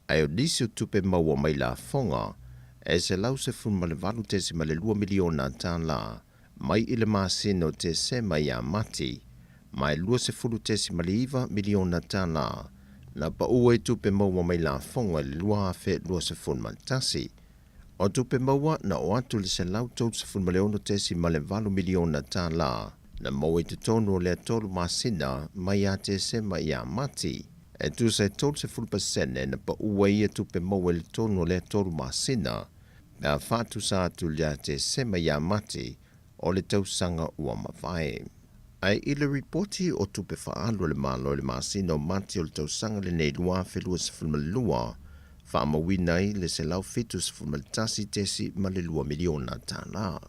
ai o disi o tupe maua mai la fonga, e se lau se fulmale valu tesi ma le 2 miliona tāla, mai i le masino te se mai a mati, mai lua se fulu tesi maliva miliona tāla, na pa ua i tupe maua mai la fonga le lua hafe lua se fulu maltasi. O tupe maua na o atu le se lau tau se fulu maleono tesi ma le valu miliona tāla, na maua i te tonu o le atolu masina mai a te se mai a mati. E tu se tolu se fulu pasene na pa ua i tupe maua le tonu o le atolu masina, na fatu sa atu le a te se mai a mati o le tausanga ua mawhae. Ai i le reporti o tupe whaalu le malo le masina o mati o le tausanga le nei lua whelua se fulmalua, whaamawinai le se lau fitu se fulmaltasi tesi ma le 2 miliona tāla.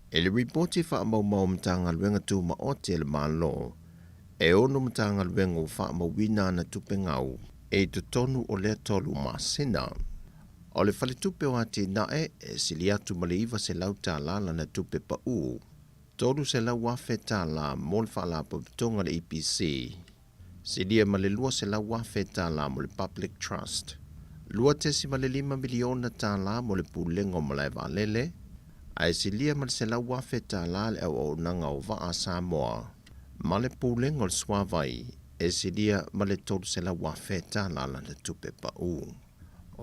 E le reporti whaamawmau mtanga luenga tu ma ote le malo, e ono mtanga luenga o whaamawina na tupe ngau, e te tonu o le tolu masina. O le whale tupe o ati nae, e siliatu ma le iwa se lau tāla na tupe pa uu. Tolu se lau wafe tāla mo le whala paputonga le EPC. Sidia ma le lua se lau wafe tāla mo le Public Trust. Lua tesi ma le 5 miliona tāla mo le pulengo mo le valele. Ai silia ma le se lau wafe tāla le au nanga o waa Samoa. Ma le pulengo le swavai. E sidia ma le tolu se lau wafe tāla la tupe pa u.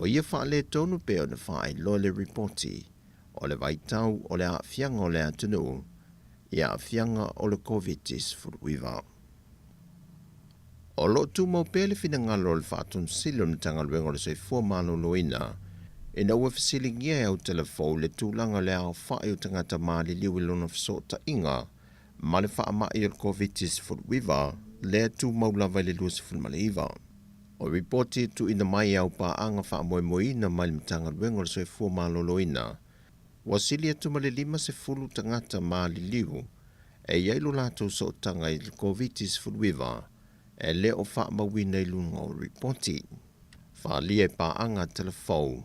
O ia wha le tonu pe o na whae lo le reporti, o le vaitau o le awhianga o le atunu, ia awhianga o le COVID-19 furuiva. O lo tu mau pele fina ngalo le whaatun silo na tanga luenga le sei fua malo loina, e na ua fasili ngia au telefou le tūlanga le au whae o tangata maali liwi lona fisota inga, ma le wha mai o le COVID-19 furuiva, le tu mau lava le luasi fulmaliva. O reporti tu ina mai au pa anga wha moe moina mai le tanga luenga le sei fua malo loina, wasili atu ma le 5 tangata maali liu, e iailu lato so tanga i le COVID-19 furuiva, e le o wha mawina i lunga o reporti. Wha lia pa anga telefou,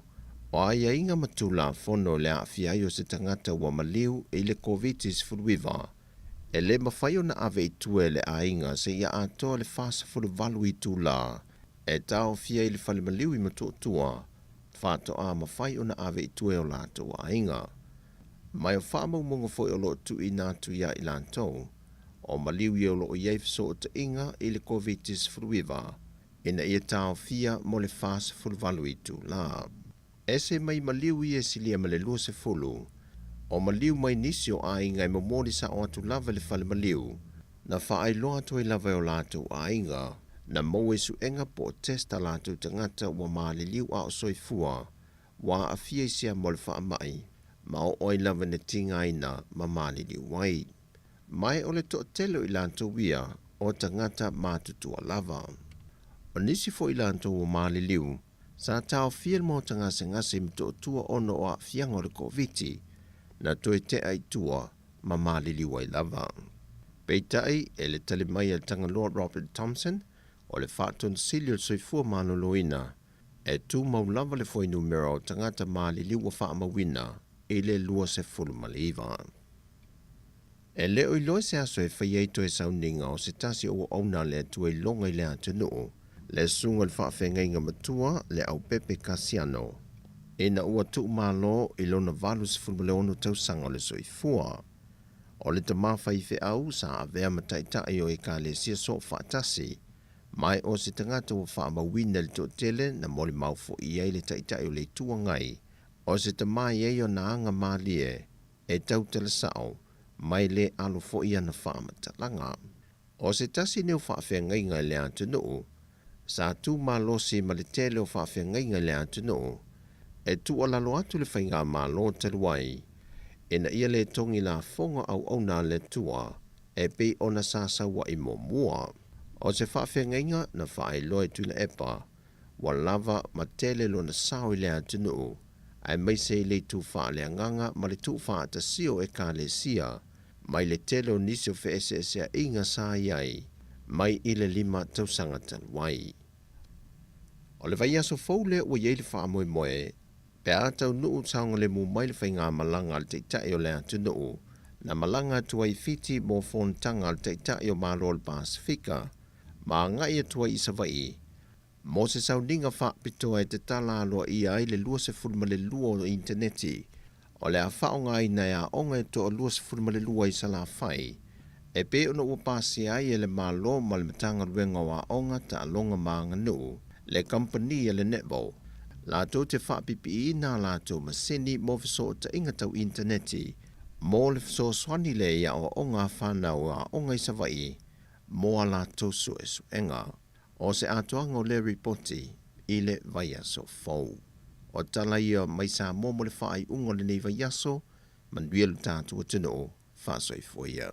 o aia inga matula fono le awhiai o se tangata wa maliu i le COVID-19 furuiva, e le mawhaio na ave i tue le ainga se ia atoa le fasa furu valu i tu la, e tau fia i le fale maliu i matuatua, whato a mawhaio na ave i tue o lato wa ainga. Mai o wha munga foi o lo tu i natu ia i lantou, o maliu i o lo o iei fiso o te inga i le COVID-19 furuiva, ina ia tau fia mo le fasa furu valu i tu la. Ese mai maliu i e silia ma le lua se fulu, o maliu mai nisi o ainga i mamori sa o atu lava le fale maliu, na whaai loa tu i lava o latu ainga, na moe su enga po testa latu tangata wa maali liu a o soifua, wa a fia isia mo le wha mai, ma o oi lava ne tinga ina ma maali liu wai. Mai o le to telo i lanto wia o tangata matutua lava. O nisi fo i lanto o maali liu, sa tau fia mo tangase ngase mto tua ono o a fianga o le COVID-19, na toi te ai tua ma maali liu ai lava. Peitai e le tali mai al tanga Lord Robert Thompson, o le whaatun silio soifua malo loina, e tu mau lava le foi numero o tangata maali liu wa wha mawina, e le lua se fulu maliva. E leo i loe se aso e whaiaito e sauninga o se tasi o auna le atu e longa i le atunu, le sunga le whaafengainga matua le au pepe kasiano. E na ua tu malo i lona valu se fulmaleonu tausanga le soifua. O le tamawhai fe au sa avea mataitai o e ka le sia so whaatasi, mai o se tangata o whaamawina le totele na moli maufo i ei le taitai o le tuangai, o se tamai ei o na anga maalie e tautele sao, mai le alo fo ia na whaamatalanga. O se tasi neu whaafengainga le atunu, sa tu malosi ma le tele o whaafengainga le atunu, e tu o lalo atu le whainga malo taluai, e na ia le tongi la fonga au ona le tua, e pe ona sasa wa i mua. O se whaafengainga na whae loe tu le epa, wa lava ma tele lo na sao i le atunu, ai mai se le tu wha le anganga ma le tu wha ta sio e ka le sia, mai le tele o nisi o wheesesea inga sa iai, mai i le 5 tausanga taluai. O le vai aso fau le ua iei le wha moe moe, pe atau nuu taonga le mu mai le whainga malanga le teitai o le atunu, na malanga tua i fiti mo fontanga le teitai o Maro le Pasifika, ma ngai atua i Savai, mo se sauninga wha pitoa e te tala aloa i ai le lua se fulma le lua o interneti, o le a whaonga i nei a onga e to o lua se fulma le lua i sala whai, e pe ona ua pasi ai e le malo ma le matanga ruenga wa onga ta alonga maanga nuu, le company e le netball, la to te wha pipi ina la to masini mo fiso ta inga tau interneti, mo le fiso swani le ia o onga whanau a onga i Savai, mo ala to suesu enga, o se atoanga o le ripoti i le vaiaso fau. O tala ia mai sa mo le whaai unga le nei vaiaso, manuelu tātua tino, whaasoi foia.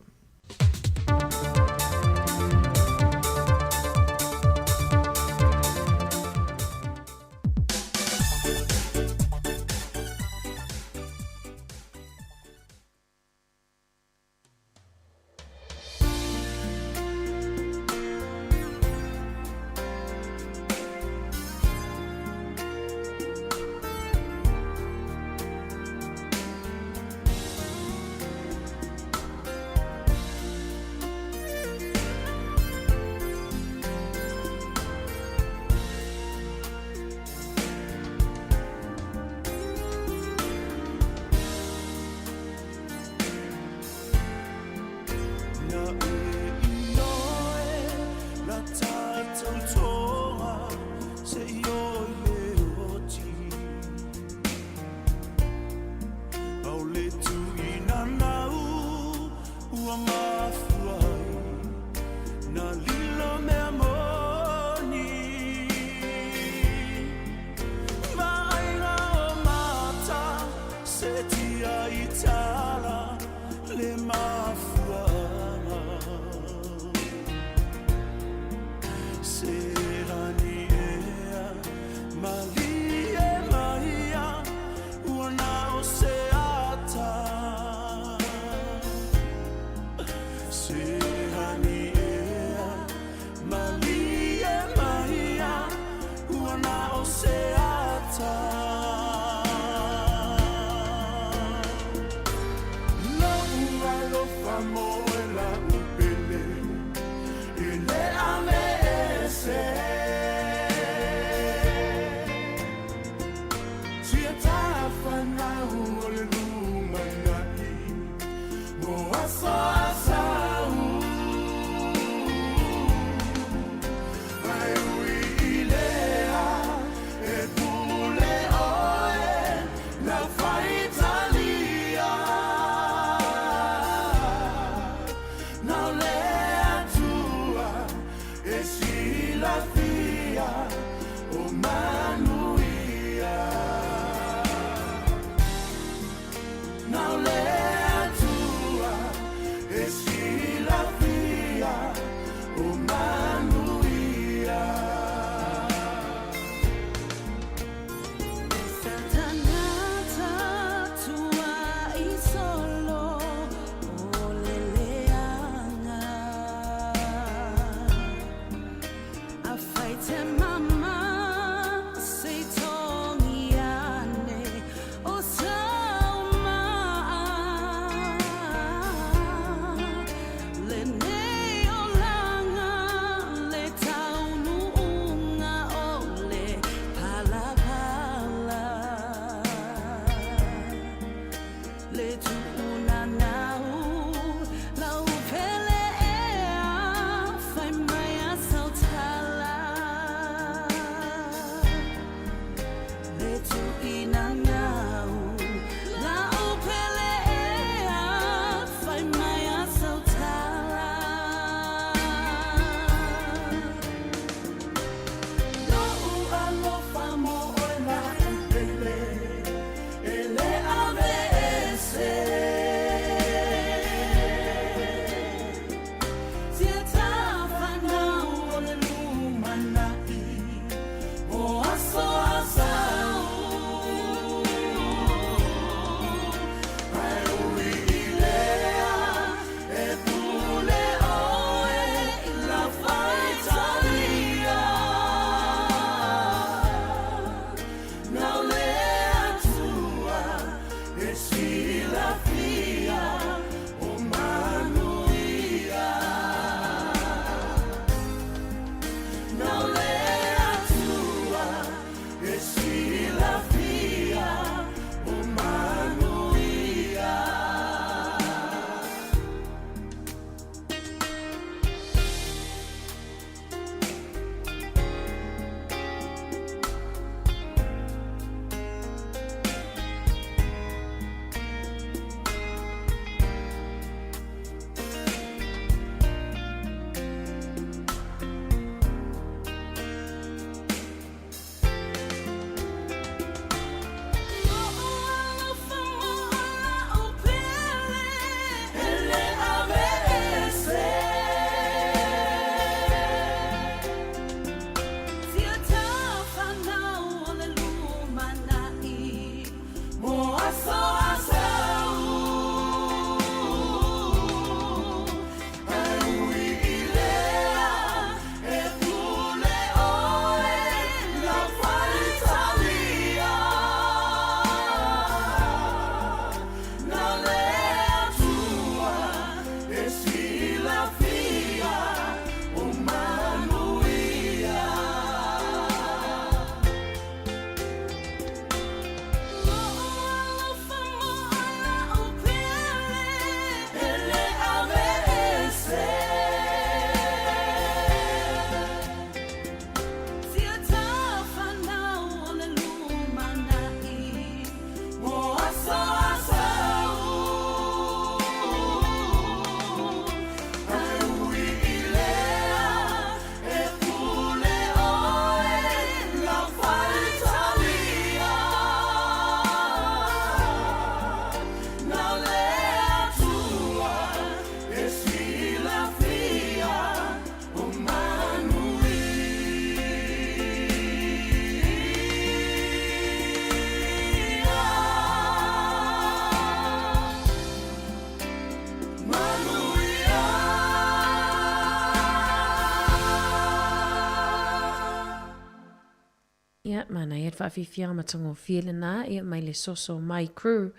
Ia, mana ia whawhiwhia matango whiele nā, ia mai le soso mai crew,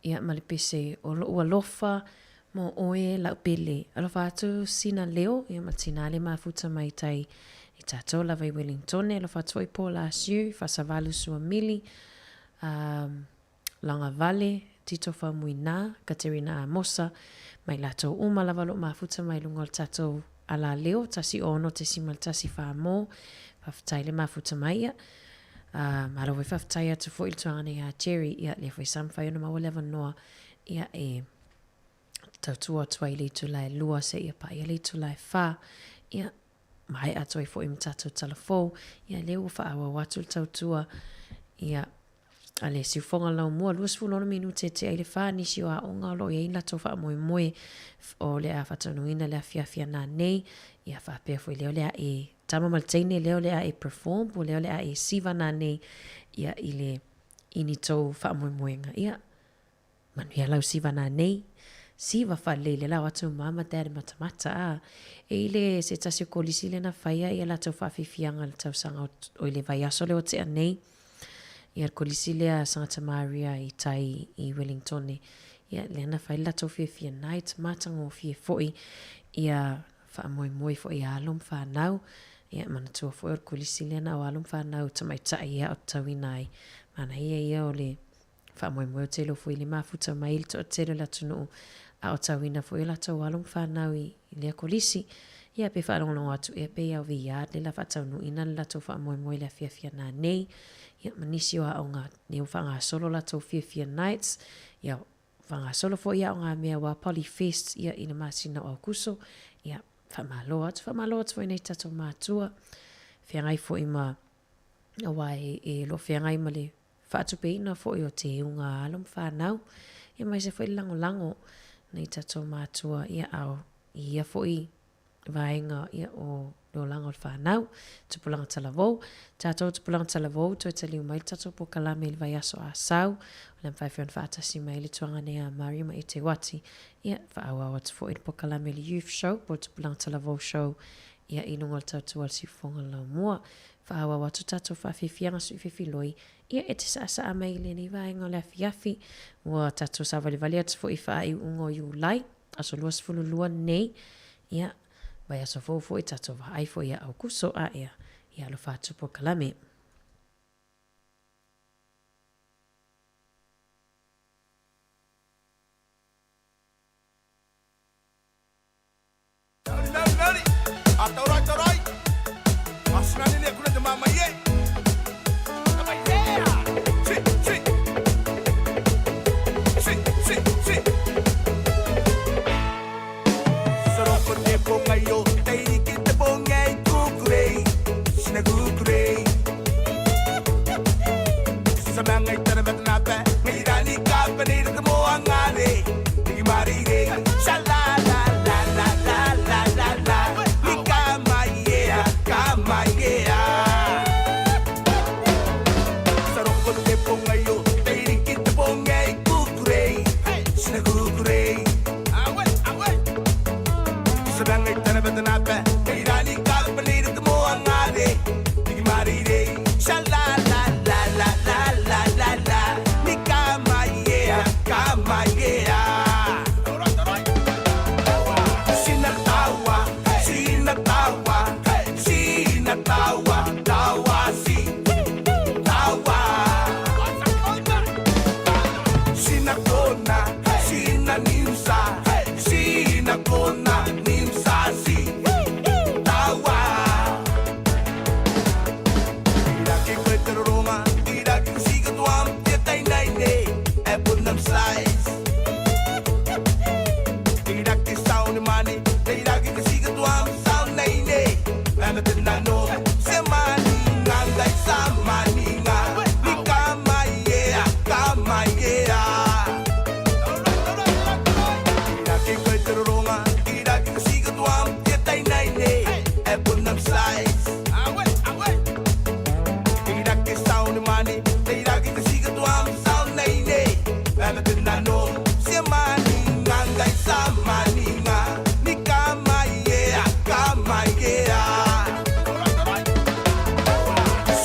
ia ma le pese o ua lofa, mo oe lau pele. Alofa atu sina leo, ia ma tina le mafuta mai tai i tātou lava i Wellington, alofa atu i pō last year, whasavalu sua mili, langa vale, tito whamui nā, Katerina Amosa, mai lato uma lava lo mafuta mai lunga o tātou ala leo, tasi ono te simal tasi whamo, whaftai le mafuta mai ia, mara wai whaftai atu fo iltuanga ia Jerry, ia le whai samwhai ona mawa lewa noa, ia e Tautua tua i le Iulai lua se ia pa, ia le Iulai wha, ia mai atu i fo i mtatou talafou, ia leo wha awa watu Tautua, ia ale si fonga lau mua luas fulona minute te aile wha nisi o a onga lo ia ina tau wha moe moe o le a whatanuina le a fia nā nei, ia wha pēr fo i leo lea e tama malteine leo lea e perform, o leo lea e siva nā nei, ia i le ini tau wha moe moenga, ia manuia lau siva nā nei, siva wha leile lau atu mama dad matamata a, e ile se tasi o kolisi le na whaia, ia la tau wha fifianga le tau sanga o ile vai aso leo te a nei, ia kolisi lea Santa Maria i tai i Wellington, ia lea na whaila tau fia night, matango fia foi, ia wha moe moe foi alum wha nau, ia mana tua foi o kolisi lea na o alum wha nau, tamai tai ia o tau inai, mana ia o le wha moe moe o telo foi le mafuta mai ili to o telo la tunu a o tau ina foi la tau alum wha nau i lea kolisi, ia pe wha longo atu, ia pe au vi iad, le la wha tau nu ina la tau wha moe moe le fia nā nei, ia manisi o a o ngā neu whanga solo la tau fia nights, ia whanga solo fo ia o ngā mea wa Polyfest, ia ina masina o kuso, ia whamalo atu fo inei tato mātua, whiangai fo ima o wai e lo whiangai ma le whaatupe ina fo i o te unga alum whanau, ia mai se fo i lango nei tato mātua, ia au, ia fo i vaenga ia o lo lango whanau, tupulanga talavou, tātou tupulanga talavou, toi taliu mai tātou po kalame ili vai aso a sau, lem whaiwhion whaatasi mai ili tuanga nea Mariama i te wati, ia whaawa watu fo ili po kalame ili youth show, po tupulanga talavou show, ia inungal tātou al si fonga lau mua, whaawa watu tātou whawhiwhianga su whiwhiloi, ia e te sa a mai ili ni vaenga le afiafi, mua tātou sa vali atu fo i wha i ungo Iulai, aso luas fululua nei, ia vai aso fo i tato wa ai fo ia au kuso a ia lo fatu po kalame.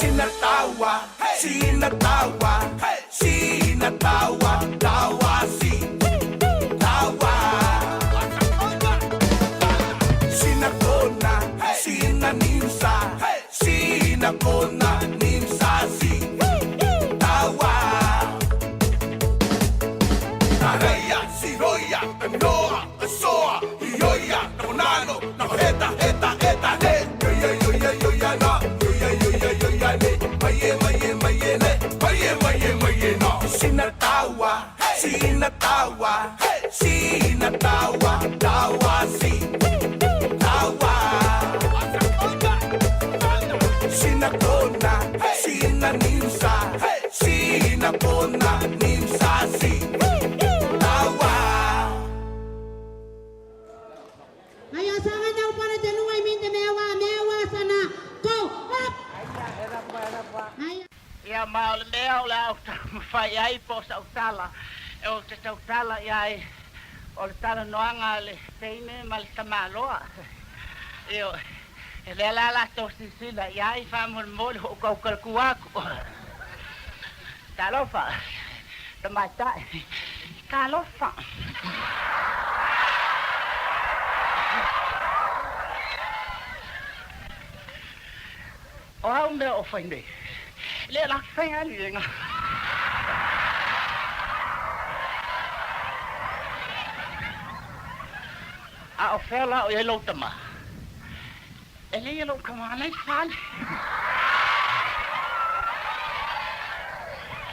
Sinatawa taua, sina taua, sina taua, taua si, taua. Sina kona, sina nimsa, sina kona, nimsa si, taua. Taraya, siroya, kanoa, asoa, ioia, nakonano, nakoheta, heta, heta, ne, yo ya na, yo ya ne, maye, maye, maye, ne, maye, maye, maye, no. Sina tawa, sina tawa, sina tawa, tawa si, tawa. Sina kona, sina nimsa, sina kona, nimsa si, tawa. Ayo sangat jauh para jenuai minta mewah sana. Go up. Ia maole mea o le au mawhai ai po sa utala. E o te tautala iai o le tala noanga le teine ma le tamaloa. Io e le ala to sisila iai whamon mole o kau kalkuaku. Talofa. Tamatai. Talofa. O au mea o whainei. Le la whainga lienga. A o whela o yellow tama. E le yellow kamana i whale.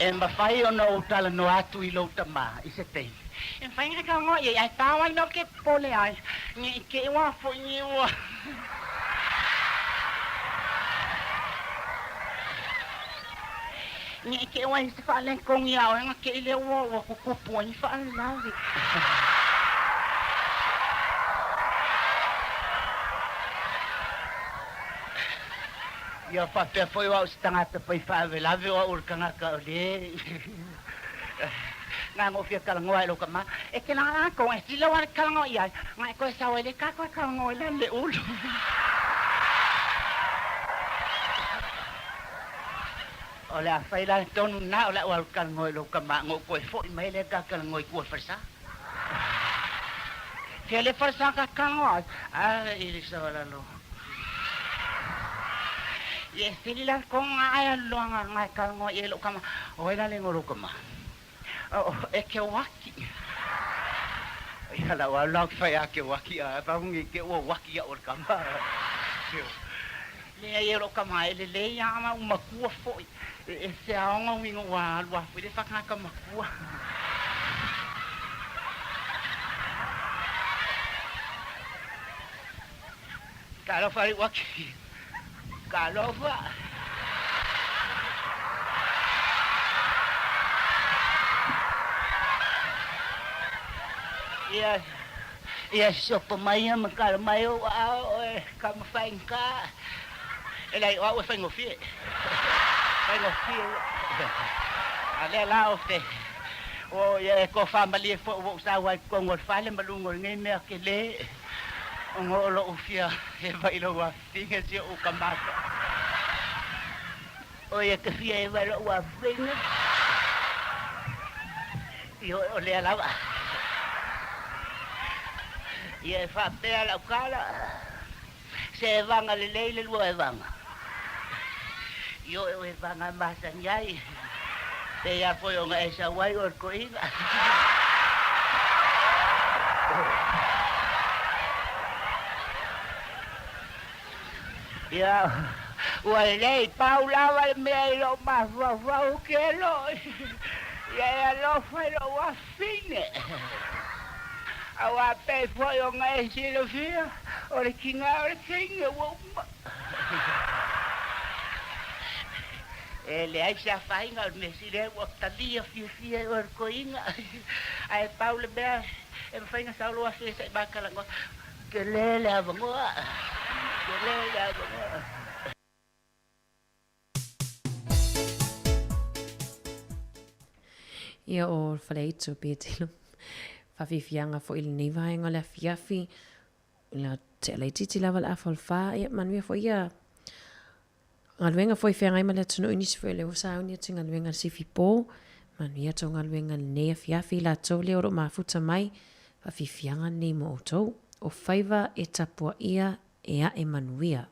E mawhai o na o tala no atu i lo tama i se tein. E whainga ka ngoa i ai tawa no ke pole ai. Ni ke iwa fo ni iwa. Ni ke wa se fa len kong ya o nga ke le wo ko ko po ni fa la ri ya fa pe foi wa stanga te pai fa ve la ve o kanga ka le nga mo fia kala ngoa lo kama e ke na ko e silo wa kala ngoa ya nga ko sa wa le ka ko kala ngoa le ulu o le a whaila tonu na o le wal kalangoi lo kama ngo koe fo i mai le ka kalangoi kua farsa. Ke le farsa ka kalangoi, ili sa wala lo. Ye sili la konga aya luanga ngai kalangoi e lo kama, o ila le ngoro kama. E ke waki. Ia la wala whai a ke waki a, paungi ke ua waki a o kama. Le e lo kama e le ya ama umakua fo i. E se aonga wingo wa lua fwede whakaka makua. Kalo whare waki. Kalo wha. Ia sopa mai ama kala mai o ao e kama whainka. E lai o au e whaingo fie. Whaingo fie. A le lao te. O ia e ko whamali e fo o sa wai kongo whale malungo ngai mea ke le. O ngolo o fia e vailo wa finga si o kamata. O ia ke fia e vailo wa finga. Io o le lawa. Ia e whapea lau kala. Se e vanga le leile lua e vanga. Io e vanga masa nyai. Te ia foi o nga e sa wai o ko inga. Ia, ua lei paulawa le mea i lo mawawau ke lo. Ia e lo fai lo wa fine. Awa pe foi o nga e silo fia. O le kinga o le kinga wumba. E le ai sa whainga o mesire o talia fia o ko inga. Ai paule bea e whainga sa loa fia sa i bakalangoa. Ke lele avangoa. Ke lele avangoa. Ia o whaleitu pētilo. Whawhiwhianga fo ili niwaenga le fiafi. La te alei titi lawa le afal wha. Ia manwea fo ia. Ngaluenga foi whenga ima le tunu inisi fwe le usauni ati ngaluenga sifi pō. Manuia tō ngaluenga nea fiafi la tō le oro mafuta mai. Whawhiwhianga ni mo o tō. O whaiva e tapua ia ea e manuia.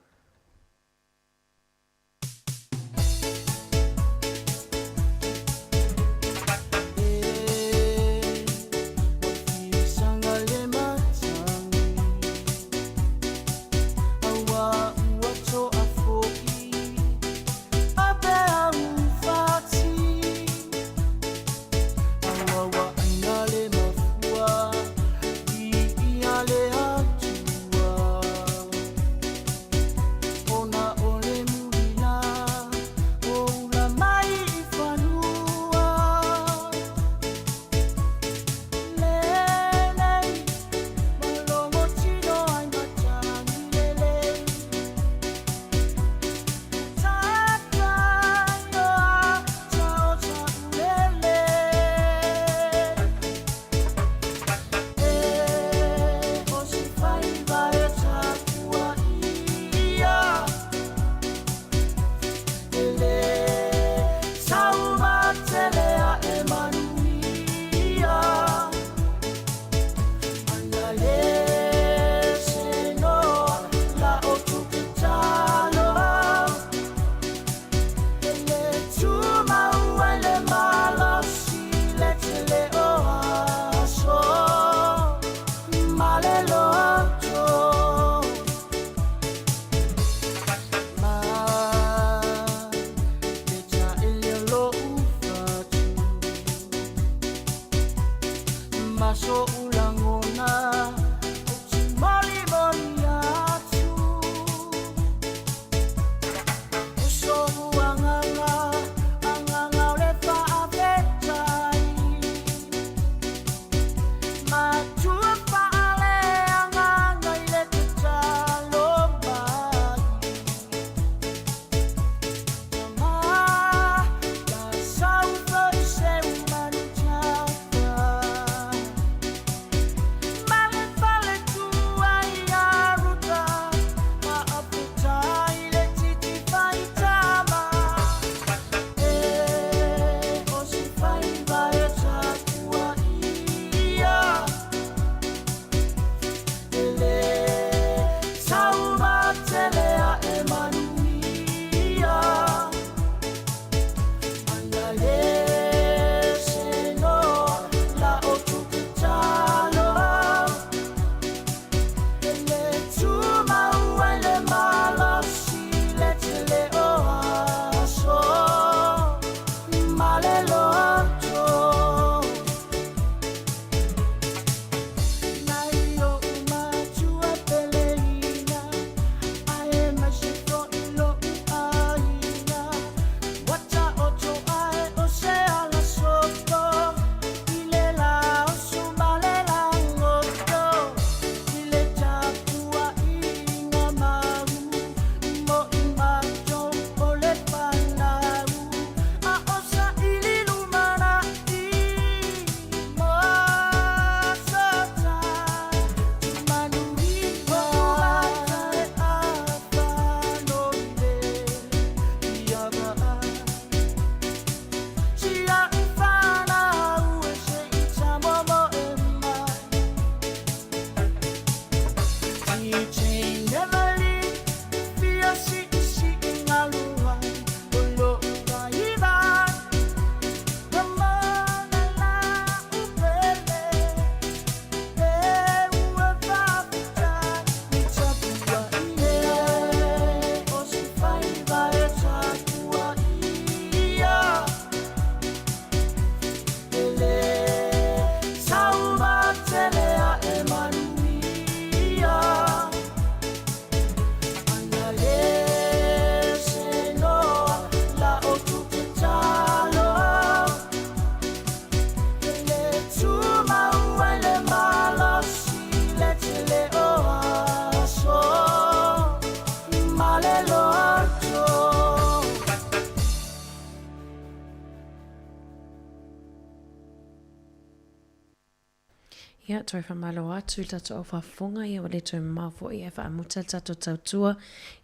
Ia, toi whamalo atu I tato au whafonga, ia wale toi mawho ia whaamuta tato tautua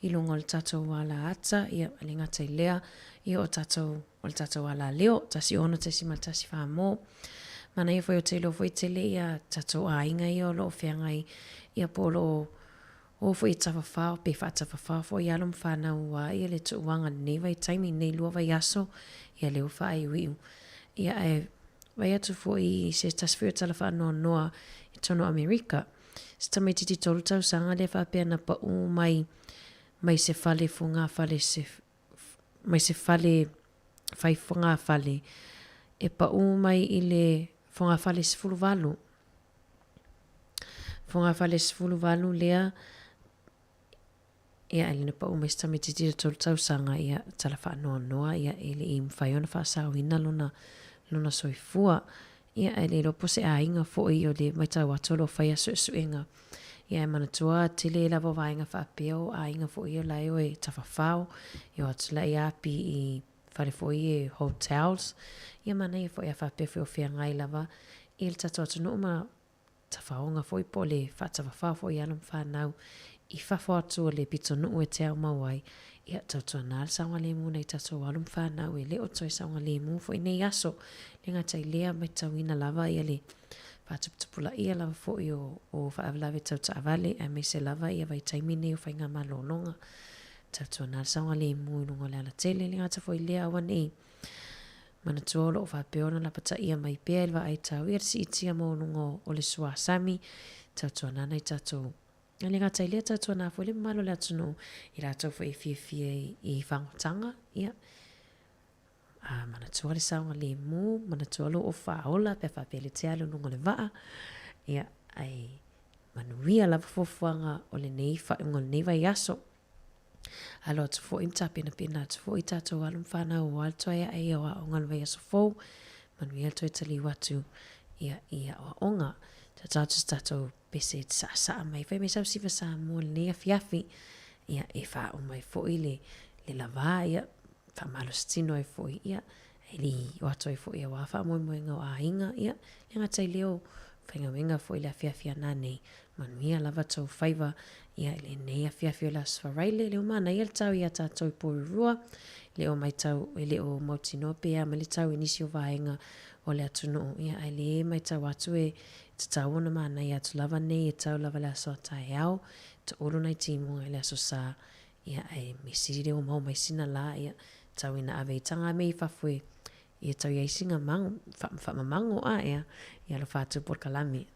I lungo le tato wala ata, ia alingata I lea, ia o tato wala leo, tasi ono tesi matasi whamo. Mana ia foi o te lo foi tele ia tato a inga ia o lo whiangai, ia polo o foi tawhawhao, pe wha tawhawhao fo ia alum whanau wa, ia le tu wanga neva I taimi nei lua vai aso, ia leo wha ai wiu. Ia e vai atu fo I se taswhio tala wha noa I tono Amerika. Se tamai titi tolu tau sanga le wha pia na pa mai se fale funga fale se mai se fale fai funga fale e pa mai I le funga fale se fulu valu. Funga fale se fulu valu lea ia ele na pa mai se tamai titi tolu tau sanga ia tala wha noa ia ele I mwhaiona wha sawina luna soifua ia ele lopo se ainga fo I o le mai tau atolo whaia suenga ia manatua tele lava vainga whaapeo ainga fo I o lai o e tawhawhao ia atula I api I whare fo I e hotels ia mana ia fo ia whaapeo fo whia ngai lava I le tato atu numa tawhaonga fo I po le whaatawhawhao fo I anam whanau I whawha atu o le pito nuu e te au mawai ia tautua nal saunga le mu nei tato walum whanau e le o toi saunga le mu fo I nei aso le ngata I lea mai tauina lava ia le whaatuputupula ia lava fo I o whaavalawe tauta avale a me se lava ia vai taimi nei o whainga malolonga tautua nal saunga le mu I lungo le ala tele le ngata fo I lea awan e mana tuolo o whapeona la pata ia mai pia ilwa ai tau ia si itia mo lungo o le sua sami tautua nana I tato le ngata I lea tautua na fo le malo le atunu I rato fo I fie I whangotanga ia mana tua le saunga le mu mana tua lo o whaola pe whapele te alu nungo le waa ia ai manuia lava fofuanga o le nei whaungo le nei vai aso alo atu fo imta pina atu fo I tato alum whanau o altoa ia e o a onga le vai aso fo manuia altoa tali watu ia o onga tato pese sa mai fai me sau siva sa mo le nei afiafi ia e wha o mai fo I le lava ia wha malo stino e fo ia li o ato e fo ia wa wha mo inga o a inga ia le ngata I leo whainga wenga fo I le afiafia nane manuia lava tau whaiva ia le nei afiafia la sfaraile leo mana ia le tau ia tatou porurua leo mai tau le o mautino pe a mali tau inisi o vaenga o le atunu ia le mai tau atu e tau ona mana ia tu lava nei e tau lava le aso tai au tu olu nai timu le aso sa ia misiri o mau mai sina la ia tau ina ave tanga mei fafue ia tau ia singa mango fa mango a ia lo fatu por kalami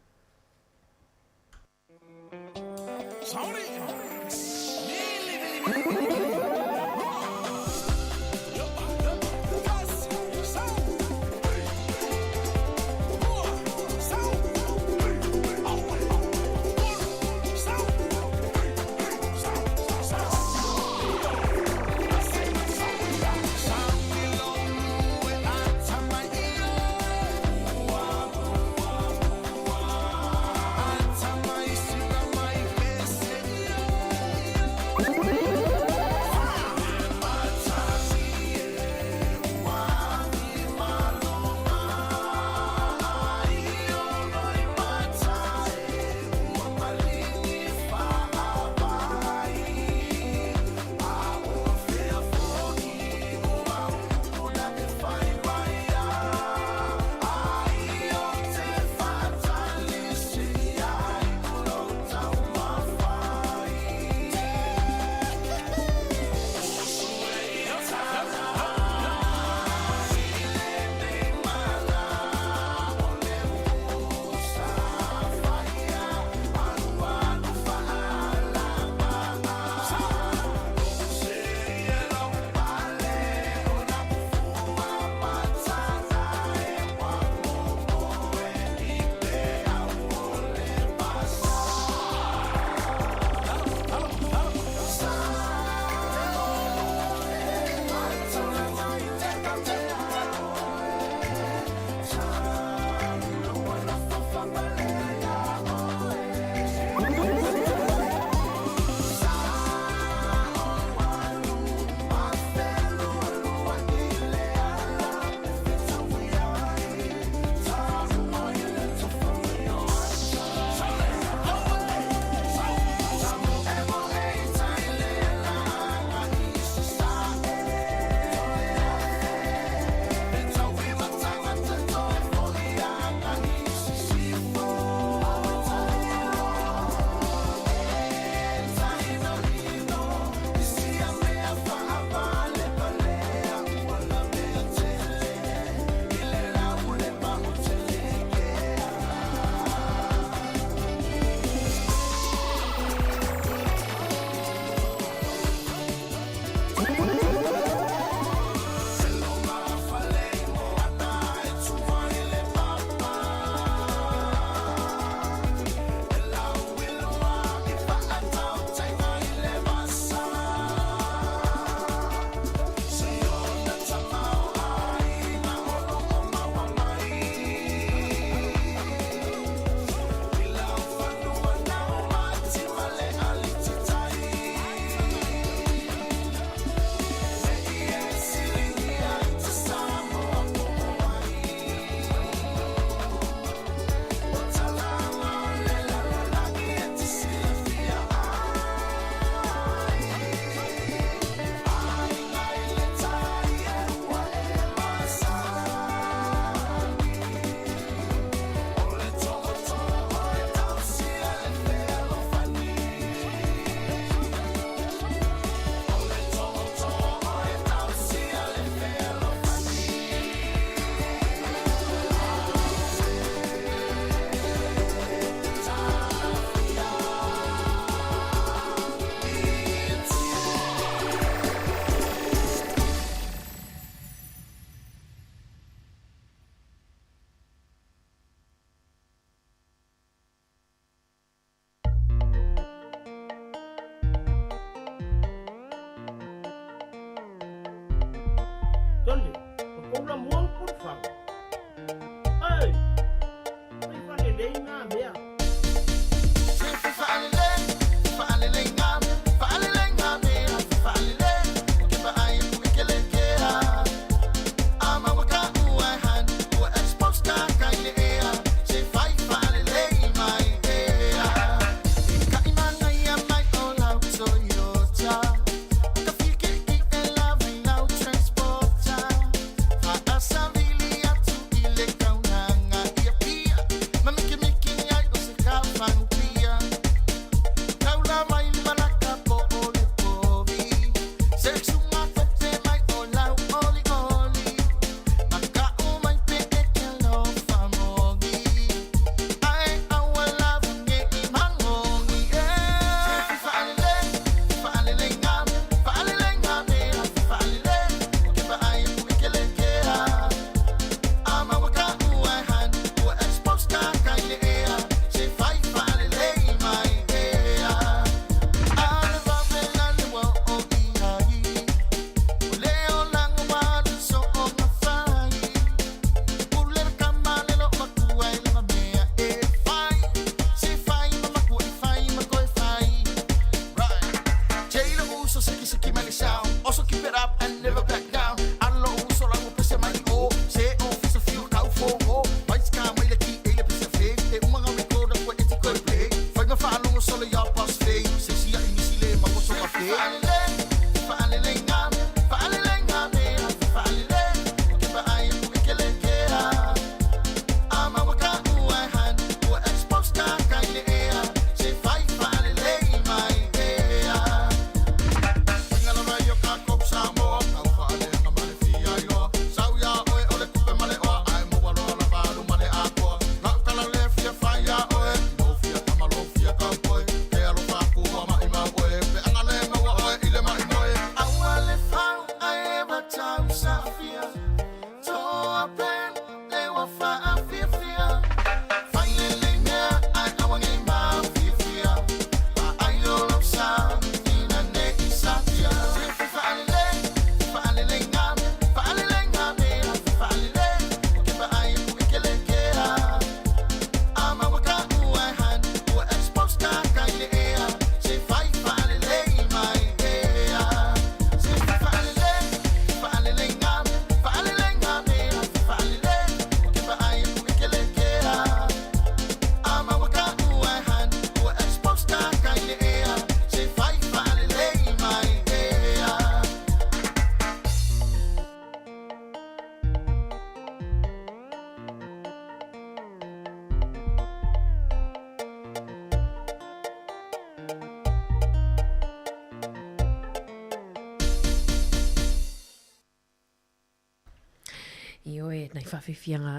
I oe nai whawhiwhianga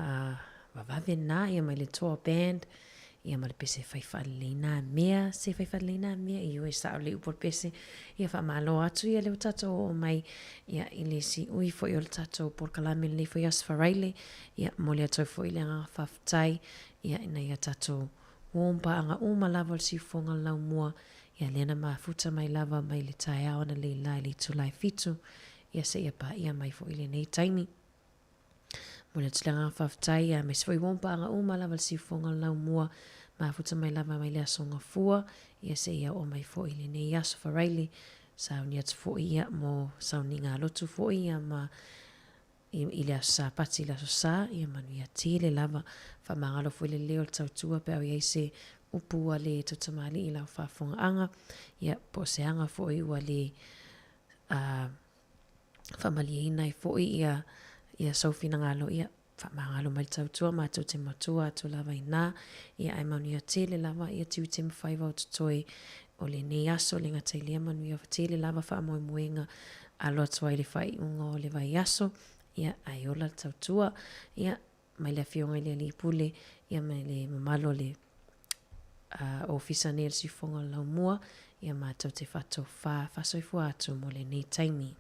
wawave nā, ia mai le tour band, ia mai le pese whaiwhaleina mea, se whaiwhaleina mea, i oe sao le upor pese, ia whamalo atu ia leo tato o mai, ia i le si ui fo i o le tato por kalame le fo i aswharaile, ia mole atou fo i le anga whawhtai, ia ina ia tato wompa anga lava le si fonga lau mua, ia lena mafuta mai lava mai le tae awana le lai le tulai fitu, ia se ia pa ia mai fo i le nei taimi. Mole tulanga whawhtai ia me svoi wompa anga lava le si fonga lau mua, mafuta mai lava mai le asonga fua, ia se ia o mai fo i le nei aso wharaile, sao ni atu fo ia mo sao ni ngā lotu fo ia ma i le aso sa pati le aso sa, ia manu ia tele lava, whamangalo fo i le leo le tautua pe au ia se upua le tutamali i lau whafonga anga, ia po se anga fo i ua le whamali ina i fo i ia saufina ngalo ia whamangalo mai tautua ma tau te matua atu lava i nā, ia ai manu ia tele lava ia tiu te mwhaiva o tutoi o le nei aso le ngatai lea manu ia tele lava wha moe moenga alo atua i le whai unga o le vai aso, ia ai ola le tautua, ia mai le fionga i le lipule, ia mai le mamalo le ofisa nei le sifonga lau mua, ia mātou te whato whasoifu atu mo le nei taimi.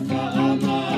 Ama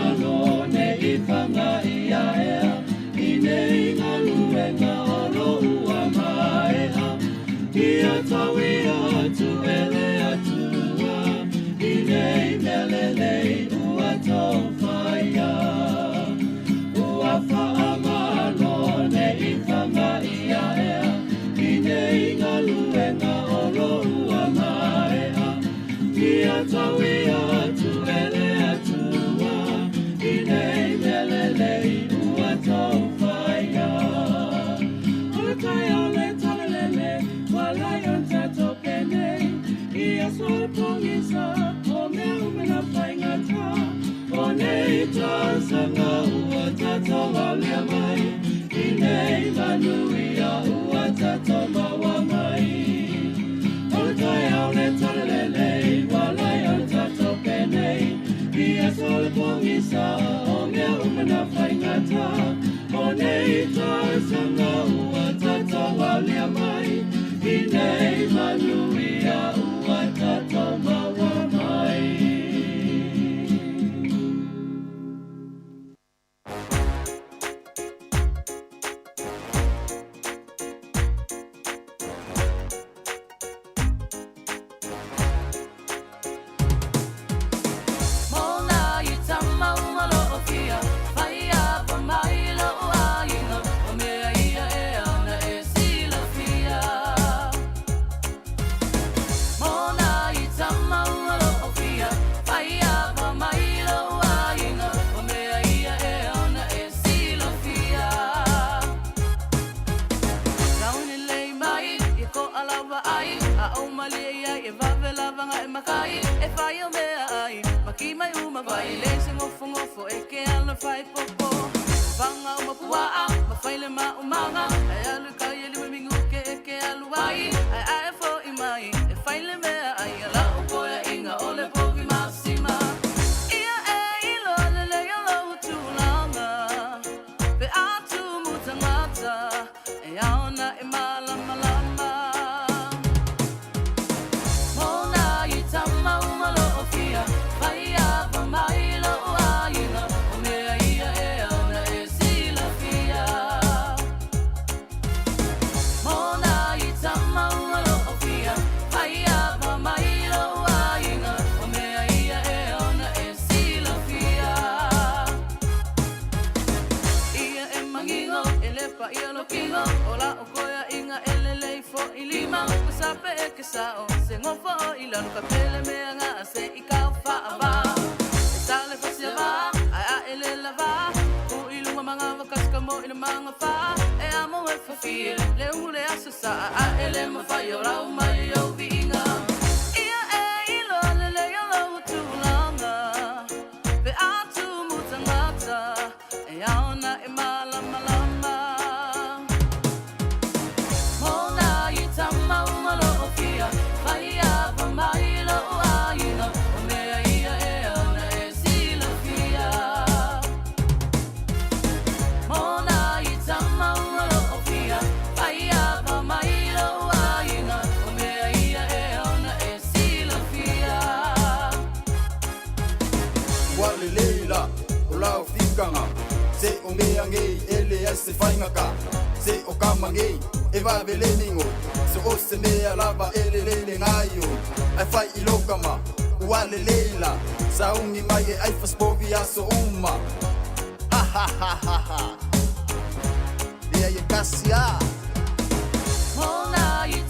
Mona, you